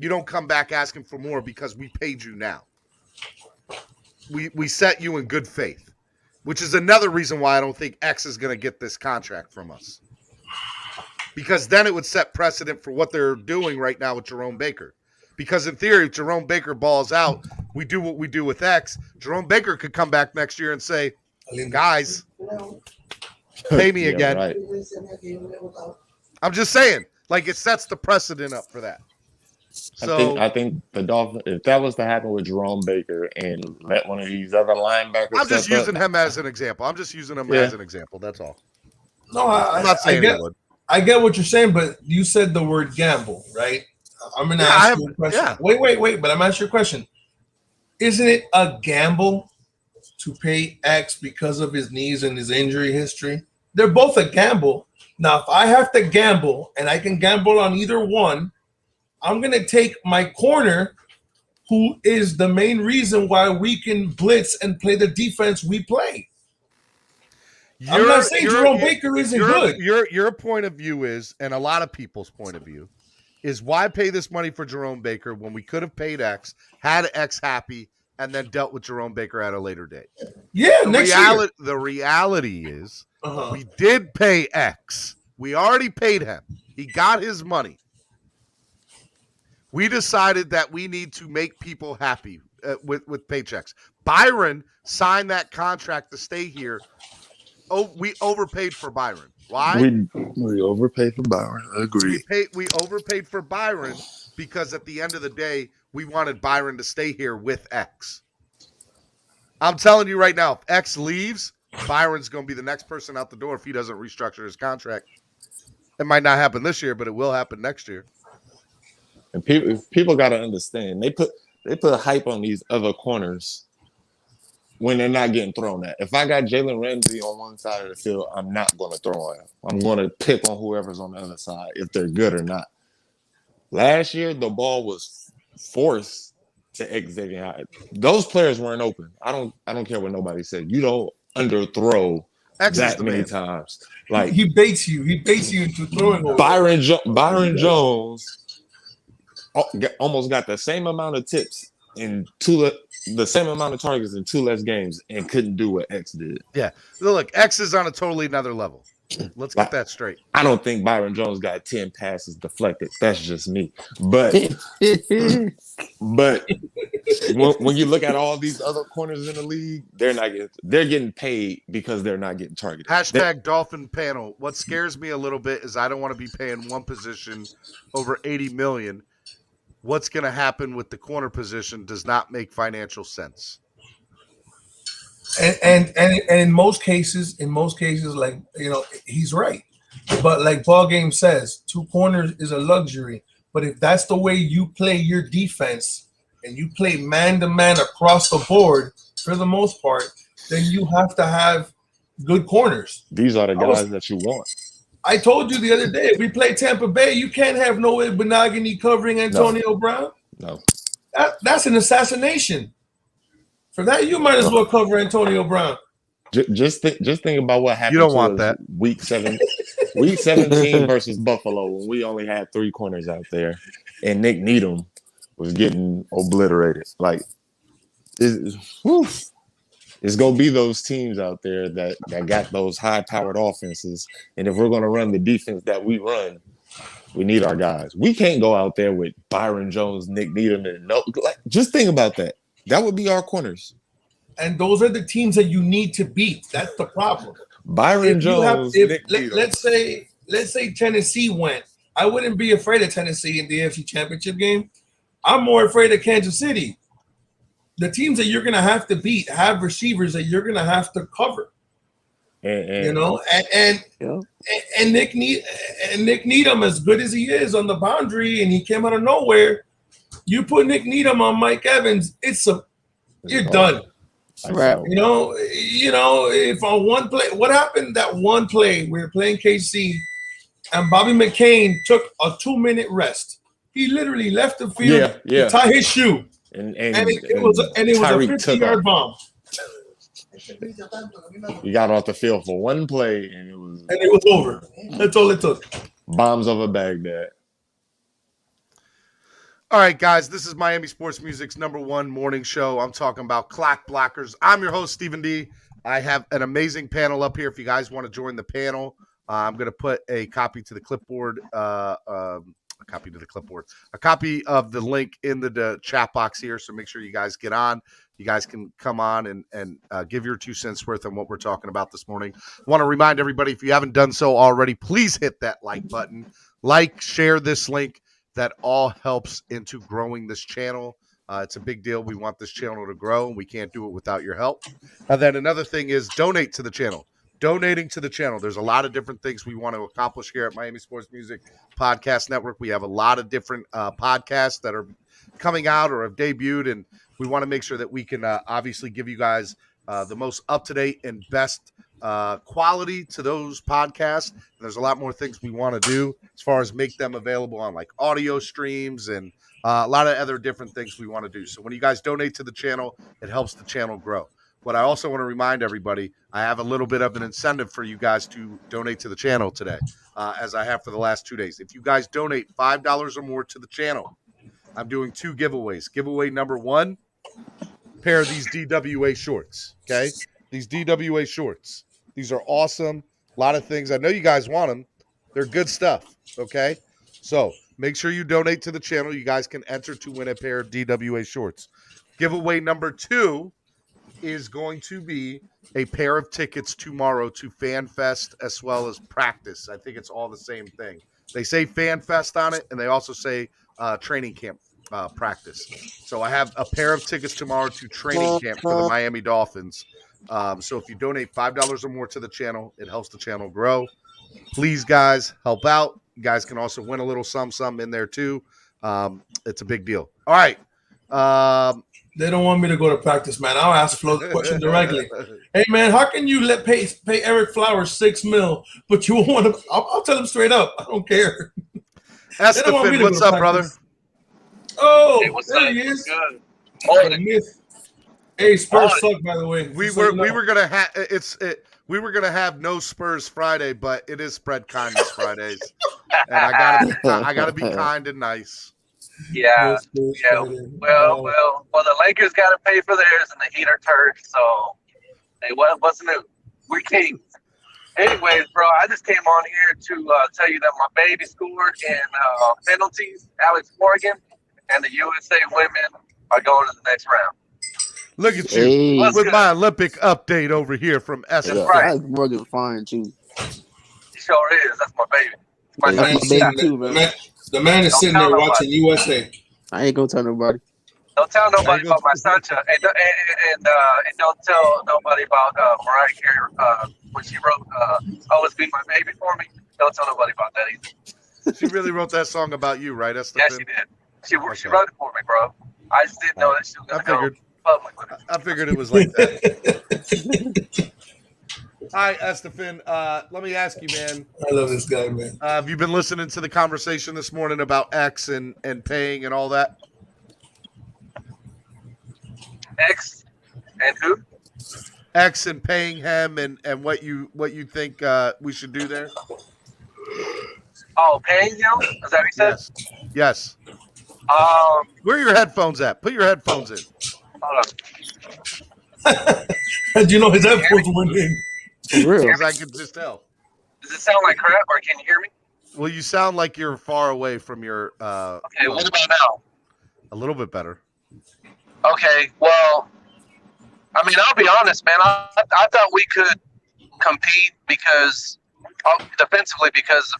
you don't come back asking for more because we paid you now. We set you in good faith, which is another reason why I don't think X is going to get this contract from us. Because then it would set precedent for what they're doing right now with Jerome Baker. Because in theory, if Jerome Baker balls out, we do what we do with X. Jerome Baker could come back next year and say, guys, pay me again. Right. I'm just saying, like, it sets the precedent up for that. So I think the Dolphins, if that was to happen with Jerome Baker and let one of these other linebackers, I'm just using him as an example. As an example. That's all. No, I'm not saying I get what you're saying, but you said the word gamble, right? I'm going to ask you a question. Yeah. Wait, but I'm asking you a question. Isn't it a gamble to pay X because of his knees and his injury history? They're both a gamble. Now, if I have to gamble and I can gamble on either one, I'm going to take my corner, who is the main reason why we can blitz and play the defense we play. I'm not saying Jerome Baker isn't good. Your point of view is, and a lot of people's point of view, is why pay this money for Jerome Baker when we could have paid X, had X happy, and then dealt with Jerome Baker at a later date? Yeah, next year. The reality is we did pay X. We already paid him. He got his money. We decided that we need to make people happy with paychecks. Byron signed that contract to stay here. Oh, we overpaid for Byron. Why? We overpaid for Byron. I agree. We overpaid for Byron because at the end of the day, we wanted Byron to stay here with X. I'm telling you right now, if X leaves, Byron's going to be the next person out the door if he doesn't restructure his contract. It might not happen this year, but it will happen next year. And people got to understand, they put hype on these other corners when they're not getting thrown at. If I got Jalen Ramsey on one side of the field, I'm not going to throw at him. I'm going to pick on whoever's on the other side, if they're good or not. Last year, the ball was forced to Xavien Howard. Those players weren't open. I don't care what nobody said. You don't underthrow that many times. Like he baits you into throwing over. Byron Jones almost got the same amount of tips in the same amount of targets in 2 less games and couldn't do what X did. Yeah. Look, X is on a totally another level. Let's get that straight. I don't think Byron Jones got 10 passes deflected. That's just me. But when you look at all these other corners in the league, they're getting paid because they're not getting targeted. Hashtag Dolphin panel. What scares me a little bit is I don't want to be paying one position over $80 million. What's going to happen with the corner position does not make financial sense. And in most cases, like, you know, he's right. But like Ball Game says, 2 corners is a luxury. But if that's the way you play your defense and you play man-to-man across the board for the most part, then you have to have good corners. These are the guys that you want. I told you the other day, if we play Tampa Bay, you can't have no Benogany covering Antonio Brown. No. That's an assassination. For that, you might as well cover Antonio Brown. Just think about what happened. You don't want that. Week 17 versus Buffalo, when we only had 3 corners out there, and Nick Needham was getting obliterated. Like, it's gonna be those teams out there that got those high-powered offenses, and if we're gonna run the defense that we run, we need our guys. We can't go out there with Byron Jones, Nick Needham, and just think about that. That would be our corners. And those are the teams that you need to beat. That's the problem. Byron Jones. Let's say Tennessee went. I wouldn't be afraid of Tennessee in the AFC Championship game. I'm more afraid of Kansas City. The teams that you're going to have to beat have receivers that you're going to have to cover. You know, and Nick Needham, as good as he is on the boundary, and he came out of nowhere. You put Nick Needham on Mike Evans, you're done. Right. You know, if on one play, what happened that one play we were playing KC and Bobby McCain took a 2-minute rest. He literally left the field to tie his shoe. And it was a 50-yard bomb. He got off the field for one play and it was over. That's all it took. Bombs over Baghdad. All right, guys, this is Miami Sports Music's #1 morning show. I'm talking about clock blockers. I'm your host, Stephen D. I have an amazing panel up here. If you guys want to join the panel, I'm going to put a copy to the clipboard, a copy of the link in the chat box here. So make sure you guys get on. You guys can come on and give your 2 cents worth on what we're talking about this morning. I want to remind everybody, if you haven't done so already, please hit that like button. Like, share this link. That all helps into growing this channel. It's a big deal. We want this channel to grow, and we can't do it without your help. And then another thing is donate to the channel. Donating to the channel. There's a lot of different things we want to accomplish here at Miami Sports Music Podcast Network. We have a lot of different podcasts that are coming out or have debuted, and we want to make sure that we can obviously give you guys the most up-to-date and best quality to those podcasts. And there's a lot more things we want to do as far as make them available on like audio streams and a lot of other different things we want to do. So when you guys donate to the channel, it helps the channel grow. But I also want to remind everybody, I have a little bit of an incentive for you guys to donate to the channel today, as I have for the last 2 days. If you guys donate $5 or more to the channel, I'm doing 2 giveaways. Giveaway number 1, pair of these DWA shorts, okay? These DWA shorts. These are awesome. A lot of things. I know you guys want them. They're good stuff, okay? So make sure you donate to the channel. You guys can enter to win a pair of DWA shorts. Giveaway number 2 is going to be a pair of tickets tomorrow to FanFest as well as practice. I think it's all the same thing. They say Fan Fest on it, and they also say training camp practice. So I have a pair of tickets tomorrow to training camp for the Miami Dolphins. So if you donate $5 or more to the channel, it helps the channel grow. Please, guys, help out. You guys can also win a little something in there too. It's a big deal. All right. They don't want me to go to practice, man. I'll ask Flo the question directly. Hey, man, how can you pay Eric Flowers $6 million, but you want to? I'll tell him straight up. I don't care. Estefan, what's up, brother? Oh, Hey, what's there up? he is. Good. Hey, Spurs suck, by the way. We were gonna have no Spurs Friday, but it is Spread Kindness Fridays, and I gotta be kind and nice. Yeah. Well, the Lakers got to pay for theirs, and the Heat are turds. So, hey, what's new? We're kings. Anyways, bro, I just came on here to tell you that my baby scored in penalties, Alex Morgan, and the USA women are going to the next round. Look at you with my Olympic update over here from Estefan. Alex Morgan fine too. He sure is. That's my baby. My The man is sitting there watching USA. I ain't gonna tell nobody. Don't tell nobody about my Sancha, and don't tell nobody about Mariah Carey when she wrote "Always Be My Baby" for me. Don't tell nobody about that either. She really wrote that song about you, right, Estefan? Yeah, she did. She wrote it for me, bro. I just didn't know that she was gonna go public with it. I figured it was like that. Hi, Estefan. Let me ask you, man. I love this guy, man. Have you been listening to the conversation this morning about X and paying and all that? X and who? X and paying him and what you think we should do there? Oh, paying him? Is that what you said? Yes. Where are your headphones at? Put your headphones in. Hold on. Do you know his headphones went in? Because I could just tell. Does it sound like crap, or can you hear me? Well, you sound like you're far away from your. Okay, what about now? A little bit better. Okay, well, I mean, I'll be honest, man. I thought we could compete defensively because,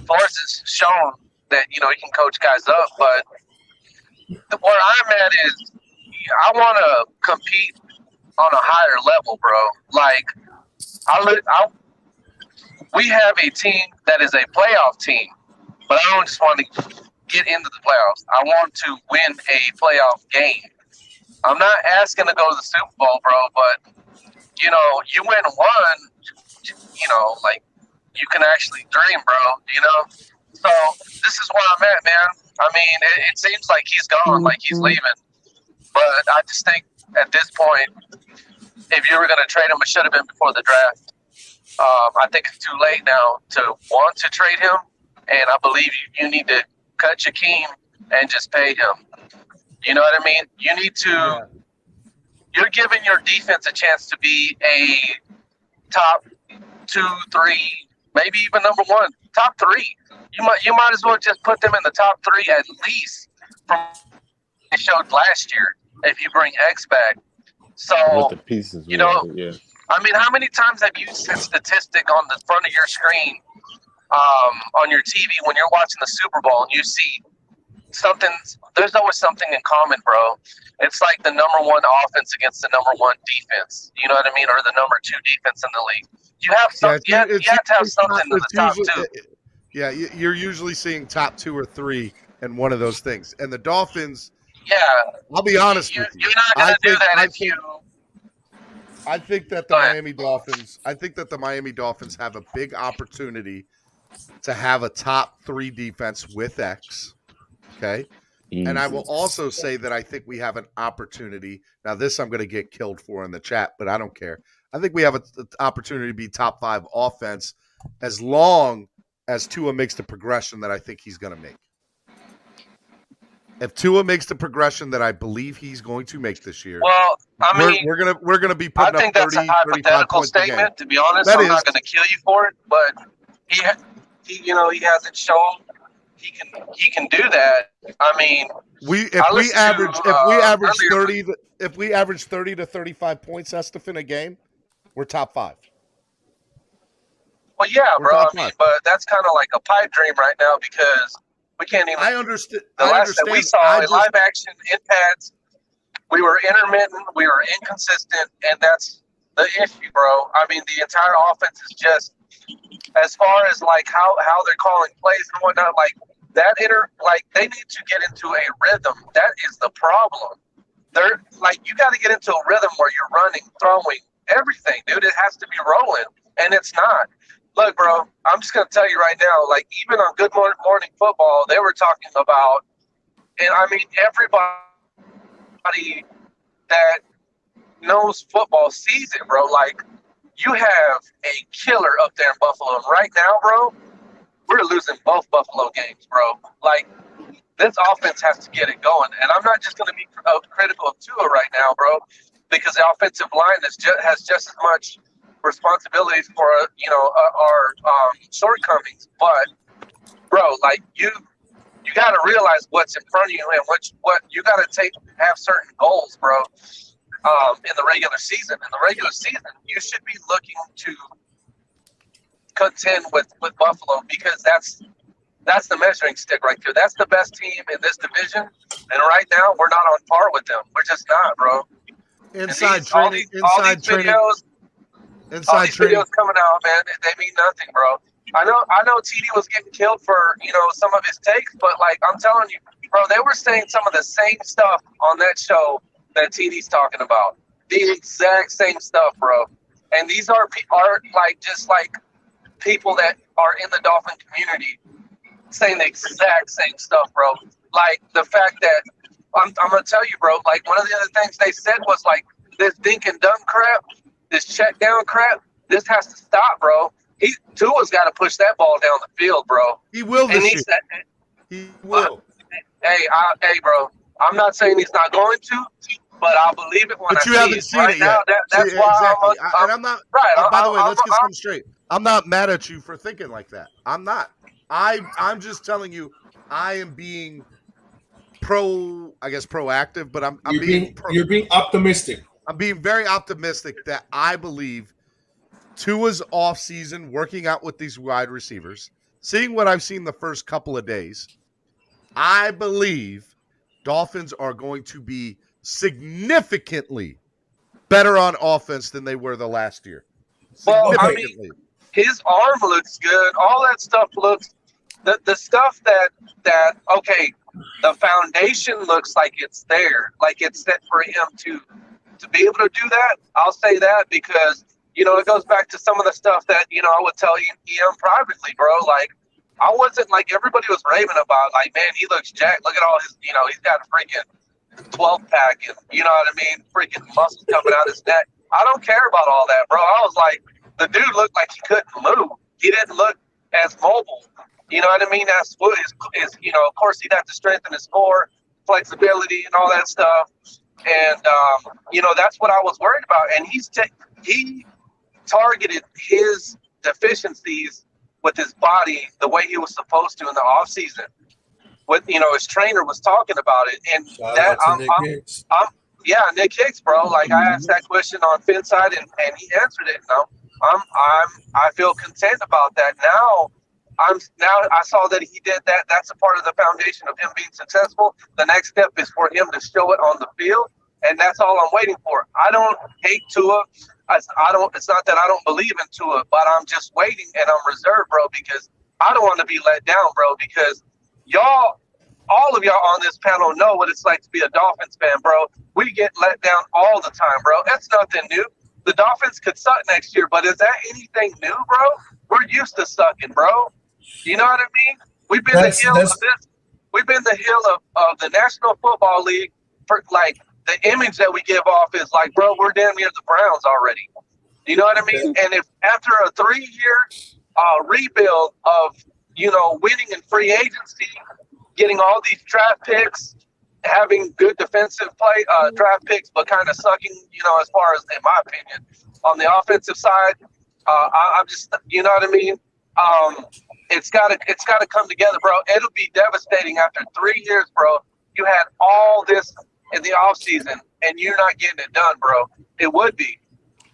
Forrest has shown that, he can coach guys up. But where I'm at is I want to compete on a higher level, bro. Like, we have a team that is a playoff team, but I don't just want to get into the playoffs. I want to win a playoff game. I'm not asking to go to the Super Bowl, bro, but, you win one, like, you can actually dream, bro, So this is where I'm at, man. I mean, it seems like he's gone, like he's leaving. But I just think at this point, if you were going to trade him, it should have been before the draft. I think it's too late now to want to trade him, and I believe you need to cut Jakeem and just pay him. You know what I mean? You need to. You're giving your defense a chance to be a top 2, 3, maybe even number 1, top 3. You might as well just put them in the top 3 at least from what they showed last year. If you bring X back, so with the pieces, yeah. I mean, how many times have you seen statistic on the front of your screen, on your TV when you're watching the Super Bowl and you see something? There's always something in common, bro. It's like the number 1 offense against the number 1 defense. You know what I mean? Or the number 2 defense in the league. You have some. You have to have something in the top 2. Yeah, you're usually seeing top 2 or 3 in one of those things. And the Dolphins. Yeah, I'll be honest with you. You're not gonna do that if you. I think that the Miami Dolphins have a big opportunity to have a top 3 defense with X. Okay. And I will also say that I think we have an opportunity. Now, this I'm going to get killed for in the chat, but I don't care. I think we have an opportunity to be top 5 offense as long as Tua makes the progression that I think he's going to make. If Tua makes the progression that I believe he's going to make this year, well, I mean, we're gonna be putting I think up 30, that's a hypothetical statement. To be honest, I'm not going to kill you for it, but he he hasn't shown he can do that. I mean, if we average 30 to 35 points, Estefan, a game, we're top 5. Well, yeah, We're bro. I top mean, five. but that's kind of like a pipe dream right now because we can't even. I understand. The last that we saw in live action in pads, we were intermittent, we were inconsistent, and that's the issue, bro. I mean, the entire offense is just, as far as like how they're calling plays and whatnot, like that they need to get into a rhythm. That is the problem. They're like, you got to get into a rhythm where you're running, throwing, everything, dude. It has to be rolling, and it's not. Look, bro, I'm just gonna tell you right now. Like, even on Good Morning Football, they were talking about, and I mean, everybody that knows football sees it, bro. Like, you have a killer up there in Buffalo, and right now, bro, we're losing both Buffalo games, bro. Like, this offense has to get it going, and I'm not just going to be critical of Tua right now, bro, because the offensive line has just as much responsibilities for our shortcomings. But, bro, like you got to realize what's in front of you and what you got to have certain goals, bro. In the regular season, you should be looking to contend with Buffalo because that's the measuring stick right there. That's the best team in this division, and right now we're not on par with them. We're just not, bro. Inside training, all these videos coming out, man, they mean nothing, bro. I know TD was getting killed for some of his takes, but like I'm telling you, bro, they were saying some of the same stuff on that show that TD's talking about. The exact same stuff, bro. And these are like just like people that are in the Dolphin community saying the exact same stuff, bro. Like the fact that I'm gonna tell you, bro. Like one of the other things they said was like this dink and dunk crap, this check down crap. This has to stop, bro. Tua's got to push that ball down the field, bro. He will this year. He will. Hey, bro. I'm not saying he's not going to, but I'll believe it when I see it. But you haven't seen it yet. That's why exactly. I'm not. Right. By the way, let's get something straight. I'm not mad at you for thinking like that. I'm not. I'm just telling you, I am being proactive, but you're being optimistic. I'm being very optimistic that I believe Tua's offseason, working out with these wide receivers, seeing what I've seen the first couple of days, I believe Dolphins are going to be significantly better on offense than they were the last year. Well, I mean, his arm looks good. All that stuff looks the stuff that okay, the foundation looks like it's there, like it's set for him to be able to do that. I'll say that because it goes back to some of the stuff that I would tell EM privately, bro. Like I wasn't like everybody was raving about. Like, man, he looks jacked. Look at all his, he's got a freaking 12 pack, and you know what I mean, freaking muscles coming out his neck. I don't care about all that, bro. I was like, the dude looked like he couldn't move. He didn't look as mobile. You know what I mean? That's what is of course he'd have to strengthen his core, flexibility, and all that stuff. And that's what I was worried about. And he targeted his deficiencies with his body the way he was supposed to in the off season. With his trainer was talking about it, and Nick Hicks, bro. Like I asked that question on Finside, and he answered it. I feel content about that now. I saw that he did that. That's a part of the foundation of him being successful. The next step is for him to show it on the field, and that's all I'm waiting for. I don't hate Tua. It's not that I don't believe in Tua, but I'm just waiting and I'm reserved, bro, because I don't want to be let down, bro, because all of y'all on this panel know what it's like to be a Dolphins fan, bro. We get let down all the time, bro. That's nothing new. The Dolphins could suck next year, but is that anything new, bro? We're used to sucking, bro. You know what I mean? We've been the heel of the National Football League for like the image that we give off is like, bro, we're damn near the Browns already. You know what I mean? And if after a 3-year rebuild of winning in free agency, getting all these draft picks, having good defensive play draft picks, but kind of sucking, as far as, in my opinion, on the offensive side, I'm just, you know what I mean? It's gotta come together, bro. It'll be devastating after 3 years, bro. You had all this in the off season and you're not getting it done, bro. It would be.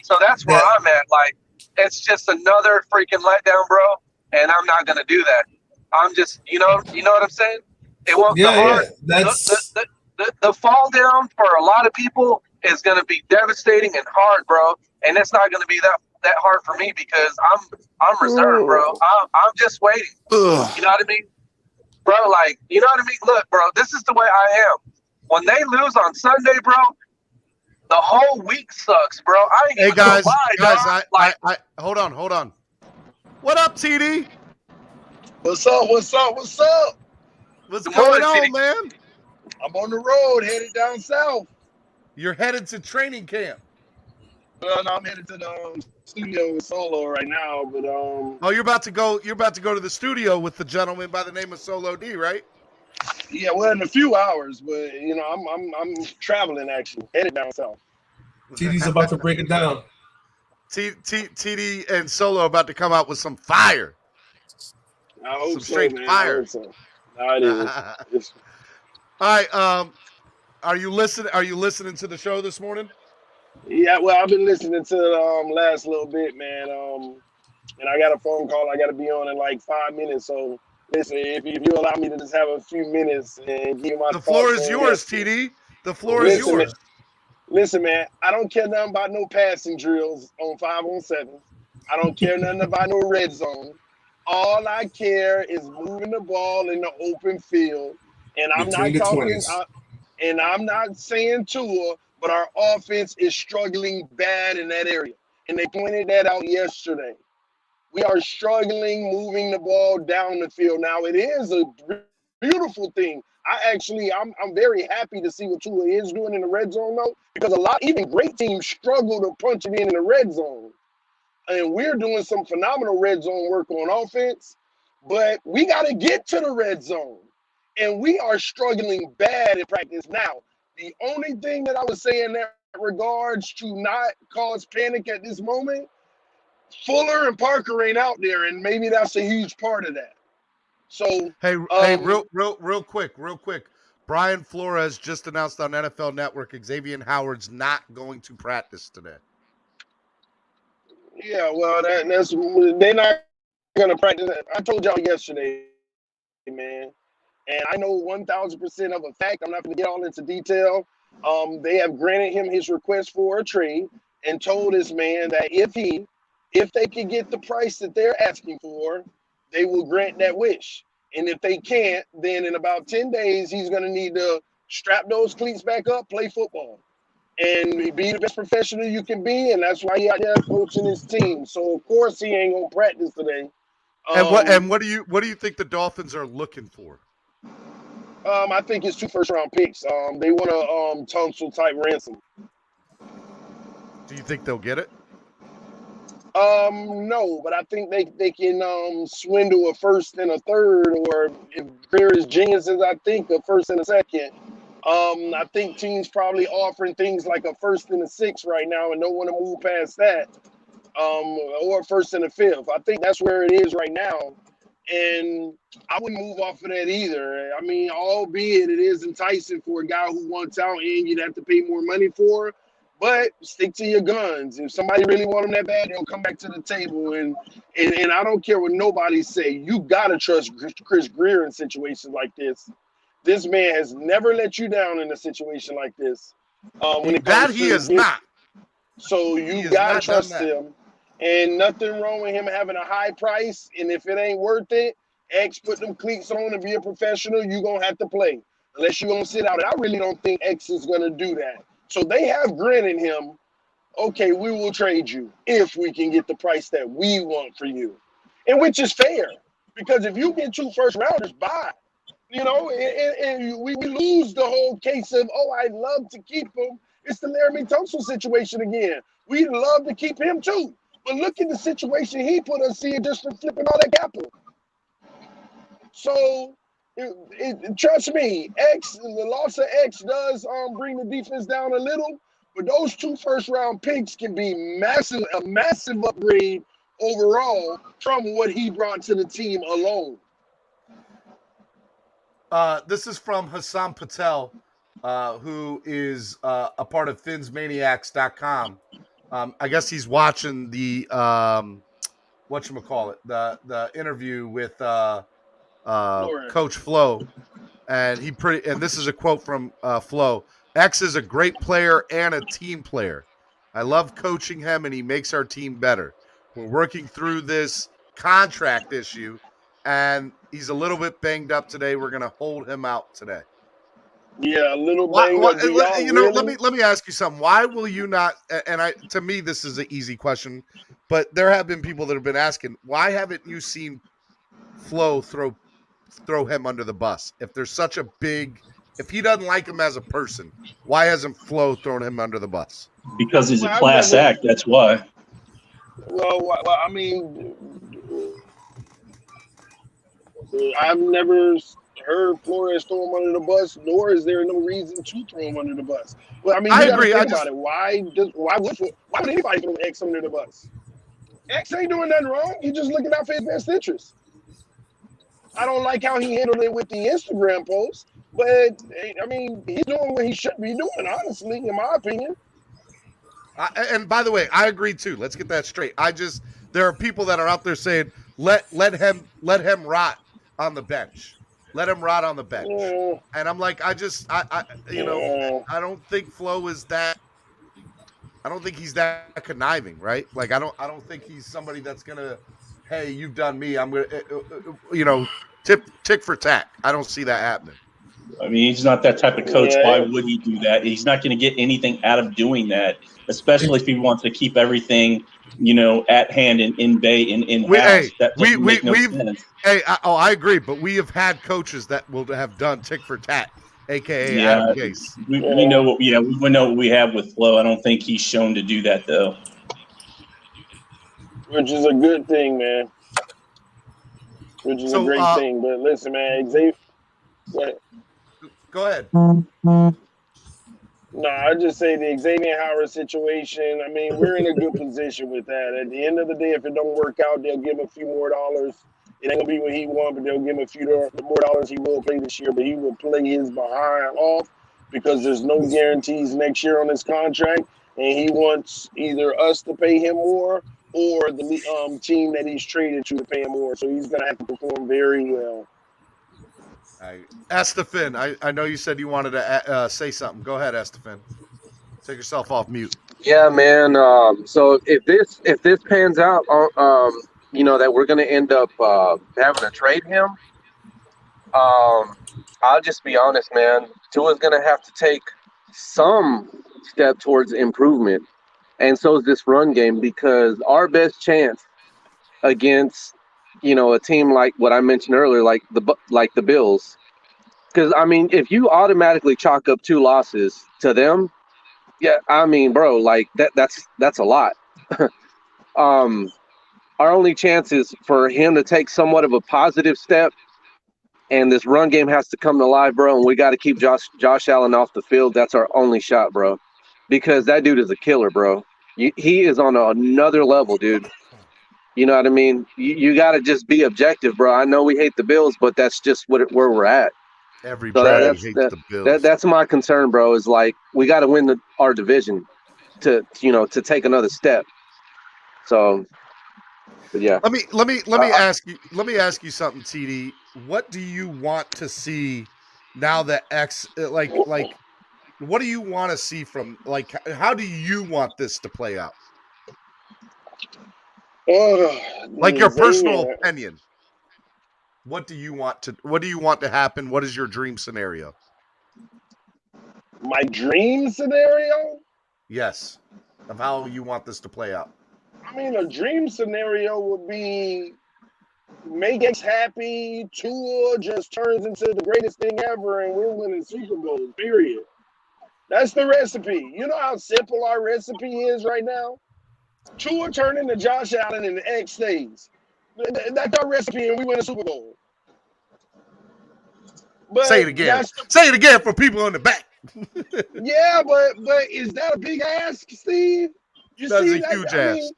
So that's where I'm at. Like, it's just another freaking letdown, bro. And I'm not gonna do that. I'm just, you know what I'm saying? It won't Yeah. That's the fall down for a lot of people is gonna be devastating and hard, bro. And it's not gonna be that hard for me because I'm reserved, bro. I'm just waiting. Ugh. You know what I mean, bro? Like, you know what I mean? Look, bro, this is the way I am. When they lose on Sunday, bro, the whole week sucks, bro. I ain't Hey even guys, gonna lie, dog. I hold on. What up, TD? What's up? What's going on, man? I'm on the road, headed down south. You're headed to training camp. Well, no, I'm headed to the studio with Solo right now, but Oh, you're about to go to the studio with the gentleman by the name of Solo D, right? yeah, well, in a few hours, but you know, I'm traveling actually, headed down south. TD's about to break it down. TD and Solo about to come out with some fire. I hope some so, straight man. fire. I hope so. No, it is. All right. Are you listening to the show this morning? Yeah, well, I've been listening to the last little bit, man. And I got a phone call I got to be on in like 5 minutes. So listen, if you allow me to just have a few minutes and give my The floor is on yours, this. TD. The floor is yours. Listen, man, I don't care nothing about no passing drills on 5-on-7. I don't care nothing about no red zone. All I care is moving the ball in the open field. And I'm Between not the talking, 20s. and I'm not saying Tua, but our offense is struggling bad in that area. And they pointed that out yesterday. We are struggling moving the ball down the field. Now, it is a beautiful thing. I'm very happy to see what Tua is doing in the red zone, though, because even great teams struggle to punch it in the red zone. And we're doing some phenomenal red zone work on offense, but we got to get to the red zone. And we are struggling bad in practice. Now, the only thing that I would say in that regards to not cause panic at this moment, Fuller and Parker ain't out there, and maybe that's a huge part of that. So hey, real quick. Brian Flores just announced on NFL Network Xavien Howard's not going to practice today. Yeah, well, that's they're not gonna practice. I told y'all yesterday, man, and I know 1,000% of a fact. I'm not gonna get all into detail. They have granted him his request for a trade and told this man that if they can get the price that they're asking for, they will grant that wish. And if they can't, then in about 10 days, he's gonna need to strap those cleats back up, play football, and be the best professional you can be, and that's why he out there coaching his team. So of course he ain't gonna practice today. And what do you think the Dolphins are looking for? I think it's 2 first-round picks. They want a Tunsil type ransom. Do you think they'll get it? No, but I think they can swindle a first and a third, or if Greer is geniuses, I think a first and a second. I think teams probably offering things like a first and a sixth right now and don't want to move past that. Or first and a fifth. I think that's where it is right now. And I wouldn't move off of that either. I mean, albeit it is enticing for a guy who wants out and you'd have to pay more money for, but stick to your guns. If somebody really want him that bad, they'll come back to the table. And I don't care what nobody say. You got to trust Chris Greer in situations like this. This man has never let you down in a situation like this. When it comes he is not. So you gotta trust him, and nothing wrong with him having a high price. And if it ain't worth it, X put them cleats on and be a professional. You gonna have to play unless you gonna sit out. And I really don't think X is gonna do that. So they have granted him. Okay, we will trade you if we can get the price that we want for you, and which is fair because if you get 2 first rounders, bye. You know, and we lose the whole case of, oh, I'd love to keep him. It's the Laramie Tunsil situation again. We'd love to keep him too. But look at the situation he put us in just for flipping all that capital. So, trust me, the loss of X does bring the defense down a little. But those 2 first-round picks can be a massive upgrade overall from what he brought to the team alone. This is from Hassan Patel, who is a part of FinsManiacs.com. I guess he's watching the whatchamacallit, the interview with Coach Flo, and this is a quote from Flo. X is a great player and a team player. I love coaching him, and he makes our team better. We're working through this contract issue, and he's a little bit banged up today. We're going to hold him out today. Yeah, a little banged up. Let me ask you something. Why will you not? And to me, this is an easy question, but there have been people that have been asking, why haven't you seen Flo throw him under the bus? If there's such a if he doesn't like him as a person, why hasn't Flo thrown him under the bus? Because he's a class act. That's why. Well, I mean, I've never heard Flores throw him under the bus, nor is there no reason to throw him under the bus. Well, I mean, you agree. Think about it. Why would anybody throw X under the bus? X ain't doing nothing wrong. He's just looking out for his best interest. I don't like how he handled it with the Instagram post, but I mean, he's doing what he should be doing, honestly, in my opinion. And by the way, I agree too. Let's get that straight. There are people that are out there saying, let him rot on the bench. Let him rot on the bench. Yeah. And I'm like, I don't think Flo is that. I don't think he's that conniving, right? Like, I don't think he's somebody that's gonna, hey, you've done me. I'm gonna, tick for tack. I don't see that happening. I mean, he's not that type of coach. Yeah. Why would he do that? He's not going to get anything out of doing that, especially if he wants to keep everything, at hand and in bay and in house. That doesn't make no sense. I agree, but we have had coaches that will have done tick for tack, aka Adam Gase. We know what. Yeah, we know what we have with Flo. I don't think he's shown to do that though. Which is a good thing, man. Which is a great thing. But listen, man, Xavier. Go ahead. No, I just say the Xavien Howard situation. I mean, we're in a good position with that. At the end of the day, if it don't work out, they'll give him a few more dollars. It ain't gonna be what he wants, but they'll give him a few more dollars. He will play this year, but he will play his behind off because there's no guarantees next year on his contract, and he wants either us to pay him more or the team that he's traded to pay him more. So he's gonna have to perform very well. Estefan, I know you said you wanted to say something. Go ahead, Estefan. Take yourself off mute. Yeah, man. So if this pans out, that we're gonna end up having to trade him. I'll just be honest, man. Tua's gonna have to take some step towards improvement, and so is this run game, because our best chance against a team like what I mentioned earlier, like the Bills. Because, I mean, if you automatically chalk up 2 losses to them, yeah, I mean, bro, like that's a lot. Our only chance is for him to take somewhat of a positive step, and this run game has to come to life, bro, and we got to keep Josh Allen off the field. That's our only shot, bro, because that dude is a killer, bro. He is on another level, dude. You know what I mean? You got to just be objective, bro. I know we hate the Bills, but that's just where we're at. Everybody hates the Bills. That's my concern, bro. Is like we got to win our division to take another step. So, but yeah. Let me ask you something, TD. What do you want to see now that X like what do you want to see from, like, how do you want this to play out? Like your personal opinion. What do you want to happen? What is your dream scenario? My dream scenario? Yes. Of how you want this to play out. I mean, a dream scenario would be make X happy, Tua just turns into the greatest thing ever, and we're winning Super Bowl, period. That's the recipe. You know how simple our recipe is right now? Tua turn into Josh Allen and the X stays. That's our recipe, and we win a Super Bowl. But say it again. Say it again for people in the back. Yeah, but is that a big ask, Steve? That's a huge ask.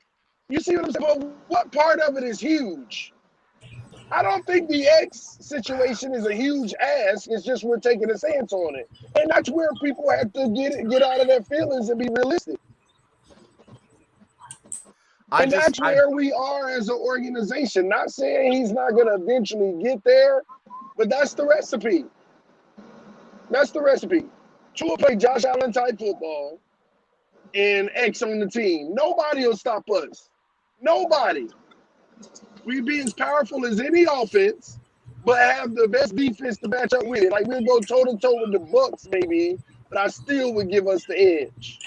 You see what I'm saying? But what part of it is huge? I don't think the X situation is a huge ask. It's just we're taking a stance on it, and that's where people have to get out of their feelings and be realistic. That's where we are as an organization. Not saying he's not going to eventually get there, but that's the recipe. That's the recipe. Tua play Josh Allen type football and X on the team. Nobody will stop us. Nobody. We be as powerful as any offense, but have the best defense to match up with it. Like, we'll go toe-to-toe with the Bucs maybe, but I still would give us the edge.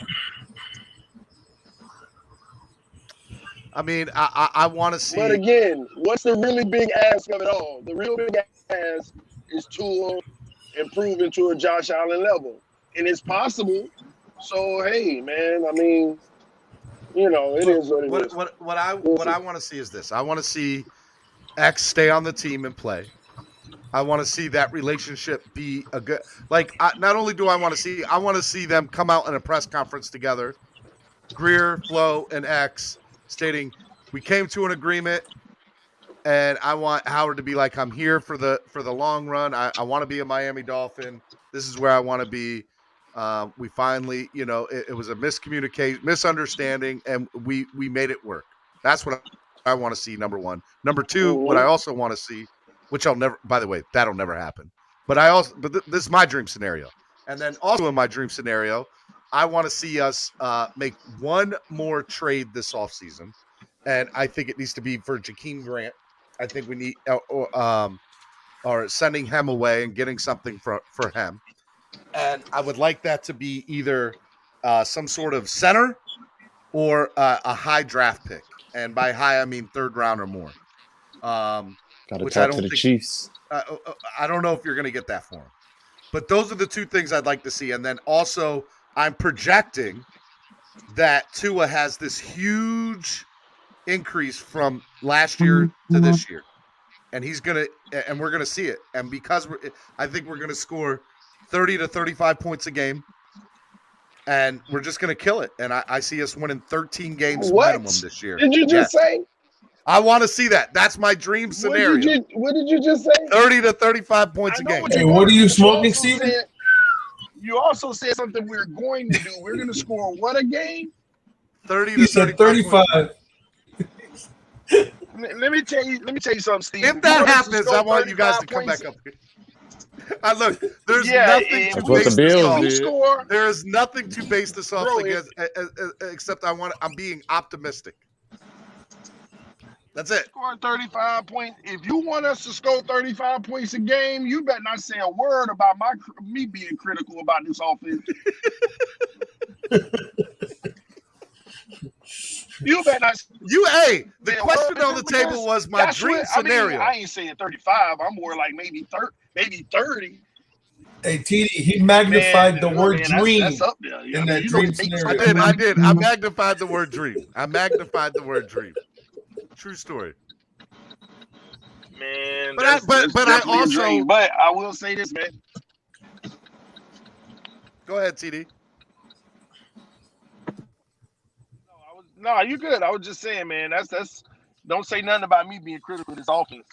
I mean, I want to see. But again, what's the really big ask of it all? The real big ask is Tua improving to a Josh Allen level. And it's possible. So, hey, man, I mean, you know, it is what it is. What I want to see is this. I want to see X stay on the team and play. I want to see that relationship be a good – like, not only do I want to see them come out in a press conference together, Greer, Flo, and X, stating we came to an agreement, and I want Howard to be like, I'm here for the long run. I want to be a Miami Dolphin. This is where I want to be. We finally, you know, it was a misunderstanding, and we made it work. That's what I want to see, number one. Number two, what I also want to see, which I'll never, by the way, that'll never happen. But this is my dream scenario. And then also in my dream scenario, I want to see us make one more trade this offseason. And I think it needs to be for Jakeem Grant. I think we need or sending him away and getting something for him. And I would like that to be either some sort of center or a high draft pick. And by high, I mean third round or more. Got to talk to the Chiefs. I don't know if you're going to get that for him. But those are the two things I'd like to see. And then also, I'm projecting that Tua has this huge increase from last year to this year. And we're going to see it. And because I think we're going to score 30 to 35 points a game. And we're just going to kill it. And I see us winning 13 games minimum this year. Did you just say? I want to see that. That's my dream scenario. What did you just say? 30 to 35 points a game. Hey, what are you smoking, Steven? You also said something we're going to do. We're going to score what a game? 30 to 35. Let me tell you something, Steve. If that happens, I want you guys to come back up here. Look, there's nothing to base this off. There is nothing to base this off against, except I'm being optimistic. That's it. Scoring 35 points. If you want us to score 35 points a game, you better not say a word about me being critical about this offense. You better not. The question on the table was my dream scenario. I ain't saying 35. I'm more like maybe 30. Hey, TD, he magnified the word dream that's up there. in that dream scenario. I did. I magnified the word dream. True story. Man, but I will say this, man. Go ahead, TD. No, you good. I was just saying, man. That's. Don't say nothing about me being critical of this offense.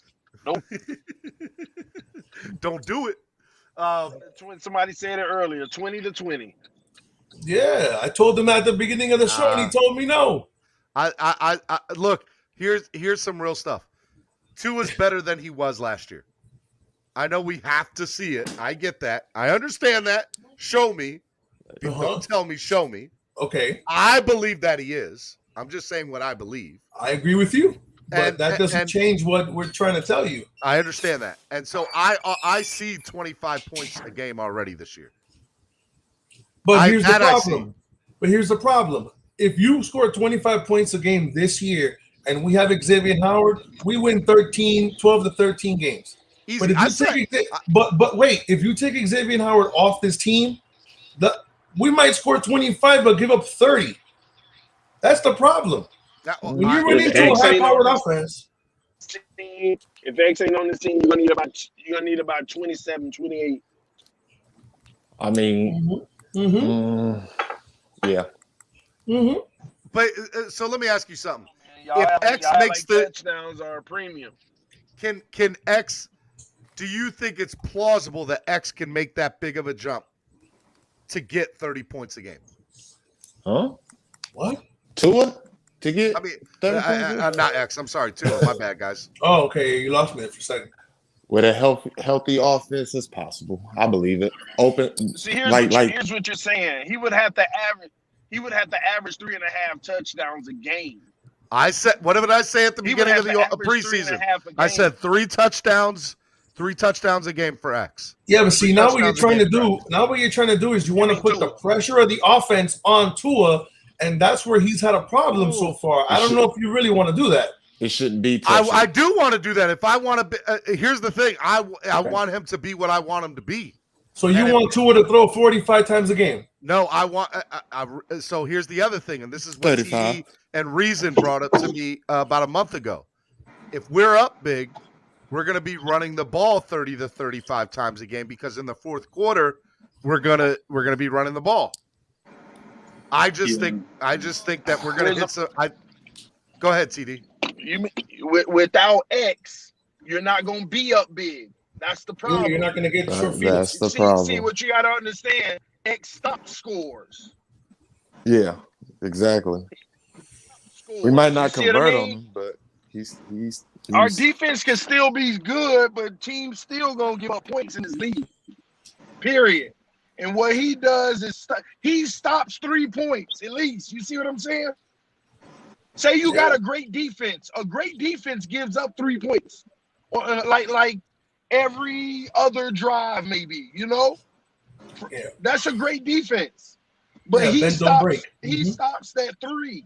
Nope. Don't do it. Somebody said it earlier. 20 to 20. Yeah, I told him at the beginning of the show, and he told me no. I look. Here's some real stuff. Tua's better than he was last year. I know we have to see it. I get that. I understand that. Show me. Don't tell me. Show me. Okay. I believe that he is. I'm just saying what I believe. I agree with you, but that doesn't change what we're trying to tell you. I understand that. And so I see 25 points a game already this year. But here's the problem. If you score 25 points a game this year and we have Xavien Howard, we win 12 to 13 games. Easy. But if you take Xavien Howard off this team, we might score 25 but give up 30. That's the problem. When you run into a high-powered offense. If X ain't on this team, you're gonna need about 27, 28. I mean, yeah. Mm-hmm. But so let me ask you something. If X makes the touchdowns are a premium, can X? Do you think it's plausible that X can make that big of a jump to get 30 points a game? Huh? What? Tua? to get I mean, 30 points? not X. I'm sorry, Tua. My bad, guys. Oh, okay. You lost me there for a second. With a healthy offense, it's possible. I believe it. Open, See, here's like what you're saying. He would have to average 3.5 touchdowns a game. I said, what did I say at the beginning of the preseason? I said 3 touchdowns a game for X. Yeah, but see, now what you're trying to do is you want to put the pressure of the offense on Tua, and that's where he's had a problem so far. I don't know if you really want to do that. It shouldn't be. I do want to do that. If I want to, here's the thing. I want him to be what I want him to be. So you want Tua to throw 45 times a game? No, I want. So here's the other thing, and this is what 35. TD and Reason brought up to me about a month ago. If we're up big, we're going to be running the ball 30 to 35 times a game because in the fourth quarter, we're gonna be running the ball. I just think that we're going to hit some. Go ahead, TD. Without X, you're not going to be up big. That's the problem. You're not going to get short field. That's the problem. See what you got to understand. X stop scores. Yeah, exactly. We might not convert him, but he's our defense can still be good, but teams still gonna give up points in this league. Period. And what he does is he stops 3 points at least. You see what I'm saying? Say you got a great defense. A great defense gives up 3 points, like every other drive, maybe. You know, that's a great defense. But he stops. He stops that 3.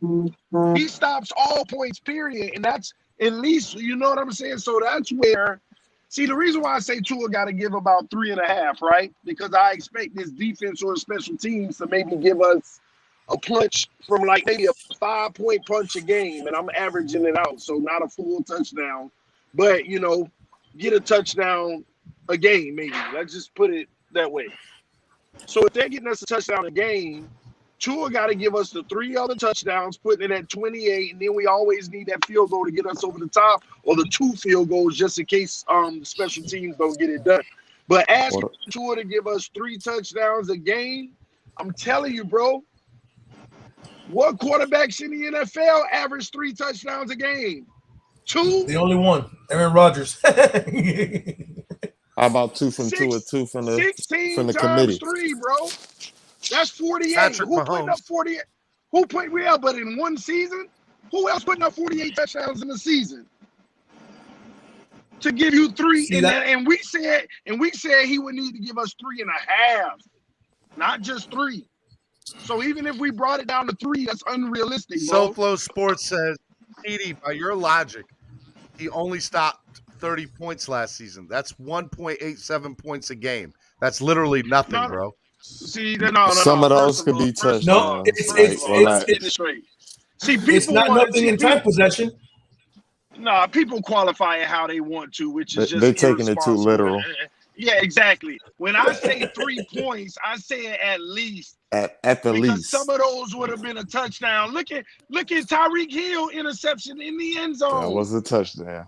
He stops all points. Period. And that's at least, you know what I'm saying. So that's where. See, the reason why I say Tua got to give about 3.5, right? Because I expect this defense or special teams to maybe give us a punch from like maybe a 5-point punch a game, and I'm averaging it out, so not a full touchdown, but get a touchdown a game maybe. Let's just put it that way. So if they're getting us a touchdown a game, Tua got to give us the 3 other touchdowns, putting it at 28, and then we always need that field goal to get us over the top, or the 2 field goals just in case the special teams don't get it done. But ask Tua to give us 3 touchdowns a game. I'm telling you, bro, what quarterbacks in the NFL average 3 touchdowns a game? 2? The only one, Aaron Rodgers. How about 2 from Tua, 2 from the 16 from the times committee? 3, bro. That's 48. Patrick Who Mahomes. putting up 48? But in one season, who else putting up 48 touchdowns in a season? To give you 3, and we said he would need to give us 3.5, not just 3. So even if we brought it down to 3, that's unrealistic, bro. SoFlo Sports says, TD, by your logic, he only stopped 30 points last season. That's 1.87 points a game. That's literally nothing, bro. See, no. Some of those could be touchdowns. No, it's straight. See, people it's not nothing in time possession. No, people qualify it how they want to, which is just they're taking it too literal. Yeah, exactly. When I say 3 points, I say it at least. At the because least. Some of those would have been a touchdown. Look at Tyreek Hill interception in the end zone. That was a touchdown.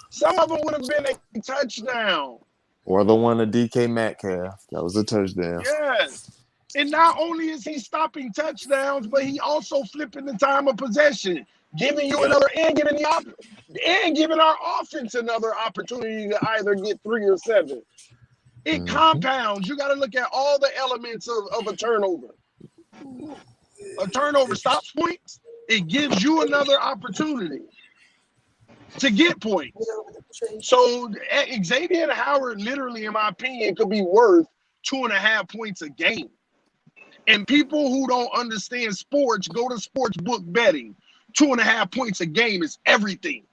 Some of them would have been a touchdown. Or the one to DK Metcalf. That was a touchdown. Yes. And not only is he stopping touchdowns, but he also flipping the time of possession, giving you another and giving our offense another opportunity to either get 3 or 7. It compounds. You got to look at all the elements of a turnover. A turnover stops points. It gives you another opportunity to get points. So Xavien Howard, literally, in my opinion, could be worth 2.5 points a game. And people who don't understand sports, go to sports book betting. 2.5 points a game is everything.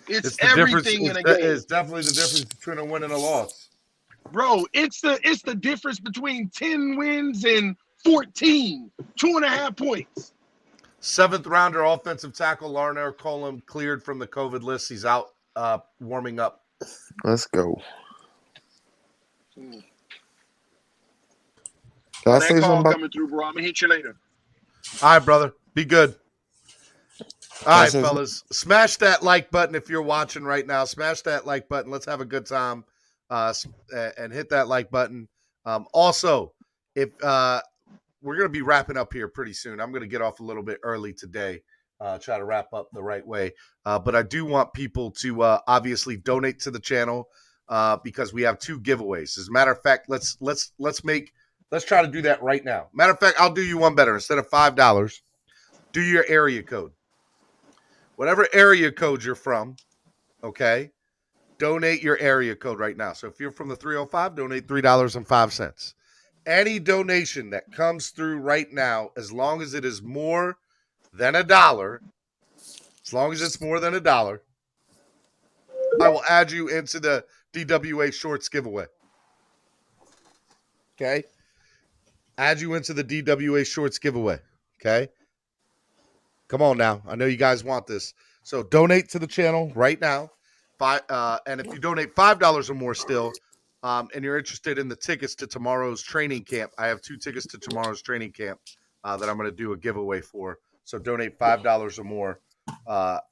It's everything in a game. It's definitely the difference between a win and a loss. Bro, it's the difference between 10 wins and 14. 2.5 points. 7th rounder offensive tackle Larnell Colum cleared from the COVID list. He's out warming up. Let's go. That call coming through, bro. I'm going to hit you later. All right, brother. Be good. All right, fellas. Smash that like button if you're watching right now. Smash that like button. Let's have a good time and hit that like button. Also, if we're gonna be wrapping up here pretty soon. I'm gonna get off a little bit early today. Try to wrap up the right way. But I do want people to obviously donate to the channel because we have 2 giveaways. As a matter of fact, let's try to do that right now. Matter of fact, I'll do you one better. Instead of $5, do your area code. Whatever area code you're from, okay? Donate your area code right now. So if you're from the 305, donate $3.05. Any donation that comes through right now, as long as it is more than $1, as long as it's more than $1, I will add you into the DWA Shorts giveaway. Okay? Add you into the DWA Shorts giveaway. Okay? Come on now. I know you guys want this. So donate to the channel right now. And if you donate $5 or more still, and you're interested in the tickets to tomorrow's training camp, I have 2 tickets to tomorrow's training camp that I'm going to do a giveaway for. So donate $5 or more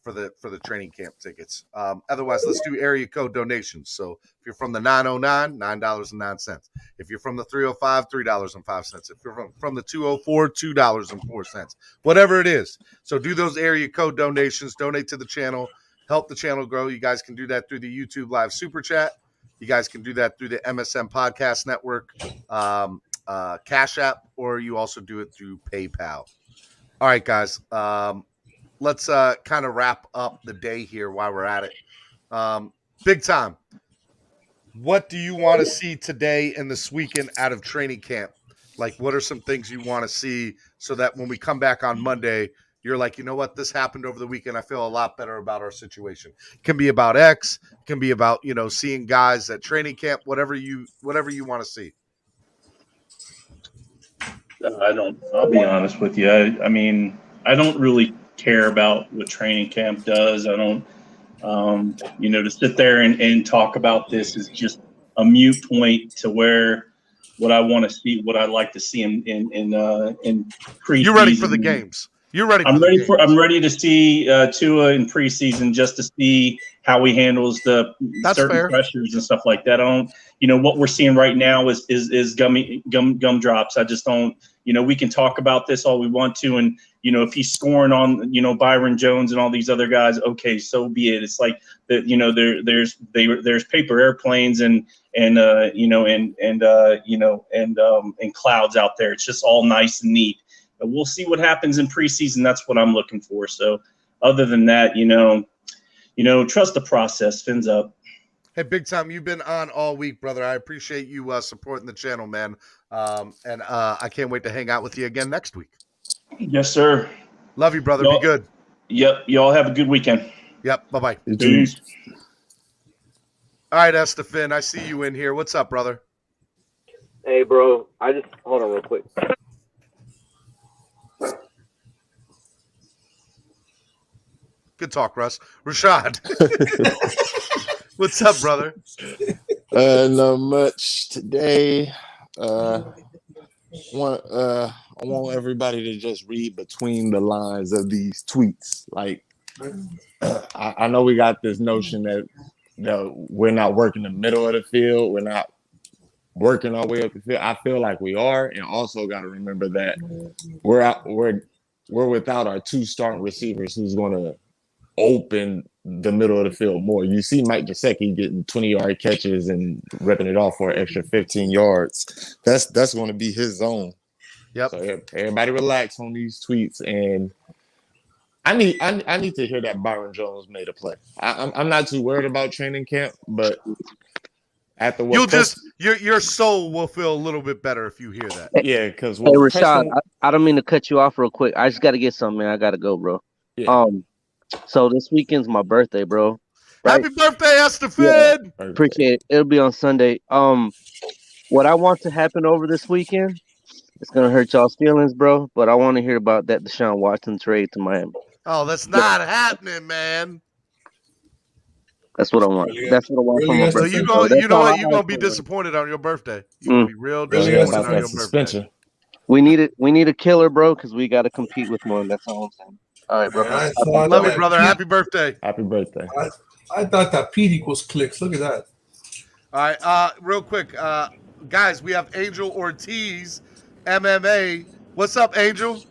for the training camp tickets. Otherwise, let's do area code donations. So if you're from the 909, $9.09. If you're from the 305, $3.05. If you're from the 204, $2.04. Whatever it is. So do those area code donations. Donate to the channel. Help the channel grow. You guys can do that through the YouTube Live Super Chat. You guys can do that through the MSM Podcast Network, Cash App, or you also do it through PayPal. All right, guys. Let's kind of wrap up the day here while we're at it. Big time. What do you want to see today and this weekend out of training camp? Like, what are some things you want to see so that when we come back on Monday, you're like, you know what, this happened over the weekend. I feel a lot better about our situation. It can be about X. It can be about, seeing guys at training camp, whatever you want to see. I'll be honest with you. I mean, I don't really care about what training camp does. I don't, to sit there and talk about this is just a mute point to where what I want to see, what I'd like to see in preseason. You're ready for the games. You're ready. I'm ready to see Tua in preseason just to see how he handles the certain pressures and stuff like that. I don't, what we're seeing right now is gumdrops. I just don't, we can talk about this all we want to, and if he's scoring on, Byron Jones and all these other guys, okay, so be it. It's like that, there's paper airplanes and clouds out there. It's just all nice and neat. We'll see what happens in preseason. That's what I'm looking for. So other than that, trust the process. Fins up. Hey, big time. You've been on all week, brother. I appreciate you supporting the channel, man. And I can't wait to hang out with you again next week. Yes, sir. Love you, brother. Be good. Yep. Y'all have a good weekend. Yep. Bye-bye. Peace. All right, Estefan, I see you in here. What's up, brother? Hey, bro. Hold on real quick. Good talk, Russ. Rashad. What's up, brother? Not much today. I want everybody to just read between the lines of these tweets. Like, I know we got this notion that we're not working the middle of the field. We're not working our way up the field. I feel like we are, and also got to remember that we're without our 2 starting receivers who's going to open the middle of the field more. You see Mike Gesicki getting 20-yard catches and ripping it off for an extra 15 yards. That's going to be his zone. Yep. So everybody relax on these tweets, and I need to hear that Byron Jones made a play. I'm not too worried about training camp, but after what your soul will feel a little bit better if you hear that. Yeah, because hey, Rashad, I don't mean to cut you off real quick. I just got to get something, man. I got to go, bro. Yeah. So this weekend's my birthday, bro. Right? Happy birthday, Estefan! Yeah, appreciate it. It'll be on Sunday. What I want to happen over this weekend, it's gonna hurt y'all's feelings, bro. But I want to hear about that Deshaun Watson trade to Miami. Oh, that's not happening, man. That's what I want. That's what I want from my birthday. So you know what? You're gonna be disappointed on your birthday. You're gonna be real disappointed on your birthday. We need a killer, bro, because we got to compete with one. That's all I'm saying. All right, bro. Love you, brother. Happy birthday. Happy birthday. I thought that Pete equals clicks. Look at that. All right, real quick, guys, we have Angel Ortiz, MMA, What's up, Angel?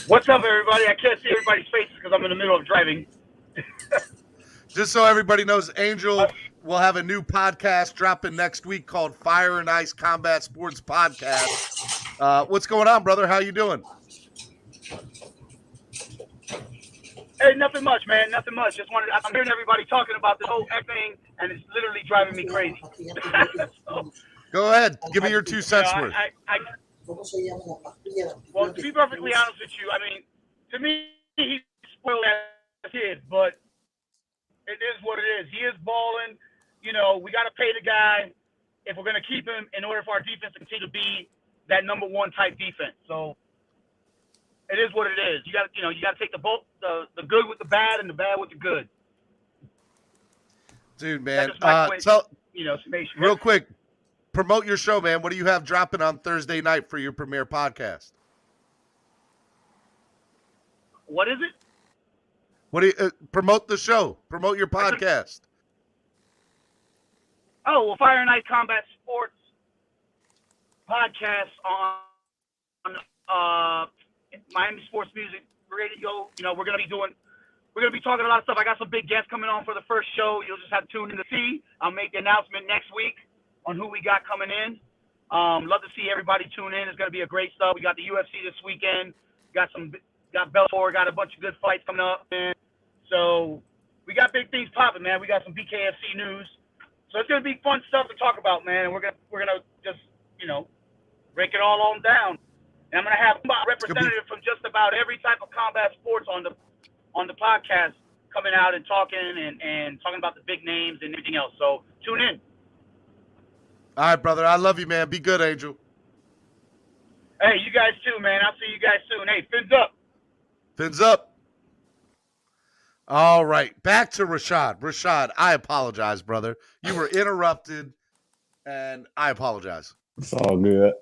What's up, everybody? I can't see everybody's faces because I'm in the middle of driving. Just so everybody knows, Angel will have a new podcast dropping next week called Fire and Ice Combat Sports Podcast. What's going on, brother? How you doing? Hey, nothing much, man. Nothing much. I'm hearing everybody talking about this whole X thing, and it's literally driving me crazy. So, Go ahead. Give me your 2 cents worth. Well, to be perfectly honest with you, I mean, to me, he's spoiled as a kid, but it is what it is. He is balling. You know, we got to pay the guy if we're going to keep him in order for our defense to continue to be that number one type defense. So it is what it is. You got to take the good with the bad and the bad with the good. Dude, man. Summation. Real quick, promote your show, man. What do you have dropping on Thursday night for your premiere podcast? What is it? What do you promote the show? Promote your podcast. Oh, well, Fire and Ice Combat Sports podcast on Miami Sports Music Radio. You know, we're gonna be talking a lot of stuff. I got some big guests coming on for the first show. You'll just have to tune in to see. I'll make the announcement next week on who we got coming in. Love to see everybody tune in. It's gonna be a great stuff. We got the UFC this weekend. Got Bellator. Got a bunch of good fights coming up, man. So we got big things popping, man. We got some BKFC news. So it's gonna be fun stuff to talk about, man. And we're gonna just break it all on down. And I'm gonna have a representative from just about every type of combat sports on the podcast coming out and talking and talking about the big names and everything else. So tune in. All right, brother. I love you, man. Be good, Angel. Hey, you guys too, man. I'll see you guys soon. Hey, fins up. Fins up. All right, back to Rashad. Rashad, I apologize, brother. You were interrupted, and I apologize. It's all good.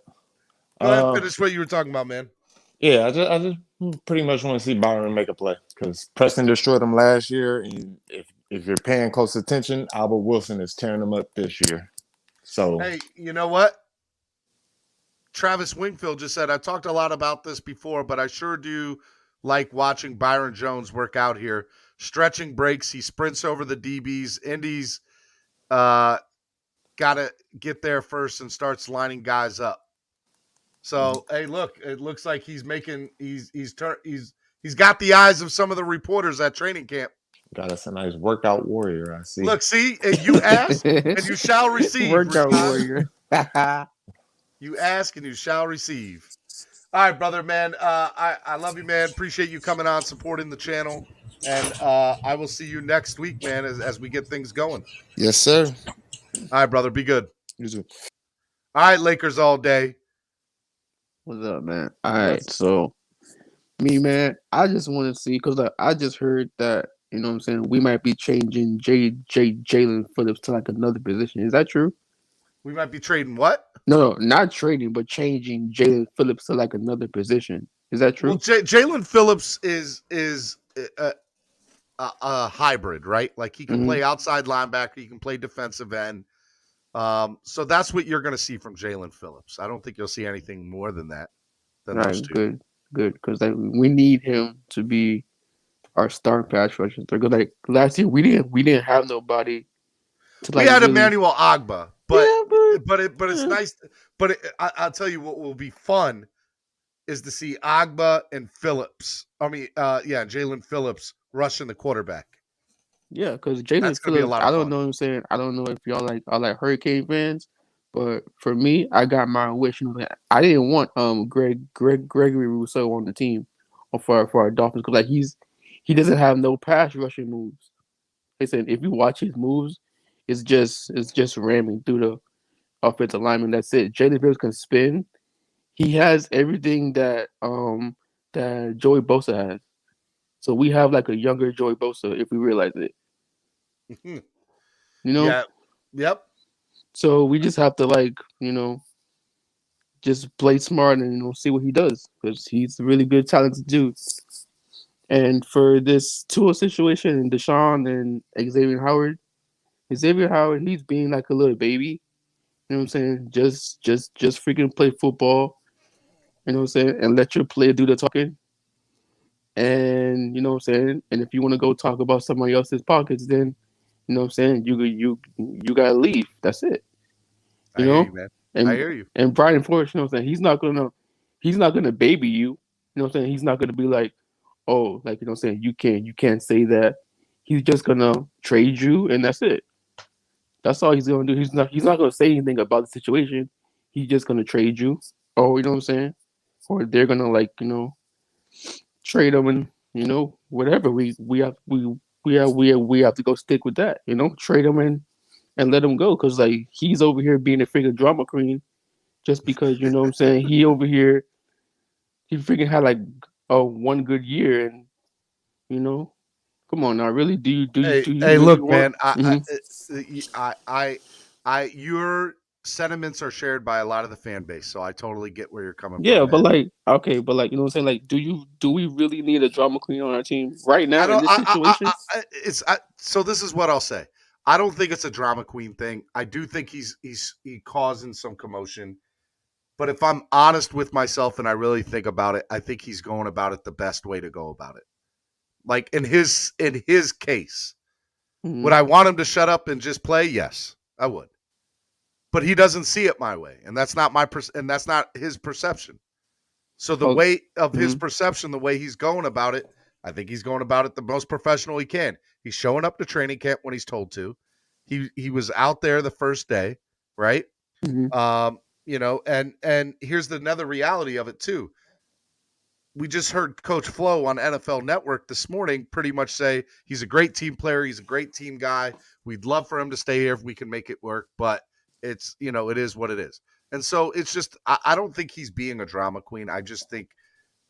Go ahead and finish what you were talking about, man. Yeah, I just pretty much want to see Byron make a play because Preston destroyed him last year, and if you're paying close attention, Albert Wilson is tearing him up this year. So hey, you know what? Travis Wingfield just said, I talked a lot about this before, but I sure do like watching Byron Jones work out here. Stretching breaks, he sprints over the DBs. Indy's got to get there first and starts lining guys up. So, hey, look, it looks like he's got the eyes of some of the reporters at training camp. Got us a nice workout warrior, I see. Look, see, you ask and you shall receive. Workout warrior. You ask and you shall receive. All right, brother, man. I love you, man. Appreciate you coming on, supporting the channel. And I will see you next week, man, as we get things going. Yes, sir. All right, brother. Be good. You too. All right, Lakers all day. What's up, man? All right, so me, man, I just want to see because I just heard that we might be changing Jalen Phillips to like another position. Is that true? We might be trading what? No, not trading, but changing Jalen Phillips to like another position. Is that true? Well, Jalen Phillips is a hybrid, right? Like he can play outside linebacker, he can play defensive end. So that's what you're going to see from Jalen Phillips. I don't think you'll see anything more than that. Those two. Good, because we need him to be our star pass rusher. Because like last year, we didn't have nobody. We had Emmanuel Ogbah, but it's nice. But I'll tell you what will be fun is to see Ogbah and Phillips. Jalen Phillips rushing the quarterback. Yeah, because Jalen Phillips, I don't know what I'm saying. I don't know if y'all are like Hurricane fans, but for me, I got my wish. I didn't want Gregory Rousseau on the team for our Dolphins because like he doesn't have no pass rushing moves. They said if you watch his moves, it's just ramming through the offensive lineman. That's it. Jalen Phillips can spin. He has everything that Joey Bosa has. So we have like a younger Joey Bosa if we realize it. Yeah. Yep. So we just have to just play smart and see what he does because he's a really good, talented dude. And for this Tua situation and Deshaun and Xavien Howard, he's being like a little baby. You know what I'm saying? Just freaking play football. You know what I'm saying? And let your player do the talking. And you know what I'm saying? And if you want to go talk about somebody else's pockets, then you know what I'm saying, you gotta leave. That's it. I You hear know? you, man. I And hear you. and Brian Flores, you know what I'm saying, he's not gonna baby you. You know what I'm saying? He's not gonna be like, oh, like you know what I'm saying, you can't say that. He's just gonna trade you and that's it. That's all he's gonna do. He's not gonna say anything about the situation. He's just gonna trade you. Oh, you know what I'm saying? Or they're gonna like, trade him and whatever. We have to go stick with that. Trade him and let him go because like he's over here being a freaking drama queen just because you know what I'm saying he over here he freaking had like a one good year and you know come on now really do you Hey, really look, want? man. Mhm. Your sentiments are shared by a lot of the fan base, so I totally get where you're coming Yeah, from, but man. like okay, but like you know what I'm saying like do we really need a drama queen on our team right I now in don't. this situation? So this is what I'll say. I don't think it's a drama queen thing. I do think he's causing some commotion. But if I'm honest with myself and I really think about it, I think he's going about it the best way to go about it. Like in his case, would I want him to shut up and just play? Yes, I would. But he doesn't see it my way, and that's not and that's not his perception. So the way of his perception, the way he's going about it, I think he's going about it the most professional he can. He's showing up to training camp when he's told to. He was out there the first day, right? And here's another reality of it too. We just heard Coach Flo on NFL Network this morning pretty much say he's a great team player. He's a great team guy. We'd love for him to stay here if we can make it work, but it's, it is what it is. And so it's just, I don't think he's being a drama queen. I just think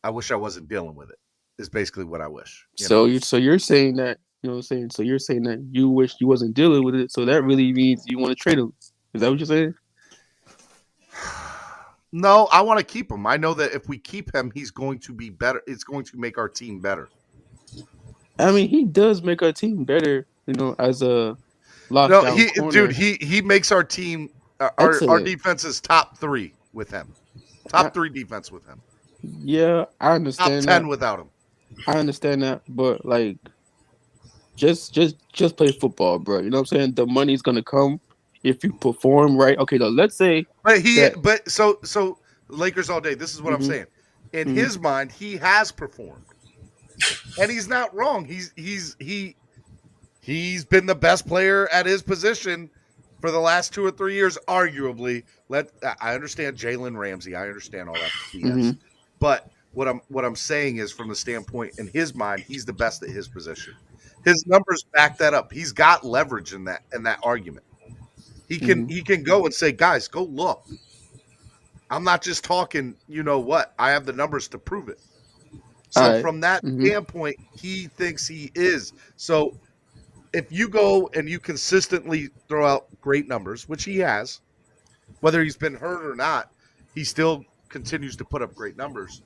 I wish I wasn't dealing with it is basically what I wish. You're saying that you know what I'm saying. So you're saying that you wish you wasn't dealing with it. So that really means you want to trade him. Is that what you're saying? No, I want to keep him. I know that if we keep him, he's going to be better. It's going to make our team better. I mean, he does make our team better, as a lockdown corner. He makes our team, our defense is top 3 with him. Top 3 defense with him. Yeah, I understand. Top 10 that. without him. I understand that, but like, just play football, bro. You know what I'm saying? The money's gonna come if you perform right. Okay, though, let's say. But so Lakers all day. This is what I'm saying. In his mind, he has performed, and he's not wrong. He's been the best player at his position for the last 2 or 3 years, arguably. I understand Jalen Ramsey. I understand all that BS. But what I'm saying is, from the standpoint in his mind, he's the best at his position. His numbers back that up. He's got leverage in that argument. He can go and say, guys, go look. I'm not just talking, you know what? I have the numbers to prove it. So from that standpoint, he thinks he is. So if you go and you consistently throw out great numbers, which he has, whether he's been hurt or not, he still continues to put up great numbers.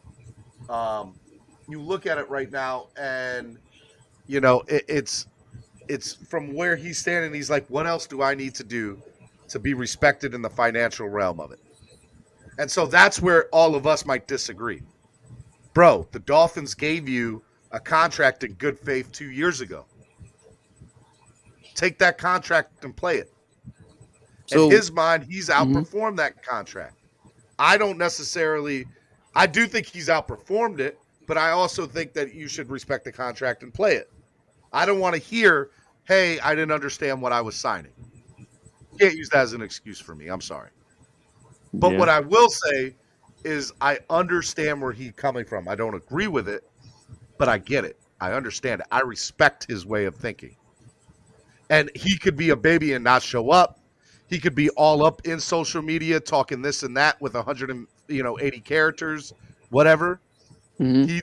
You look at it right now, and it's from where he's standing. He's like, what else do I need to do to be respected in the financial realm of it? And so that's where all of us might disagree. Bro, the Dolphins gave you a contract in good faith 2 years ago. Take that contract and play it. In his mind, he's outperformed that contract. I do think he's outperformed it, but I also think that you should respect the contract and play it. I don't want to hear, hey, I didn't understand what I was signing. You can't use that as an excuse for me. I'm sorry. But what I will say is I understand where he's coming from. I don't agree with it, but I get it. I understand it. I respect his way of thinking. And he could be a baby and not show up. He could be all up in social media talking this and that with 180 characters, whatever. He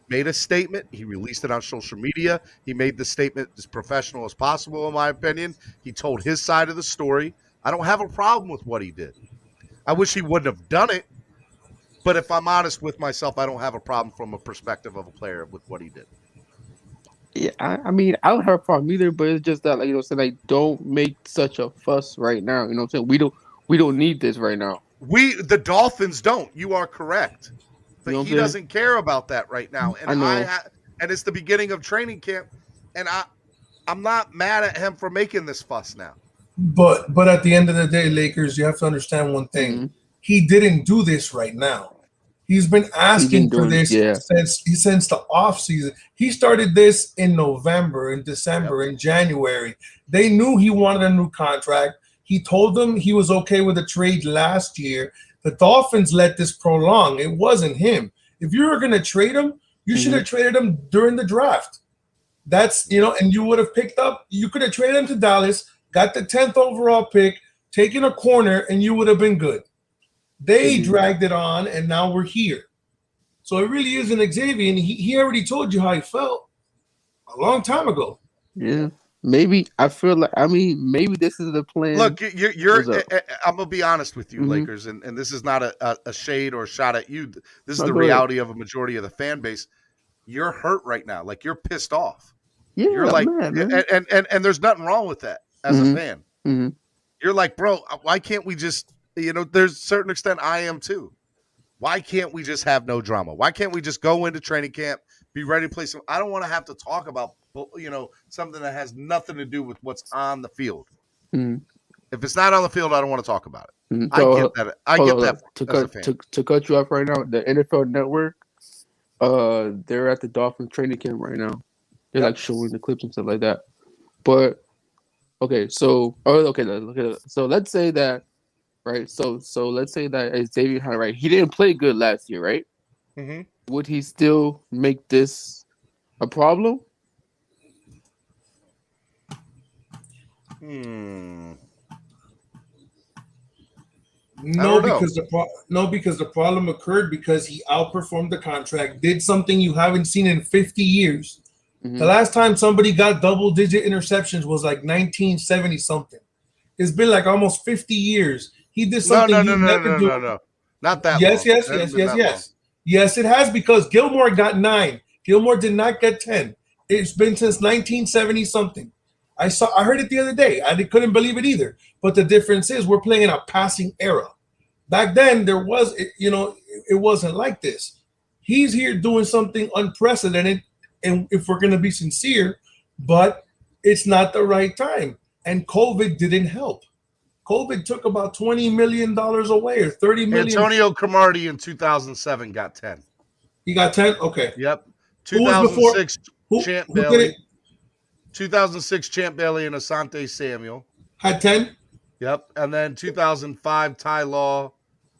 made a statement. He released it on social media. He made the statement as professional as possible, in my opinion. He told his side of the story. I don't have a problem with what he did. I wish he wouldn't have done it. But if I'm honest with myself, I don't have a problem from a perspective of a player with what he did. Yeah, I mean, I don't have a problem either, but it's just that, like, saying, like, don't make such a fuss right now. You know what I'm saying? We don't need this right now. The Dolphins don't. You are correct. But You know what he I'm saying? doesn't care about that right now. And I know. and it's the beginning of training camp. And I'm not mad at him for making this fuss now. But at the end of the day, Lakers, you have to understand one thing. Mm-hmm. He didn't do this right now. He's been asking for this since the offseason. He started this in November, in December, in January. They knew he wanted a new contract. He told them he was okay with a trade last year. The Dolphins let this prolong. It wasn't him. If you were going to trade him, you should have traded him during the draft. That's, and you would have you could have traded him to Dallas, got the 10th overall pick, taken a corner, and you would have been good. They dragged it on, and now we're here. So it really isn't Xavien. He already told you how he felt a long time ago. Yeah. Maybe I feel like, maybe this is the plan. Look, I'm going to be honest with you, Lakers, and this is not a shade or a shot at you. This is the reality of a majority of the fan base. You're hurt right now. Like, you're pissed off. Yeah, you're like, man. And there's nothing wrong with that as a fan. Mm-hmm. You're like, bro, why can't we just, there's a certain extent I am too. Why can't we just have no drama? Why can't we just go into training camp, be ready to play some? I don't want to have to talk about, something that has nothing to do with what's on the field. Mm-hmm. If it's not on the field, I don't want to talk about it. Mm-hmm. I get that. I get that. To cut you off right now, the NFL Network, they're at the Dolphins training camp right now. They're like showing the clips and stuff like that. But so let's say that, right? So let's say that Xavien Howard, right? He didn't play good last year, right? Mm-hmm. Would he still make this a problem? No, because the problem occurred because he outperformed the contract, did something you haven't seen in 50 years. Mm-hmm. The last time somebody got double-digit interceptions was like 1970 something. It's been like almost 50 years. He did something No. Not that yes, long. Yes. Yes, it has, because Gilmore got 9. Gilmore did not get 10. It's been since 1970 something. I heard it the other day. I couldn't believe it either. But the difference is we're playing in a passing era. Back then, it wasn't like this. He's here doing something unprecedented, and if we're going to be sincere, but it's not the right time. And COVID didn't help. COVID took about $20 million away, or $30 million. Antonio Cromartie in 2007 got 10. He got 10? Okay. Yep. 2006 Champ Bailey. 2006 Champ Bailey and Asante Samuel had 10. Yep. And then 2005 Ty Law,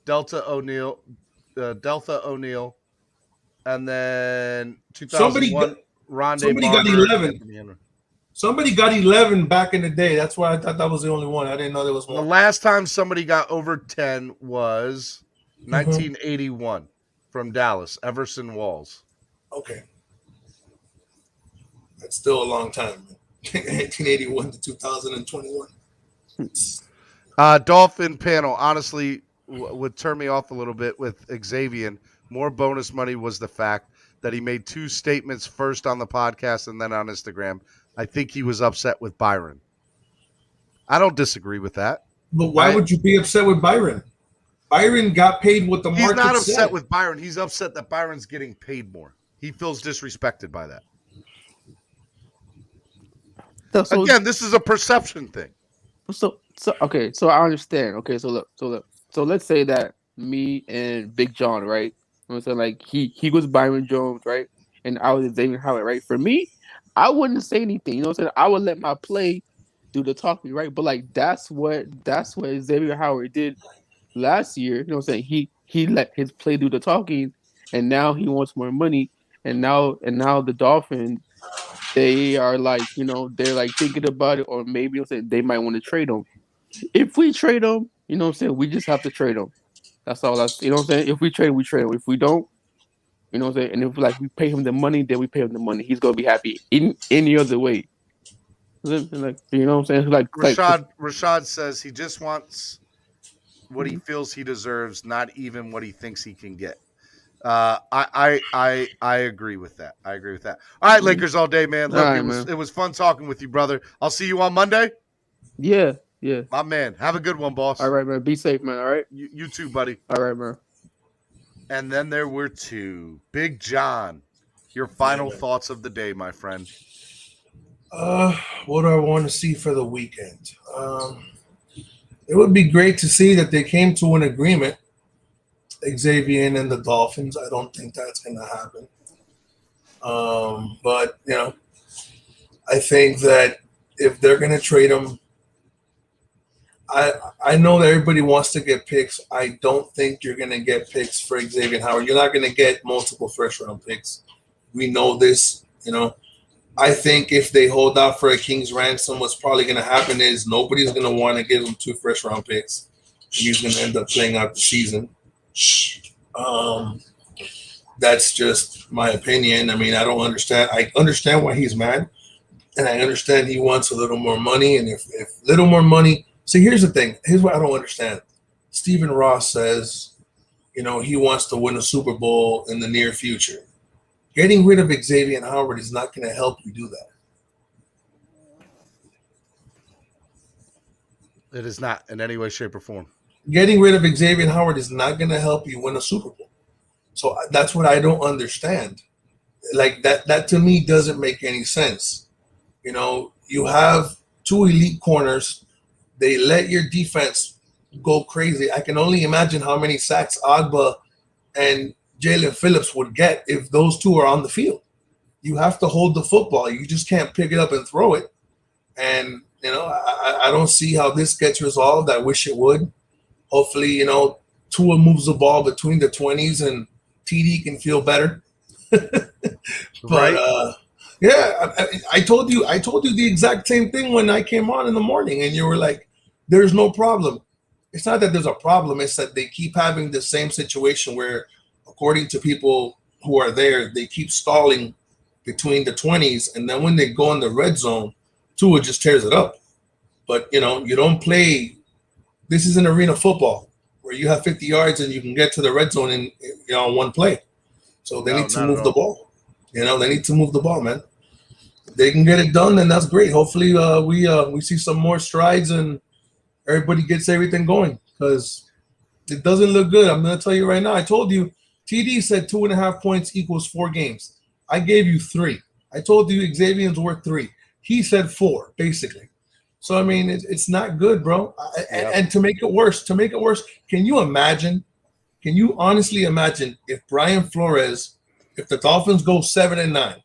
Delta O'Neal, and then 2001 Rondé somebody got 11. Somebody got 11 back in the day. That's why I thought that was the only one. I didn't know there was more. The last time somebody got over 10 was 1981 from Dallas, Everson Walls. Okay. That's still a long time. 1981 to 2021. Dolphin panel, honestly, would turn me off a little bit with Xavien. More bonus money was the fact that he made 2 statements, first on the podcast and then on Instagram. I think he was upset with Byron. I don't disagree with that. But why would you be upset with Byron? Byron got paid what the market said. He's not upset with Byron. He's upset that Byron's getting paid more. He feels disrespected by that. So, again, this is a perception thing. So I understand. Okay, so let's say that me and Big John, right? I'm saying, like, he was Byron Jones, right? And I was Xavien Howard, right? For me, I wouldn't say anything. You know what I'm saying? I would let my play do the talking, right? But like that's what Xavien Howard did last year. You know what I'm saying? He let his play do the talking, and now he wants more money. And now the Dolphins, they are like, they're like thinking about it, or maybe they might want to trade him. If we trade him, you know what I'm saying, we just have to trade him. That's all. You know what I'm saying? If we trade him, we trade him. If we don't, you know what I'm saying? And if we pay him the money, then we pay him the money. He's gonna be happy in any other way. Like, you know what I'm saying? Like Rashad says he just wants what he feels he deserves, not even what he thinks he can get. I agree with that. All right, Lakers all day, man. Look, it was fun talking with you, brother. I'll see you on Monday. Yeah. Yeah. My man. Have a good one, boss. All right, man. Be safe, man. All right. You too, buddy. All right, man. And then there were two. Big John, your final thoughts of the day, my friend. What do I want to see for the weekend? It would be great to see that they came to an agreement, Xavien and the Dolphins. I don't think that's going to happen. But, I think that if they're going to trade him, I know that everybody wants to get picks. I don't think you're going to get picks for Xavien Howard. You're not going to get multiple first-round picks. We know this, I think if they hold out for a king's ransom, what's probably going to happen is nobody's going to want to give him 2 first-round picks. He's going to end up playing out the season. That's just my opinion. I mean, I don't understand. I understand why he's mad, and I understand he wants a little more money. And if little more money – see, here's the thing. Here's what I don't understand. Stephen Ross says, he wants to win a Super Bowl in the near future. Getting rid of Xavien Howard is not going to help you do that. It is not in any way, shape, or form. Getting rid of Xavien Howard is not going to help you win a Super Bowl. So that's what I don't understand. Like that to me doesn't make any sense. You have 2 elite corners. They let your defense go crazy. I can only imagine how many sacks Agba and Jalen Phillips would get if those 2 are on the field. You have to hold the football. You just can't pick it up and throw it. And, I don't see how this gets resolved. I wish it would. Hopefully, Tua moves the ball between the 20s and TD can feel better. But, I told you the exact same thing when I came on in the morning, and you were like, there's no problem. It's not that there's a problem. It's that they keep having the same situation where, according to people who are there, they keep stalling between the 20s, and then when they go in the red zone, Tua just tears it up. But, you don't play – this is an arena football where you have 50 yards and you can get to the red zone in one play. So they need to move the ball. They need to move the ball, man. They can get it done, and that's great. Hopefully we see some more strides and everybody gets everything going, because it doesn't look good. I'm going to tell you right now. I told you, TD said 2.5 points equals 4 games. I gave you 3. I told you Xavien's worth 3. He said 4, basically. So, I mean, it's not good, bro. And to make it worse, can you honestly imagine if Brian Flores, if the Dolphins go 7-9,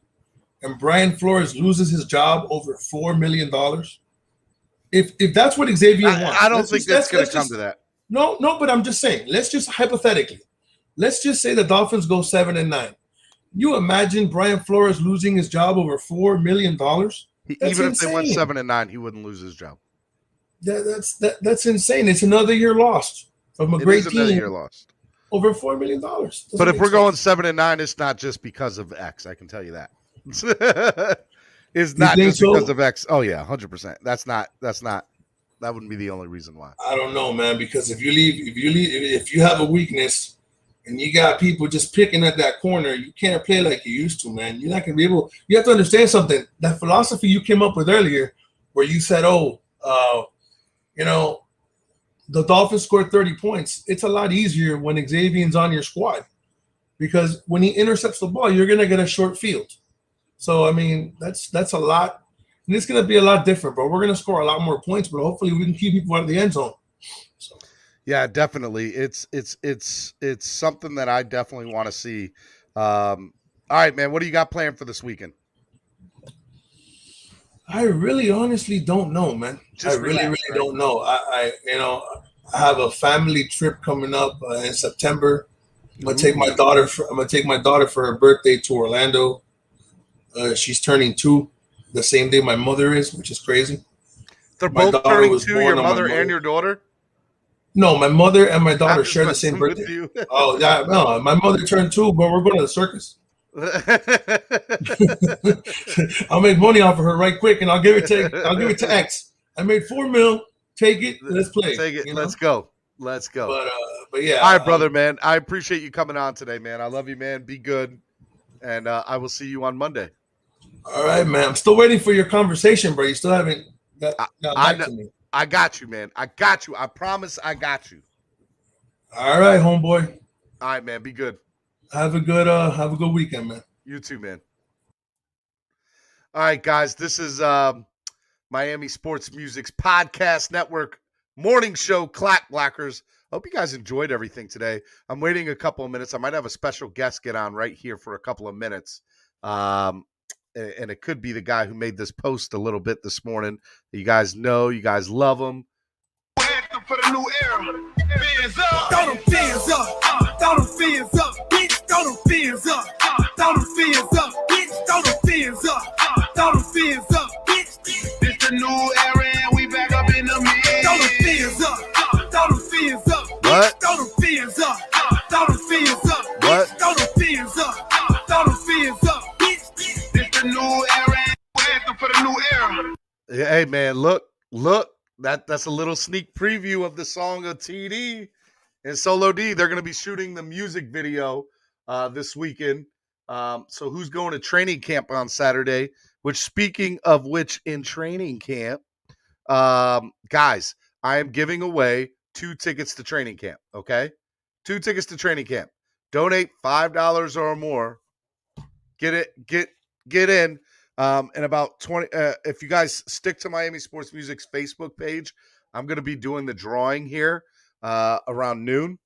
and Brian Flores loses his job over $4 million? If that's what Xavien wants. I don't think that's going to come to that. No, but I'm just saying, let's just hypothetically. Let's just say the Dolphins go 7-9. You imagine Brian Flores losing his job over $4 million? Even if they went 7-9, he wouldn't lose his job. That's insane. It's another year lost from a great team. Another year lost. Over $4 million. But if we're going 7-9, it's not just because of X. I can tell you that. It's not just because of X. Oh yeah, 100%. That wouldn't be the only reason why. I don't know, man. Because if you have a weakness and you got people just picking at that corner, you can't play like you used to, man. You're not gonna be able. You have to understand something. That philosophy you came up with earlier, where you said, the Dolphins scored 30 points. It's a lot easier when Xavien's on your squad, because when he intercepts the ball, you're gonna get a short field. So I mean, that's a lot, and it's gonna be a lot different, bro. We're gonna score a lot more points, but hopefully we can keep people out of the end zone. So. Yeah, definitely. It's something that I definitely want to see. All right, man. What do you got planned for this weekend? I really honestly don't know, man. I really don't know. I have a family trip coming up in September. I'm gonna take my daughter for her birthday to Orlando. She's turning 2 the same day my mother is, which is crazy. They're both turning 2, your mother and your daughter? No, my mother and my daughter share the same birthday. Oh, yeah, no, my mother turned 2, but we're going to the circus. I'll make money off of her right quick, and I'll give it to X. I made $4 million. Take it. Let's play. Take it. Let's go. But yeah. All right, brother, man. I appreciate you coming on today, man. I love you, man. Be good, and I will see you on Monday. All right, man. I'm still waiting for your conversation, bro. You still haven't got back to me. I got you, man. I got you. I promise I got you. All right, homeboy. All right, man. Be good. Have a good weekend, man. You too, man. All right, guys. This is Miami Sports Music's podcast network morning show, Clack Blackers. Hope you guys enjoyed everything today. I'm waiting a couple of minutes. I might have a special guest get on right here for a couple of minutes. And it could be the guy who made this post a little bit this morning. You guys know, you guys love him. For the new era. Fans up. Throw them fans up. Throw them fans up. Bitch, throw them fans up. Throw them fans up. Bitch, throw them fans up. Throw them fans up. Bitch, this the new era and we back up in the mix. Throw them fans up. Throw them fans up. What? Throw them fans up. Throw them fans up. What? Throw them fans up. Throw them fans up. Bitch, this the new era and we anthem for the new era. Hey, man, look. That's a little sneak preview of the song of TD and Solo D. They're going to be shooting the music video this weekend. So who's going to training camp on Saturday? Which, speaking of which, in training camp, guys, I am giving away 2 tickets to training camp, okay? 2 tickets to training camp. Donate $5 or more. Get in. And about 20, if you guys stick to Miami Sports Music's Facebook page, I'm going to be doing the drawing here around noon.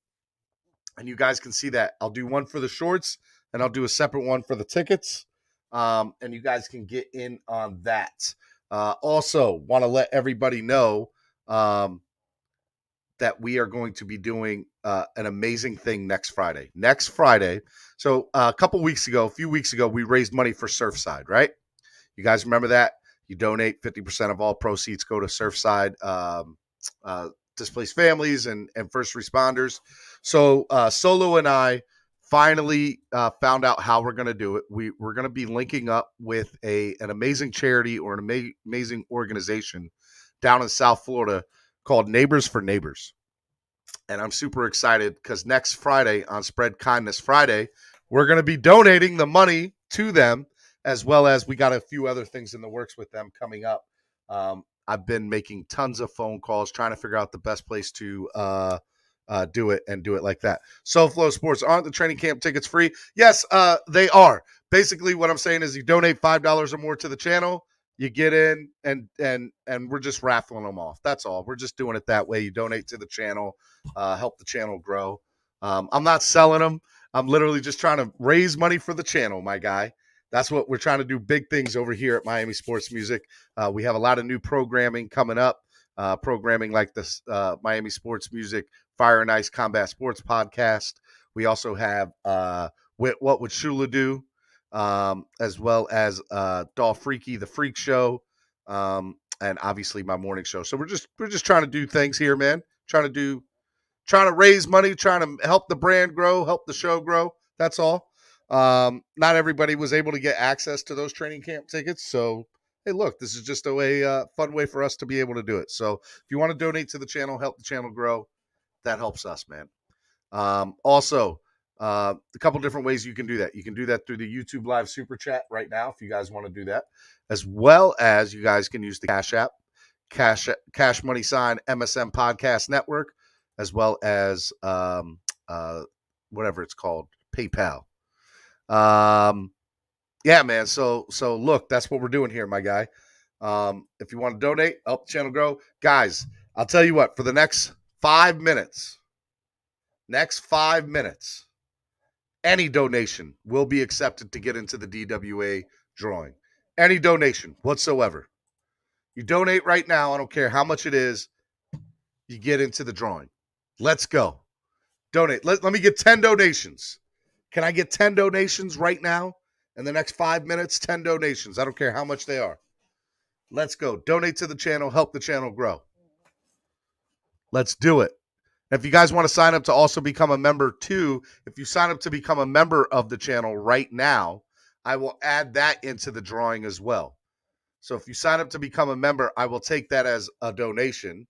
And you guys can see that. I'll do one for the shorts, and I'll do a separate one for the tickets. And you guys can get in on that. Also, want to let everybody know that we are going to be doing an amazing thing next Friday. Next Friday. So a few weeks ago, we raised money for Surfside, right? You guys remember that? You donate 50% of all proceeds go to Surfside, displaced families and first responders. So Solo and I finally found out how we're going to do it. We're going to be linking up with an amazing charity or an amazing organization down in South Florida called Neighbors for Neighbors. And I'm super excited because next Friday on Spread Kindness Friday, we're going to be donating the money to them, as well as we got a few other things in the works with them coming up. I've been making tons of phone calls, trying to figure out the best place to do it and do it like that. SoFlo Sports, aren't the training camp tickets free? Yes, they are. Basically, what I'm saying is you donate $5 or more to the channel, you get in, and we're just raffling them off. That's all. We're just doing it that way. You donate to the channel, help the channel grow. I'm not selling them. I'm literally just trying to raise money for the channel, my guy. That's what we're trying to do, big things over here at Miami Sports Music. We have a lot of new programming coming up, programming like this Miami Sports Music Fire and Ice Combat Sports podcast. We also have What Would Shula Do, as well as Freaky, the Freak Show, and obviously my morning show. So we're just trying to do things here, man. Trying to raise money, trying to help the brand grow, help the show grow. That's all. Not everybody was able to get access to those training camp tickets. So, hey, look, this is just a fun way for us to be able to do it. So if you want to donate to the channel, help the channel grow, that helps us, man. Also, a couple different ways you can do that. You can do that through the YouTube Live Super Chat right now if you guys want to do that, as well as you guys can use the Cash App, Cash Money sign MSM Podcast Network, as well as whatever it's called, PayPal. Yeah, man. So look, that's what we're doing here, my guy. If you want to donate, help the channel grow, guys, I'll tell you what, for the next 5 minutes, any donation will be accepted to get into the DWA drawing. Any donation whatsoever. You donate right now, I don't care how much it is, you get into the drawing. Let's go. Donate. Let me get 10 donations. Can I get 10 donations right now? In the next 5 minutes, 10 donations. I don't care how much they are. Let's go. Donate to the channel. Help the channel grow. Let's do it. If you guys want to sign up to also become a member too, if you sign up to become a member of the channel right now, I will add that into the drawing as well. So if you sign up to become a member, I will take that as a donation.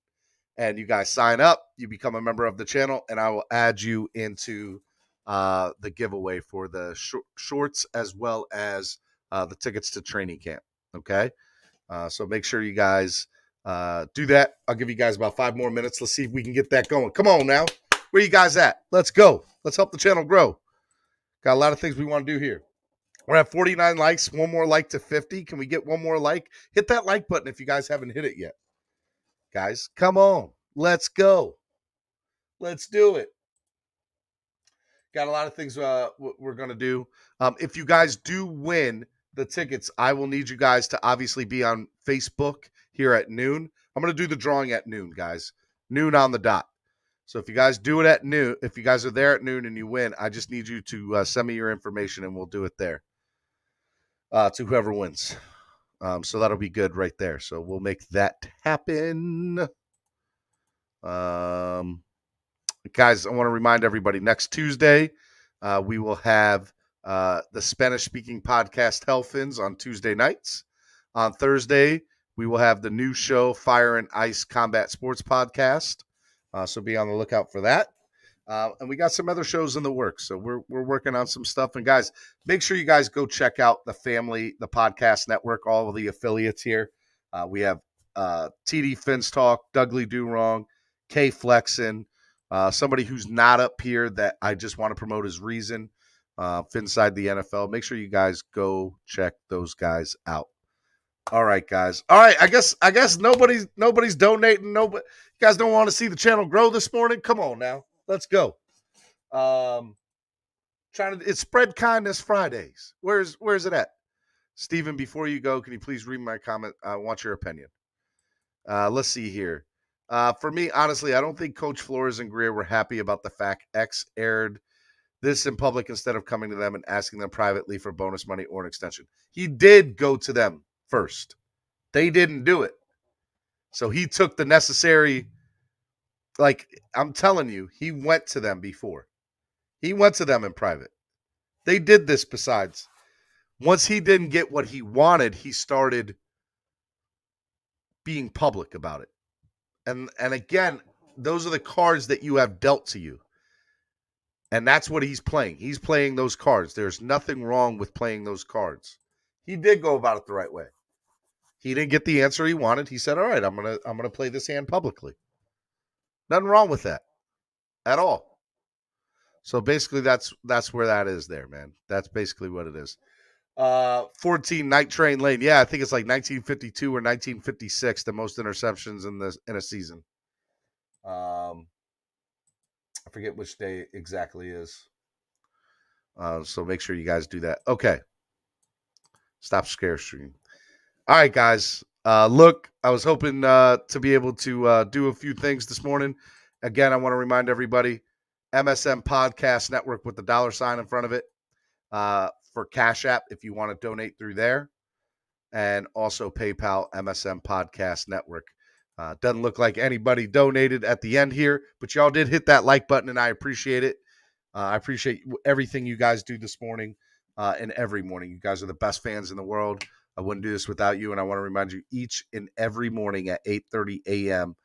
And you guys sign up, you become a member of the channel, and I will add you into the giveaway for the shorts as well as the tickets to training camp. Okay. So make sure you guys Do that. I'll give you guys about 5 more minutes. Let's see if we can get that going. Come on now. Where you guys at? Let's go. Let's help the channel grow. Got a lot of things we want to do here. We're at 49 likes. One more like to 50. Can we get one more like? Hit that like button if you guys haven't hit it yet. Guys, come on. Let's go. Let's do it. Got a lot of things we're going to do. If you guys do win the tickets, I will need you guys to obviously be on Facebook here at noon. I'm going to do the drawing at noon, guys. Noon on the dot. So if you guys do it at noon, if you guys are there at noon and you win, I just need you to send me your information and we'll do it there to whoever wins. So that'll be good right there. So we'll make that happen. Guys, I want to remind everybody, next Tuesday, we will have the Spanish-speaking podcast Dolphins on Tuesday nights. On Thursday, we will have the new show, Fire and Ice Combat Sports Podcast. So be on the lookout for that. And we got some other shows in the works. So we're working on some stuff. And guys, make sure you guys go check out the podcast network, all of the affiliates here. We have TD Fins Talk, Dougly Do Wrong, K Flexin, somebody who's not up here that I just want to promote his Reason, Finside the NFL. Make sure you guys go check those guys out. All right, guys. All right, I guess nobody's donating. Nobody, you guys don't want to see the channel grow this morning? Come on now. Let's go. It's Spread Kindness Fridays. Where's it at? Steven, before you go, can you please read my comment? I want your opinion. Let's see here. For me, honestly, I don't think Coach Flores and Greer were happy about the fact X aired this in public instead of coming to them and asking them privately for bonus money or an extension. He did go to them first. They didn't do it. So he took the necessary, like, I'm telling you, he went to them before. He went to them in private. They did this besides. Once he didn't get what he wanted, he started being public about it. And again, those are the cards that you have dealt to you. And that's what he's playing. He's playing those cards. There's nothing wrong with playing those cards. He did go about it the right way. He didn't get the answer he wanted. He said, all right, I'm gonna play this hand publicly. Nothing wrong with that at all. So basically that's where that is there, man. That's basically what it is. 14 Night Train Lane. Yeah, I think it's like 1952 or 1956, the most interceptions in a season. I forget which day exactly is. So make sure you guys do that. Okay. Stop scare stream. All right, guys. Look, I was hoping to be able to do a few things this morning. Again, I want to remind everybody, MSM Podcast Network with the $ in front of it for Cash App if you want to donate through there. And also PayPal, MSM Podcast Network. Doesn't look like anybody donated at the end here, but y'all did hit that like button, and I appreciate it. I appreciate everything you guys do this morning and every morning. You guys are the best fans in the world. I wouldn't do this without you, and I want to remind you each and every morning at 8:30 a.m.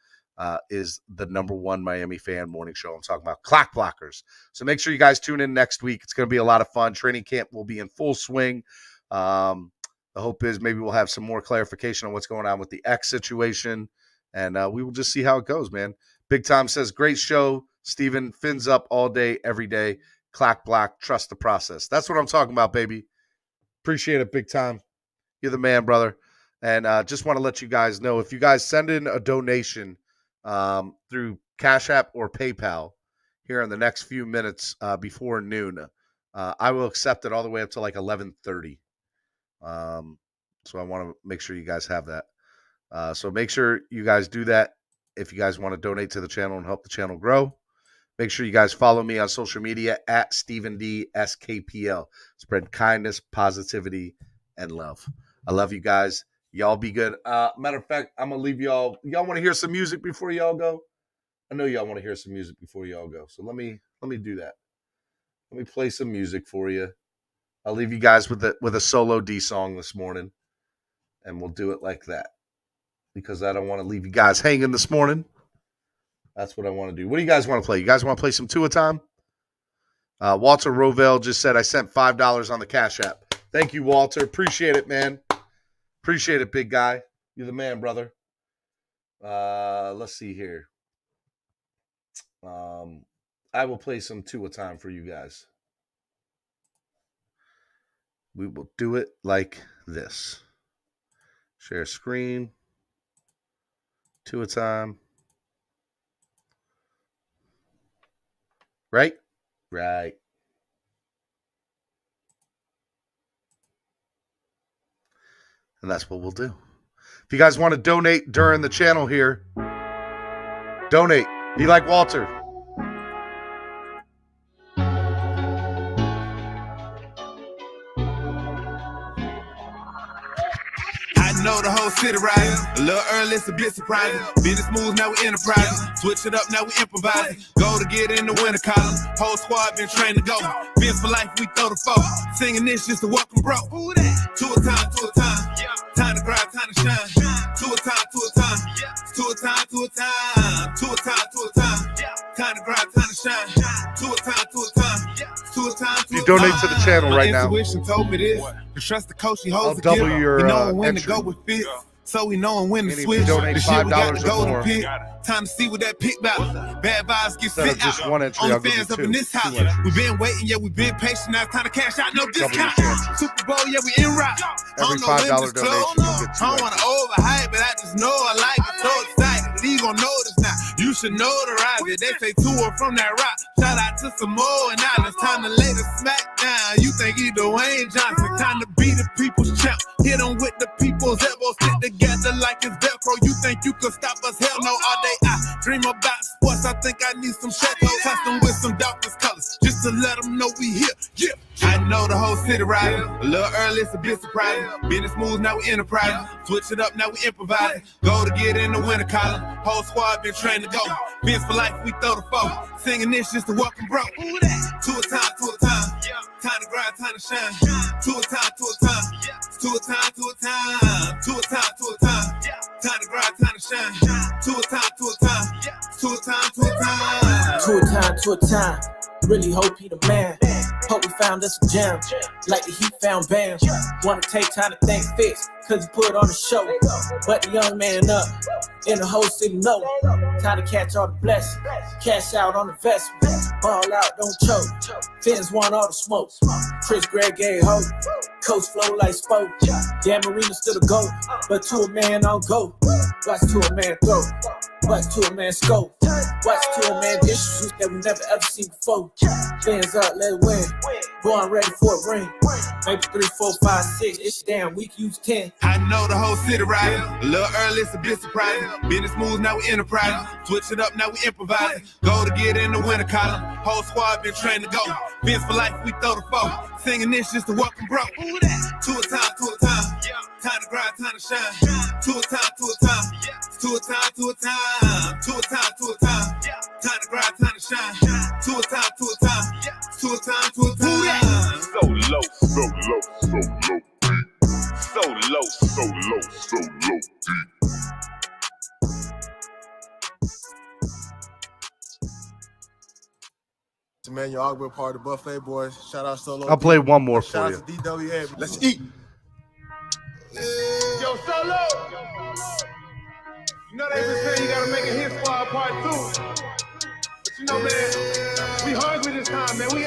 Is the #1 Miami fan morning show. I'm talking about Clock Blockers. So make sure you guys tune in next week. It's going to be a lot of fun. Training camp will be in full swing. The hope is maybe we'll have some more clarification on what's going on with the X situation, and we will just see how it goes, man. Big Tom says, great show. Steven, fins up all day, every day. Clock block, trust the process. That's what I'm talking about, baby. Appreciate it, Big Time. You're the man, brother. And just want to let you guys know, if you guys send in a donation through Cash App or PayPal here in the next few minutes before noon, I will accept it all the way up to like 11:30. So I want to make sure you guys have that. So make sure you guys do that if you guys want to donate to the channel and help the channel grow. Make sure you guys follow me on social media at Steven D SKPL. Spread kindness, positivity, and love. I love you guys. Y'all be good. Matter of fact, I'm gonna leave y'all. Y'all want to hear some music before y'all go? I know y'all want to hear some music before y'all go. So let me do that. Let me play some music for you. I'll leave you guys with a solo D song this morning, and we'll do it like that because I don't want to leave you guys hanging this morning. That's what I want to do. What do you guys want to play? You guys want to play some Tua time? Walter Rovell just said I sent $5 on the Cash App. Thank you, Walter. Appreciate it, man. Appreciate it, big guy. You're the man, brother. Let's see here. I will play some Tua time for you guys. We will do it like this. Share screen. Tua time. Right? Right. And that's what we'll do. If you guys want to donate during the channel here, donate. Be like Walter. I know the whole city riding. A little early, it's a bit surprising. Business moves, now we enterprising. Switch it up, now we improvising. Go to get in the winter column. Whole squad been trained to go. Biz for life, we throw the foe. Singing this just to welcome bro. Tua time, Tua time. Time to grind, time to shine. Tua time, Tua time. Tua time, Tua time. Tua time, Tua time. Time to grind, time to shine. Tua time, Tua time. Tua time, You donate to the channel right now. Intuition told me this. Trust the coach, he holds I'll the double gift. your We know when entry. to go with fit. So we know when to And if switch. you donate The shit we got $5 to go or to more, pick. Time to see what that pick battle. Bad vibes get instead of sent just out. one entry, Only I'll give you fans up two. in this house. Two entries. We've been waiting, yeah, we've been patient. Now it's time to cash out, no Double your discount. chances. Super Bowl, yeah, we in route. Every $5 donation, you'll get I two don't want to overhype, but I just know I like it. So excited that he gon' notice now. You should know the rise. They say Tua from that rock. Shout out to Samoa and now it's time to lay the smack down. You think he Dwayne Johnson? Time to be the people's champ. Hit him with the people's elbows. Stick together like it's Velcro. You think you could stop us? Hell no. All day I dream about sports. I think I need some shadows. Custom with some Dolphins colors. Just to let them know we here. Yeah. I know the whole city riding. A little early, it's a bit surprising. Business moves, now we enterprising. Switch it up, now we improvising. Go to get in the winter column. Whole squad been trained to go. Biz for life, we throw the foe. Singing this just to welcome bro. Tua time, Tua time. Time to grind, time to shine. Tua time, Tua time. Tua time, Tua time. Tua time, Tua time. Time to grind, time to shine. Tua time, Tua time. Tua time, Tua time. Tua time, Tua time. Really hope he the man. Hope we found us a gem. Like the Heat found Bam. Wanna take time to thank Fitz, cause he put on the show. But the young man up, in the whole city know. Time to catch all the blessings. Cash out on the investment. Ball out, don't choke. Fins want all the smoke. Chris Gregg gave hope. Coach flow like spoke. Dan Marino still the GOAT. But to a man on go. Watch to a man throw. Watch to a man scope. Watch to a man dishes that we never ever seen before. Fans up, let it win. Born ready for a ring. Maybe 3, 4, 5, 6. It's damn week, use 10. I know the whole city riding. A little early, it's a bit surprising. Business moves, now we enterprising. Switch it up, now we improvising. Go to get in the winter column. Whole squad been trained to go. Biz for life, we throw the foe. Singing this just to welcome bro. Tua time, Tua time. Time to grind, time to shine. Tua time, Tua time. Tua time, Tua time. Tua time, Tua time. Time to grind, time to shine. Tua time, Tua time. Tua time, Tua time. So low, so low, so low, deep. So low, so low, so low, deep. Emmanuel Ogburn, part of the Buffet Boys. Shout out Solo. I'll play one more for Shout you. out to DWA. Let's eat. Yo, Solo. You know they been saying you gotta make a hit squad part 2. But you know, man, we hungry this time, man. We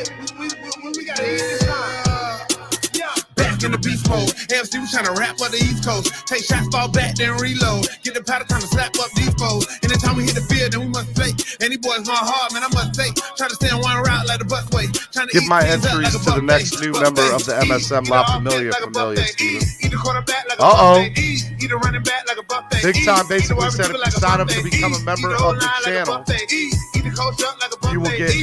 gotta eat this time. Yeah. Back in the beast mode. AFC, we tryna rap up the East Coast. Take shots, fall back, then reload. Get the powder, time to slap up these foes. Anytime we hit the field, then we must play. Any boys run hard, man, I must say. Try to stay on one route like the busway. Give my entries to the next new member of the MSM La Familia, Steven. Uh-oh. Big Time basically said if you sign up to become a member of the channel, you will get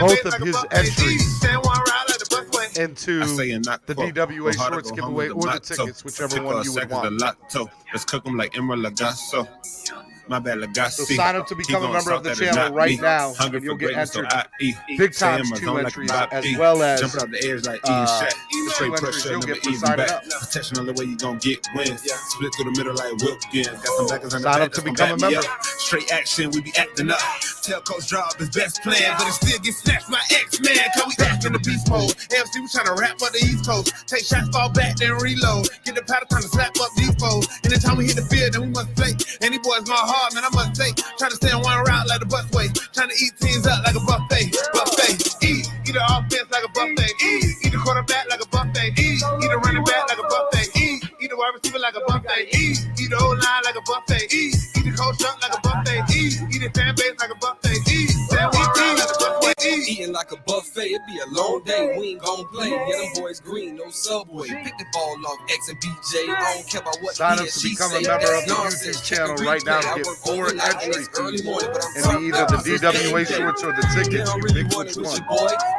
both of his entries into the DWA Shorts giveaway or the tickets, whichever one you would want. Let's cook them like Emerald Lagasso. My bad, Lagasso. So sign up to become a member of the channel right now, and you'll get entered. Big Time's 2 entries, as well as jumping off the edge like 2 entries you'll get for signing up. Protection on the way you gonna get wins. Split through the middle like Wilkins. Got some backers on the Sign back up to that's become a gonna back me member. up. Straight action, we be acting up. Tell Coach Drop his best plan, but it still gets snatched by X-Man. Cause we back in the beast mode. AFC, we we tryna rap up the East Coast. Take shots, fall back, then reload. Get the powder, time to slap up these foes. Anytime we hit the field, then we must play. Any boys my heart, man, I must say. Tryna stay on one route like the busway. Tryna eat teams up like a buffet. Eat the offense like a buffet. Eat the quarterback like a buffet. Eat the running back like a buffet. Eat the wide receiver like a buffet. Eat the old line like a buffet. Eat the coach up like a buffet. Eat the fan base like a buffet. Then we eat like a buffet. Eating like a buffet, it be a long day. We ain't gon' play. Yeah, them boys green, no subway. Pick the ball off X and BJ. I don't care about what sign up to become a member of the YouTube channel right now to get 4 entry fees into either the DWA shorts or the tickets. You pick which one.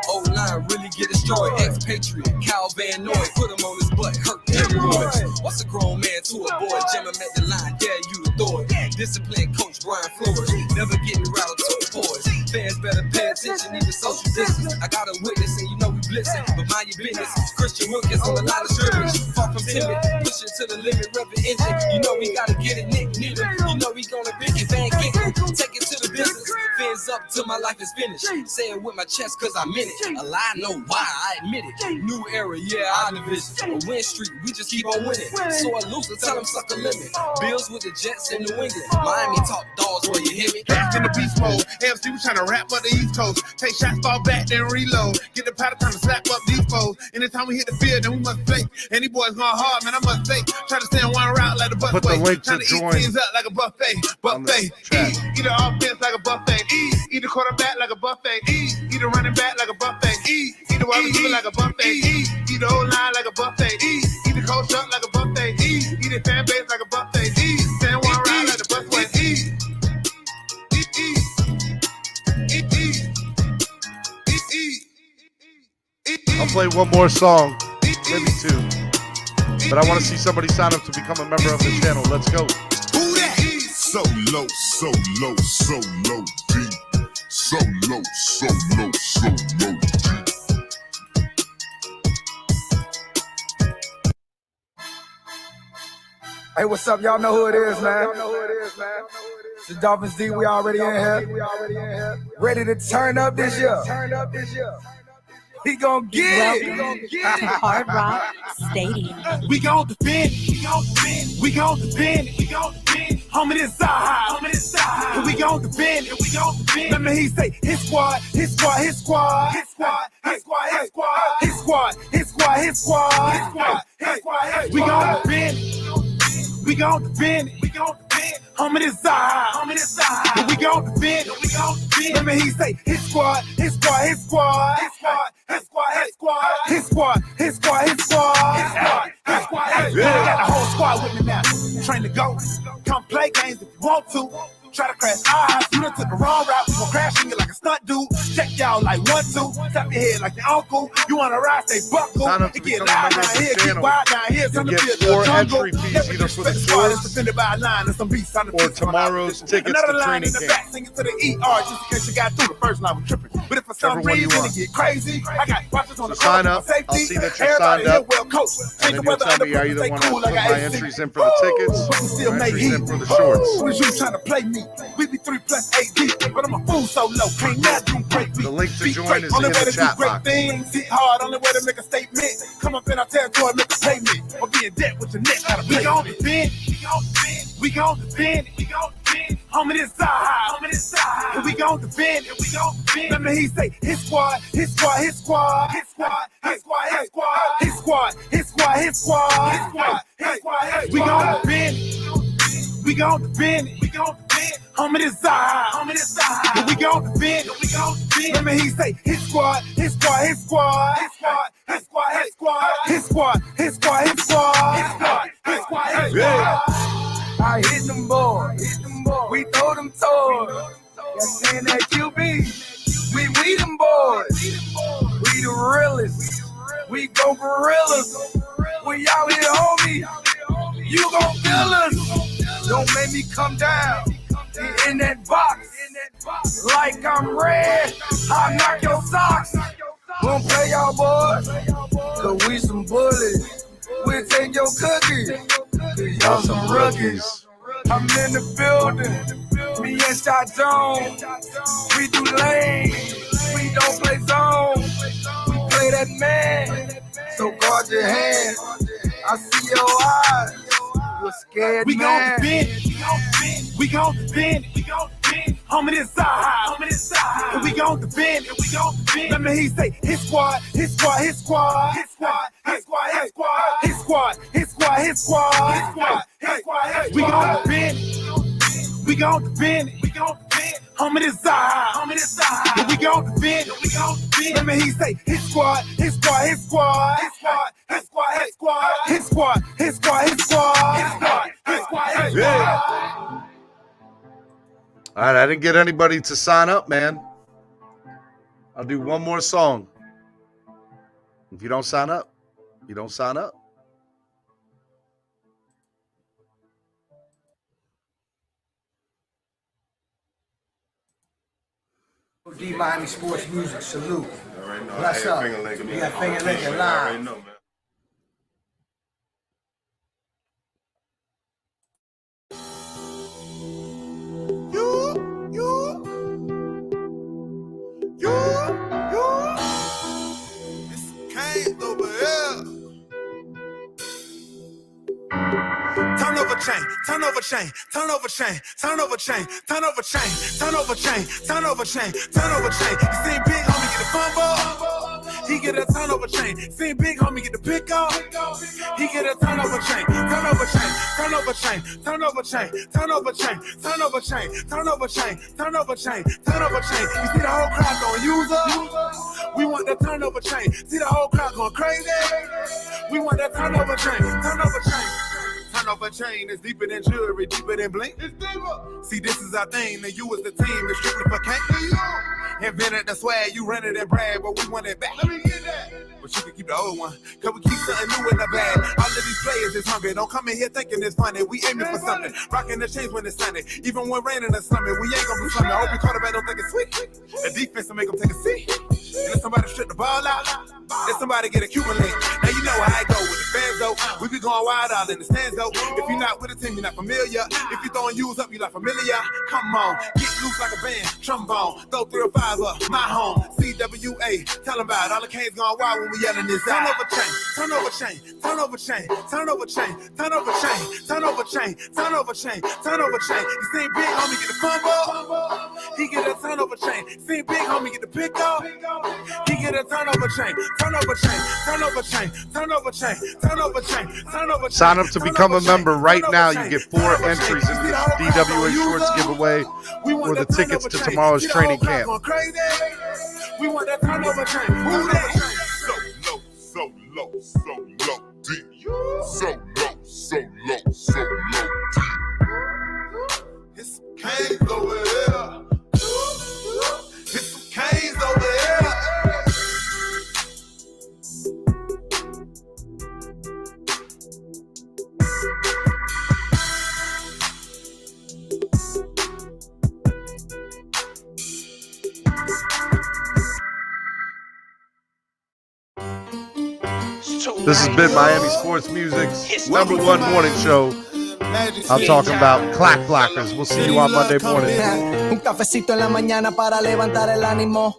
O-line really get destroyed. Ex-Patriot, Cal Van Noy, put him on his butt, hurt hemorrhoids. What's a grown man to a boy? Jim him at the line, dare you to throw it. Discipline coach Brian Flores, never getting rattled to the boys. Fans better pay attention, even social distance. I got a witness and you know we blitzing, but mind your business. Christian Wilkins on the line of scrimmage, far from timid, pushing to the limit, revving engine. You know we gotta get it, Nick Needle. You know we gonna pick it, Van Ginkle, take it to the business. Fins up till my life is finished. Say it with my chest cause I'm in it. A lie, no why, I admit it. New era, yeah, our division. A win streak, we just keep on winning. So I lose, tell them suck a limit. Bills with the Jets in New England. Miami top dogs where you hear me. Back in the beast mode. AFC, we tryna rap up the East Coast. Take shots, fall back, then reload. Get the powder, time to slap up these foes. Anytime we hit the field, then we must play. Any boys my heart, man, I must say. Try to stay on one route like the busway. Put the link to join. Eat teams up like a buffet. Eat the offense like a buffet. Eat the quarterback like a buffet. Eat the running back like a buffet. Eat the wide receiver like a buffet. Eat the old line like a buffet. Eat the coach up like a buffet. Eat the fan base like a buffet. Stay on one route like the busway. I'll play one more song, maybe 2. But I want to see somebody sign up to become a member of the channel. Let's go. So low, so low, so low, deep. So low, so low, so low, deep. Hey, what's up? Y'all know who it is, man. The Dolphins D, we already in here. Ready to turn up this year. We gon' get it. To Hard Rock Stadium. We gon' defend. We gon' defend. Homie, this our We gon' defend. Remember he say his squad. We gon' defend. Homie, this our We gon' defend. Remember he say his squad. I got the whole squad with me now. Train to go. Come play games if you want to. Try to crash our house, you done took the wrong route. We gon' crash you like a stunt dude. Check y'all like 1, 2. Tap your head like your uncle. You wanna ride, stay buckle. It get loud down here, get wild down here. You get 4 entry fees either for the shorts defended by a line and some beats on the or tomorrow's tickets to training camp. Sing it to the ER just in case you got through the first line with tripping. But if for some reason it get crazy, I got watchers on the sign up. I'll see that you're signed up. And then you'll tell me I either want to put my entries in for the tickets or entries in for the shorts. Who is you trying to play me? We be 3 plus 8 but I'm a fool so low. Can't nothing break me. The link to join is in the chat box. Hit hard, only way to make a statement. Come up in our territory, make a payment. Or be in debt with your neck. We gon' defend. Homie, this our We gon' defend. Remember he say his squad. We gon' defend. Homie, this our We gon' defend. Remember he say his squad. I hit them boys. We throw them toys. That's saying that QB. We them boys. We the realest. We go gorillas. We out here, homie. You gon' feel us. Don't make me come down. In that box. Like I'm red. I knock your socks. Won't play y'all boys. Cause we some bullies. We'll take your cookies. Cause y'all some rookies. I'm in the building. Me and Shot Jones. We do lane. We don't play zone. We play that man. So guard your hand. I see your eyes. You're scared, We man. gon' defend it. We gon' defend it. Homie, this side. And we gon' defend it. Let me hear you say, his squad. His squad. His squad. His squad. His squad. His squad. His squad. His squad. His squad. His squad. His squad. We gon' defend it. We gon' defend it. Homie, this side. And we gon' defend it. Let me hear you say, his squad. His squad. His squad. His squad. His squad. His squad. His squad. His squad. His squad. His squad. His squad. His squad. All right, I didn't get anybody to sign up, man. I'll do one more song. If you don't sign up, you don't sign up. D Miami Sports Music, salute. Right now, Bless up. We got Finger Licking live. Know, man. Turn over chain, turn over chain, turn over chain, turn over chain, turn over chain, turn over chain, turn over chain. You seen big homie get a fumble, he get a turnover chain. Seen big homie get the pick up, he get a turnover chain, turnover chain, turnover chain, turnover chain, turnover chain, turnover chain, turnover chain, turnover chain, turnover chain. You see the whole crowd going user, we want that turnover chain. See the whole crowd going crazy, we want that turnover chain, turnover chain. Turnover chain is deeper than jewelry, deeper than blink. It's deeper. See, this is our thing, and you was the team, it's strictly for can't. Invented the swag, you rented that brand, but we want it back. Let me get that. But you can keep the old one, cause we keep something new in the bag. All of these players is hungry, don't come in here thinking it's funny. We aiming for something, rocking the chains when it's sunny. Even when raining or something, we ain't gonna be something. I hope you quarterback don't think it's sweet. The defense will make them take a seat. And if somebody strip the ball out, if somebody get a Cuban link. Now you know how I go with the fans though. We be going wild out in the stands though. If you're not with a team, you're not familiar. If you throwing U's up, you're not familiar. Come on, get loose like a band, trombone. Throw 3 or 5 up, my home. CWA, tell them about it. All the canes going wild when we yelling this out. Turn over chain, turn over chain, turn over chain, turn over chain, turn over chain, turn over chain, turn over chain, turn over chain. You seen big homie get the fumble, he get a turnover chain. Seen big homie get the pick up, he get a turnover chain, turnover chain, turnover chain, turnover chain, turnover chain, turnover chain. Sign up to become a member right now. You get 4 entries into the DWA Shorts giveaway for the tickets to tomorrow's training camp. We want that turnover chain. Move that. So low, deep. So low, deep. It's some canes over here. It's some canes over here. This has been Miami Sports Music's #1 morning show. I'm talking about Clack Blockers. We'll see you on Monday morning. Un cafecito en la mañana para levantar el ánimo.